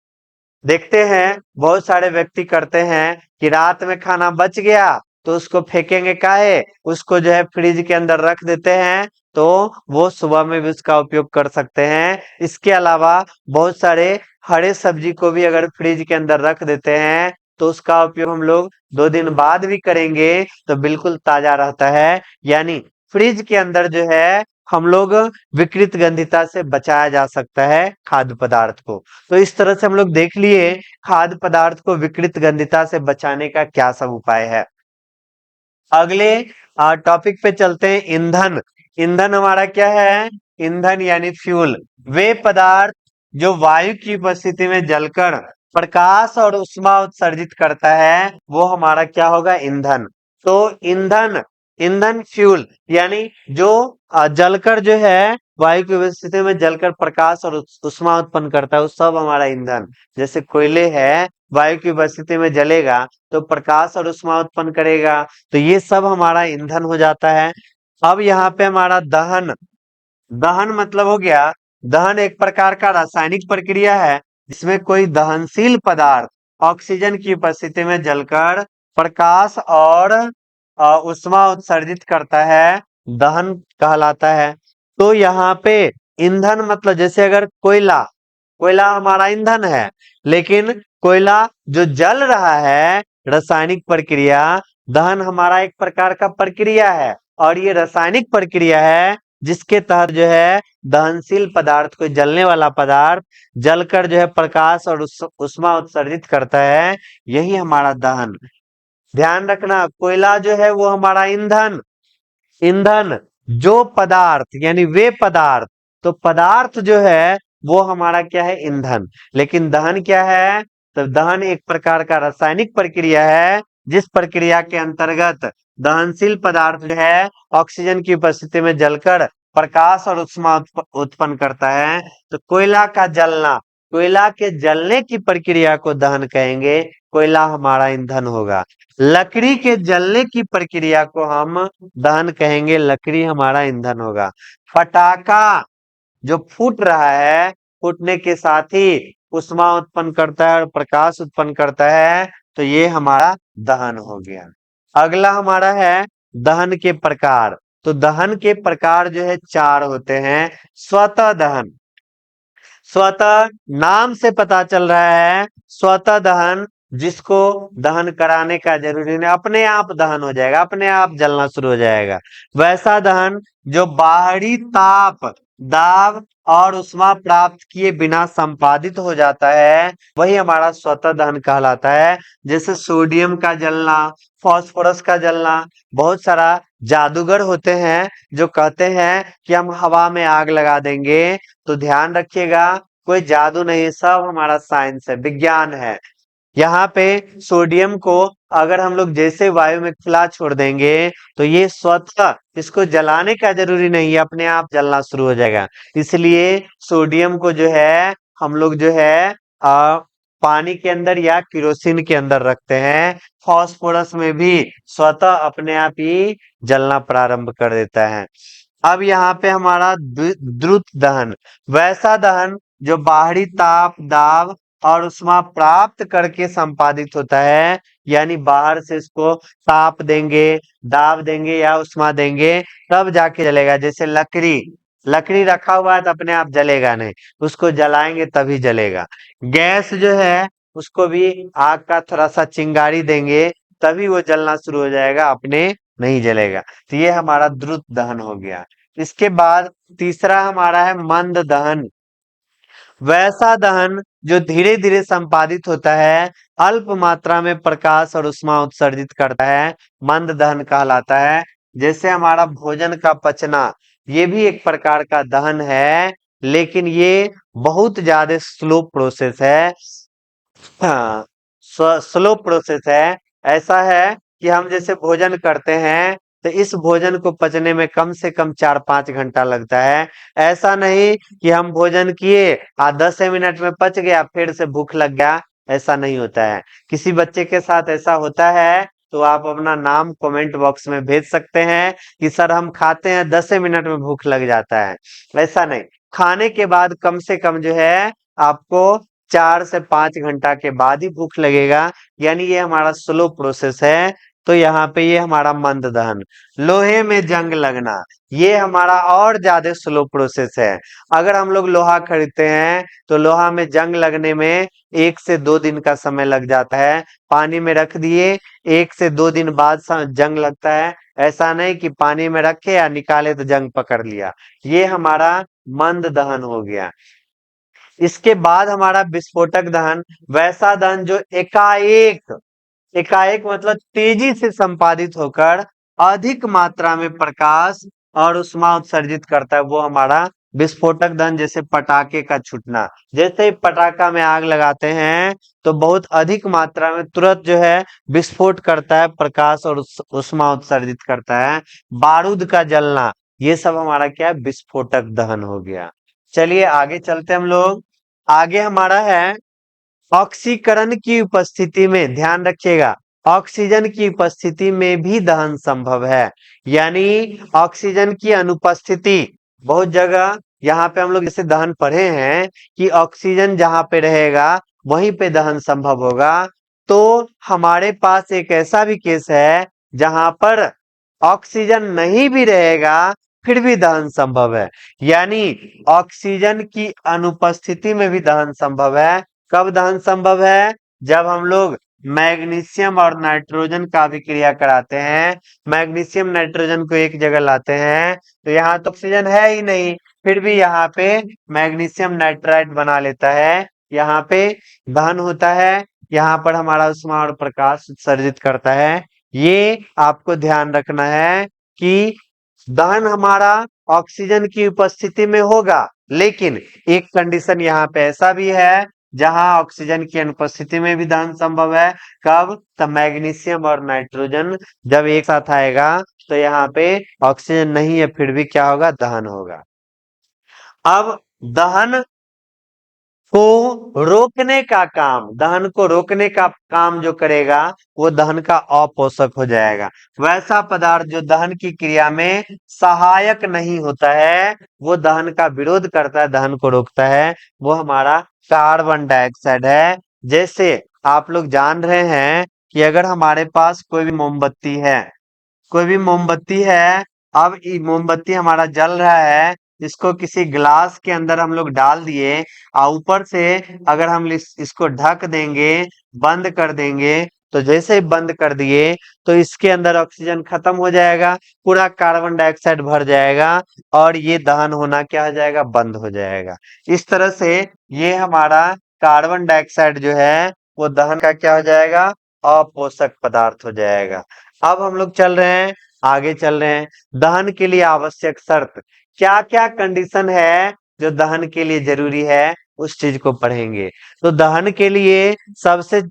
देखते हैं बहुत सारे व्यक्ति करते हैं कि रात में खाना बच गया तो उसको फेंकेंगे काहे, उसको जो है फ्रिज के अंदर रख देते हैं, तो वो सुबह में भी उसका उपयोग कर सकते हैं। इसके अलावा बहुत सारे हरे सब्जी को भी अगर फ्रिज के अंदर रख देते हैं तो उसका उपयोग हम लोग 2 दिन बाद भी करेंगे तो बिल्कुल ताजा रहता है। यानी फ्रिज के अंदर जो है हम लोग विकृत गंधिता से बचाया जा सकता है खाद्य पदार्थ को। तो इस तरह से हम लोग देख लिए खाद्य पदार्थ को विकृत गंधिता से बचाने का क्या सब उपाय है। अगले टॉपिक पे चलते हैं, ईंधन। ईंधन हमारा क्या है, ईंधन यानी फ्यूल, वे पदार्थ जो वायु की उपस्थिति में जलकर प्रकाश और ऊष्मा उत्सर्जित करता है वो हमारा क्या होगा, ईंधन। तो ईंधन, ईंधन फ्यूल यानी जो जलकर जो है वायु की उपस्थिति में जलकर प्रकाश और ऊष्मा उत्पन्न करता है वो सब हमारा ईंधन। जैसे कोयले है, वायु की उपस्थिति में जलेगा तो प्रकाश और ऊष्मा उत्पन्न करेगा, तो ये सब हमारा ईंधन हो जाता है। अब यहाँ पे हमारा दहन, दहन मतलब हो गया, दहन एक प्रकार का रासायनिक प्रक्रिया है जिसमें कोई दहनशील पदार्थ ऑक्सीजन की उपस्थिति में जलकर प्रकाश और ऊष्मा उत्सर्जित करता है, दहन कहलाता है। तो यहाँ पे ईंधन मतलब जैसे अगर कोयला, कोयला हमारा ईंधन है, लेकिन कोयला जो जल रहा है, रासायनिक प्रक्रिया, दहन हमारा एक प्रकार का प्रक्रिया है, और ये रासायनिक प्रक्रिया है जिसके तहत जो है दहनशील पदार्थ, कोई जलने वाला पदार्थ जलकर जो है प्रकाश और उष्मा उत्सर्जित करता है, यही हमारा दहन। ध्यान रखना, कोयला जो है वो हमारा ईंधन, ईंधन जो पदार्थ यानी वे पदार्थ, तो पदार्थ जो है वो हमारा क्या है, ईंधन। लेकिन दहन क्या है, तो दहन एक प्रकार का रासायनिक प्रक्रिया है जिस प्रक्रिया के अंतर्गत दहनशील पदार्थ जो है ऑक्सीजन की उपस्थिति में जलकर प्रकाश और उष्मा उत्पन्न करता है। तो कोयला का जलना, कोयला के जलने की प्रक्रिया को दहन कहेंगे, कोयला हमारा ईंधन होगा। लकड़ी के जलने की प्रक्रिया को हम दहन कहेंगे, लकड़ी हमारा ईंधन होगा। पटाखा जो फूट रहा है, फूटने के साथ ही उष्मा उत्पन्न करता है और प्रकाश उत्पन्न करता है, तो ये हमारा दहन हो गया। अगला हमारा है दहन के प्रकार। तो दहन के प्रकार जो है 4 होते हैं। स्वतः दहन, स्वतः नाम से पता चल रहा है, स्वतः दहन जिसको दहन कराने का जरूरी नहीं, अपने आप दहन हो जाएगा, अपने आप जलना शुरू हो जाएगा। वैसा दहन जो बाहरी ताप, दाब और उष्मा प्राप्त किए बिना संपादित हो जाता है, वही हमारा स्वतः दहन कहलाता है। जैसे सोडियम का जलना, फास्फोरस का जलना। बहुत सारा जादूगर होते हैं जो कहते हैं कि हम हवा में आग लगा देंगे, तो ध्यान रखिएगा, कोई जादू नहीं, सब हमारा साइंस है, विज्ञान है। यहाँ पे सोडियम को अगर हम लोग जैसे वायु में खुला छोड़ देंगे, तो ये स्वतः, इसको जलाने का जरूरी नहीं है, अपने आप जलना शुरू हो जाएगा। इसलिए सोडियम को जो है हम लोग जो है पानी के अंदर या केरोसिन के अंदर रखते हैं। फास्फोरस में भी स्वतः अपने आप ही जलना प्रारंभ कर देता है। अब यहाँ पे हमारा द्रुत दहन, वैसा दहन जो बाहरी ताप, दाब और उष्मा प्राप्त करके संपादित होता है, यानी बाहर से इसको ताप देंगे, दाब देंगे या उष्मा देंगे तब जाके जलेगा। जैसे लकड़ी, लकड़ी रखा हुआ है तो अपने आप जलेगा नहीं, उसको जलाएंगे तभी जलेगा। गैस जो है उसको भी आग का थोड़ा सा चिंगारी देंगे तभी वो जलना शुरू हो जाएगा, अपने नहीं जलेगा। तो ये हमारा द्रुत दहन हो गया। इसके बाद तीसरा हमारा है मंद दहन। वैसा दहन जो धीरे धीरे संपादित होता है, अल्प मात्रा में प्रकाश और उष्मा उत्सर्जित करता है, मंद दहन कहलाता है। जैसे हमारा भोजन का पचना, ये भी एक प्रकार का दहन है, लेकिन ये बहुत ज्यादा स्लो प्रोसेस है। हाँ, स्लो प्रोसेस है। ऐसा है कि हम जैसे भोजन करते हैं तो इस भोजन को पचने में कम से कम 4-5 घंटा लगता है। ऐसा नहीं कि हम भोजन किए 10 मिनट में पच गया, फिर से भूख लग गया, ऐसा नहीं होता है। किसी बच्चे के साथ ऐसा होता है तो आप अपना नाम कमेंट बॉक्स में भेज सकते हैं कि सर हम खाते हैं 10 मिनट में भूख लग जाता है। ऐसा नहीं, खाने के बाद कम से कम जो है आपको 4 से 5 घंटा के बाद ही भूख लगेगा, यानी ये हमारा स्लो प्रोसेस है। तो यहाँ पे ये हमारा मंद दहन। लोहे में जंग लगना, ये हमारा और ज्यादा स्लो प्रोसेस है। अगर हम लोग लोहा खरीदते हैं तो लोहा में जंग लगने में 1 से 2 दिन का समय लग जाता है। पानी में रख दिए, 1 से 2 दिन बाद जंग लगता है। ऐसा नहीं कि पानी में रखे या निकाले तो जंग पकड़ लिया, ये हमारा मंद दहन हो गया। इसके बाद हमारा विस्फोटक दहन, वैसा दहन जो एकाएक, एकाएक मतलब तेजी से संपादित होकर अधिक मात्रा में प्रकाश और उष्मा उत्सर्जित करता है, वो हमारा विस्फोटक दहन। जैसे पटाखे का छूटना, जैसे ही पटाखा में आग लगाते हैं तो बहुत अधिक मात्रा में तुरंत जो है विस्फोट करता है, प्रकाश और उष्मा उत्सर्जित करता है। बारूद का जलना, ये सब हमारा क्या है, विस्फोटक दहन हो गया। चलिए आगे चलते हम लोग। आगे हमारा है ऑक्सीकरण की उपस्थिति में, ध्यान रखिएगा, ऑक्सीजन की उपस्थिति में भी दहन संभव है। यानी ऑक्सीजन की अनुपस्थिति, बहुत जगह यहाँ पे हम लोग जैसे दहन पढ़े हैं कि ऑक्सीजन जहाँ पे रहेगा वहीं पे दहन संभव होगा। तो हमारे पास एक ऐसा भी केस है जहां पर ऑक्सीजन नहीं भी रहेगा फिर भी दहन संभव है। यानी ऑक्सीजन की अनुपस्थिति में भी दहन संभव है। कब दहन संभव है? जब हम लोग मैग्नीशियम और नाइट्रोजन का अभिक्रिया कराते हैं, मैग्नीशियम नाइट्रोजन को एक जगह लाते हैं, तो यहाँ तो ऑक्सीजन है ही नहीं, फिर भी यहाँ पे मैग्नीशियम नाइट्राइड बना लेता है, यहाँ पे दहन होता है, यहाँ पर हमारा उष्मा और प्रकाश उत्सर्जित करता है। ये आपको ध्यान रखना है कि दहन हमारा ऑक्सीजन की उपस्थिति में होगा, लेकिन एक कंडीशन यहाँ पे ऐसा भी है जहां ऑक्सीजन की अनुपस्थिति में भी दहन संभव है। कब? तब मैग्नीशियम और नाइट्रोजन जब एक साथ आएगा तो यहाँ पे ऑक्सीजन नहीं है, फिर भी क्या होगा? दहन होगा। अब दहन को रोकने का काम, दहन को रोकने का काम जो करेगा वो दहन का अपोषक हो जाएगा। वैसा पदार्थ जो दहन की क्रिया में सहायक नहीं होता है, वो दहन का विरोध करता है, दहन को रोकता है, वो हमारा कार्बन डाइऑक्साइड है। जैसे आप लोग जान रहे हैं कि अगर हमारे पास कोई भी मोमबत्ती है, कोई भी मोमबत्ती है, अब ये मोमबत्ती हमारा जल रहा है, इसको किसी ग्लास के अंदर हम लोग डाल दिए और ऊपर से अगर हम इसको ढक देंगे, बंद कर देंगे, तो जैसे ही बंद कर दिए तो इसके अंदर ऑक्सीजन खत्म हो जाएगा, पूरा कार्बन डाइऑक्साइड भर जाएगा और ये दहन होना क्या हो जाएगा? बंद हो जाएगा। इस तरह से ये हमारा कार्बन डाइऑक्साइड जो है वो दहन का क्या हो जाएगा? अपोषक पदार्थ हो जाएगा। अब हम लोग चल रहे हैं, आगे चल रहे हैं। दहन के लिए आवश्यक शर्त, क्या क्या कंडीशन है जो दहन के लिए जरूरी है, उस चीज को पढ़ेंगे। तो दहन के लिए सबसे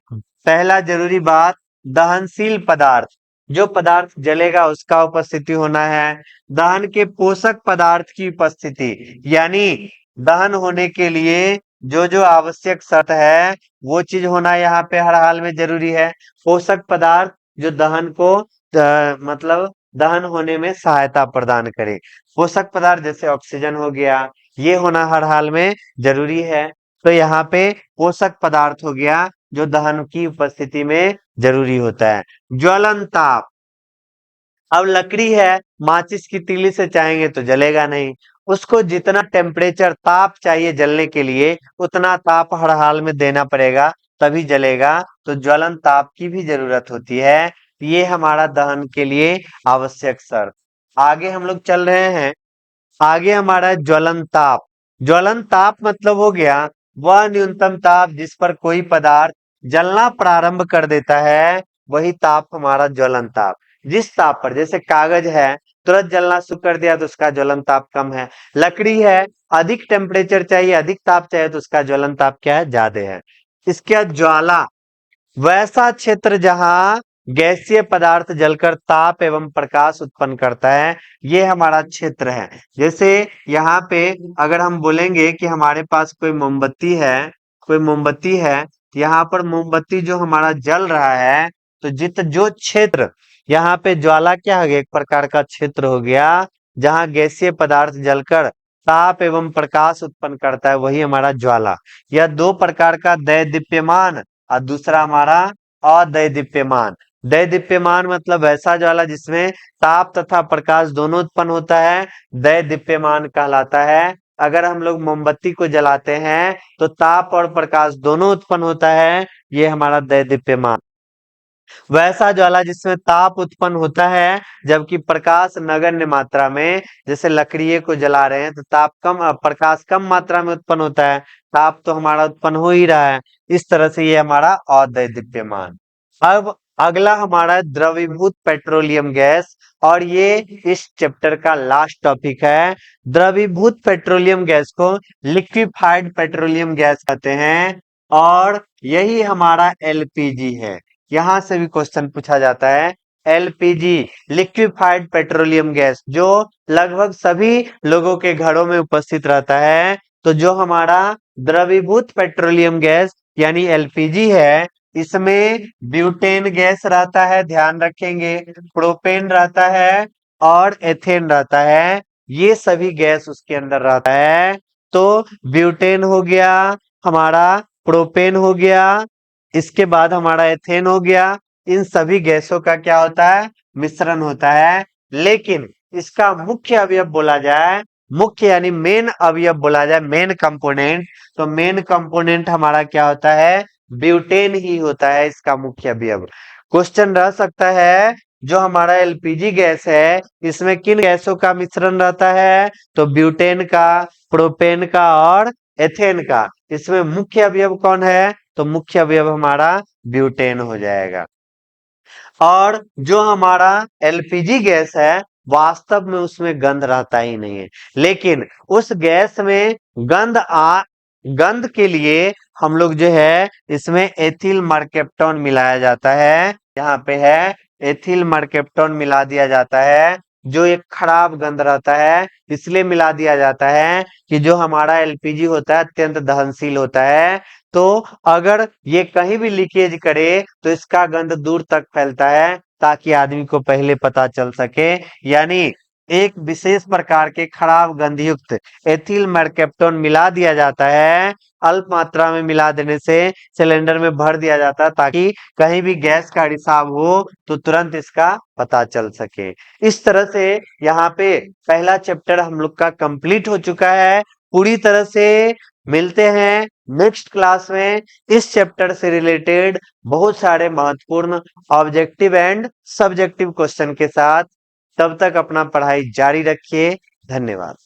पहला जरूरी बात, दहनशील पदार्थ, जो पदार्थ जलेगा उसका उपस्थिति होना है। दहन के पोषक पदार्थ की उपस्थिति, यानी दहन होने के लिए जो जो आवश्यक शर्त है वो चीज होना यहाँ पे हर हाल में जरूरी है। पोषक पदार्थ जो दहन को मतलब दहन होने में सहायता प्रदान करे। पोषक पदार्थ जैसे ऑक्सीजन हो गया, ये होना हर हाल में जरूरी है। तो यहाँ पे पोषक पदार्थ हो गया जो दहन की उपस्थिति में जरूरी होता है। ज्वलन ताप, अब लकड़ी है, माचिस की तीली से चाहेंगे तो जलेगा नहीं, उसको जितना टेम्परेचर ताप चाहिए जलने के लिए उतना ताप हर हाल में देना पड़ेगा, तभी जलेगा। तो ज्वलन ताप की भी जरूरत होती है। ये हमारा दहन के लिए आवश्यक शर्त। आगे हम लोग चल रहे हैं, आगे हमारा है ज्वलन ताप। ज्वलन ताप मतलब हो गया वह न्यूनतम ताप जिस पर कोई पदार्थ जलना प्रारंभ कर देता है, वही ताप हमारा ज्वलन ताप। जिस ताप पर, जैसे कागज है, तुरंत जलना शुरू कर दिया तो उसका ज्वलन ताप कम है। लकड़ी है, अधिक टेम्परेचर चाहिए, अधिक ताप चाहिए तो उसका ज्वलन ताप क्या है? ज्यादा है। इसके बाद ज्वाला, वैसा क्षेत्र जहां गैसीय पदार्थ जलकर ताप एवं प्रकाश उत्पन्न करता है, ये हमारा क्षेत्र है। जैसे यहाँ पे अगर हम बोलेंगे कि हमारे पास कोई मोमबत्ती है, कोई मोमबत्ती है, यहाँ पर मोमबत्ती जो हमारा जल रहा है, तो जो क्षेत्र यहाँ पे ज्वाला क्या हो गया? एक प्रकार का क्षेत्र हो गया जहाँ गैसीय पदार्थ जलकर ताप एवं प्रकाश उत्पन्न करता है, वही हमारा ज्वाला। यह दो प्रकार का दैदीप्यमान और दूसरा हमारा अदैदीप्यमान। दैदीप्यमान मतलब ऐसा ज्वाला जिसमें ताप तथा प्रकाश दोनों उत्पन्न होता है, दैदीप्यमान कहलाता है। अगर हम लोग मोमबत्ती को जलाते हैं तो ताप और प्रकाश दोनों उत्पन्न होता है, ये हमारा दैदीप्यमान। वैसा ज्वाला जिसमें ताप उत्पन्न होता है जबकि प्रकाश नगण्य मात्रा में, जैसे लकड़िए को जला रहे हैं तो ताप कम, प्रकाश कम मात्रा में उत्पन्न होता है, ताप तो हमारा उत्पन्न हो ही रहा है। इस तरह से ये हमारा अदैदीप्यमान। अब अगला हमारा द्रवीभूत पेट्रोलियम गैस, और ये इस चैप्टर का लास्ट टॉपिक है। द्रवीभूत पेट्रोलियम गैस को लिक्विफाइड पेट्रोलियम गैस कहते हैं, और यही हमारा एलपीजी है। यहां से भी क्वेश्चन पूछा जाता है। एलपीजी, लिक्विफाइड पेट्रोलियम गैस, जो लगभग सभी लोगों के घरों में उपस्थित रहता है। तो जो हमारा द्रवीभूत पेट्रोलियम गैस यानी एलपीजी है, इसमें ब्यूटेन गैस रहता है, ध्यान रखेंगे, प्रोपेन रहता है और एथेन रहता है। ये सभी गैस उसके अंदर रहता है। तो ब्यूटेन हो गया, हमारा प्रोपेन हो गया, इसके बाद हमारा एथेन हो गया। इन सभी गैसों का क्या होता है? मिश्रण होता है। लेकिन इसका मुख्य अवयव बोला जाए, मुख्य यानी मेन अवयव बोला जाए, मेन कंपोनेंट, तो मेन कंपोनेंट हमारा क्या होता है, ब्यूटेन ही होता है इसका मुख्य अवयव। क्वेश्चन रह सकता है जो हमारा एलपीजी गैस है इसमें किन गैसों का मिश्रण रहता है, तो ब्यूटेन का, प्रोपेन का और एथेन का। इसमें मुख्य अवयव कौन है, तो मुख्य अवयव हमारा ब्यूटेन हो जाएगा। और जो हमारा एलपीजी गैस है वास्तव में उसमें गंध रहता ही नहीं है, लेकिन उस गैस में गंध के लिए हम लोग जो है इसमें एथिल मर्केप्टॉन मिलाया जाता है। यहाँ पे है एथिल मर्केप्टॉन मिला दिया जाता है, जो एक खराब गंध रहता है, इसलिए मिला दिया जाता है कि जो हमारा एलपीजी होता है अत्यंत दहनशील होता है। तो अगर ये कहीं भी लीकेज करे तो इसका गंध दूर तक फैलता है ताकि आदमी को पहले पता चल सके। यानी एक विशेष प्रकार के खराब गंधयुक्त एथिल मर्केप्टोन मिला दिया जाता है, अल्प मात्रा में मिला देने से सिलेंडर में भर दिया जाता है ताकि कहीं भी गैस का रिसाव हो तो तुरंत इसका पता चल सके। इस तरह से यहाँ पे पहला चैप्टर हम लोग का कंप्लीट हो चुका है पूरी तरह से। मिलते हैं नेक्स्ट क्लास में इस चैप्टर से रिलेटेड बहुत सारे महत्वपूर्ण ऑब्जेक्टिव एंड सब्जेक्टिव क्वेश्चन के साथ। तब तक अपना पढ़ाई जारी रखिए। धन्यवाद।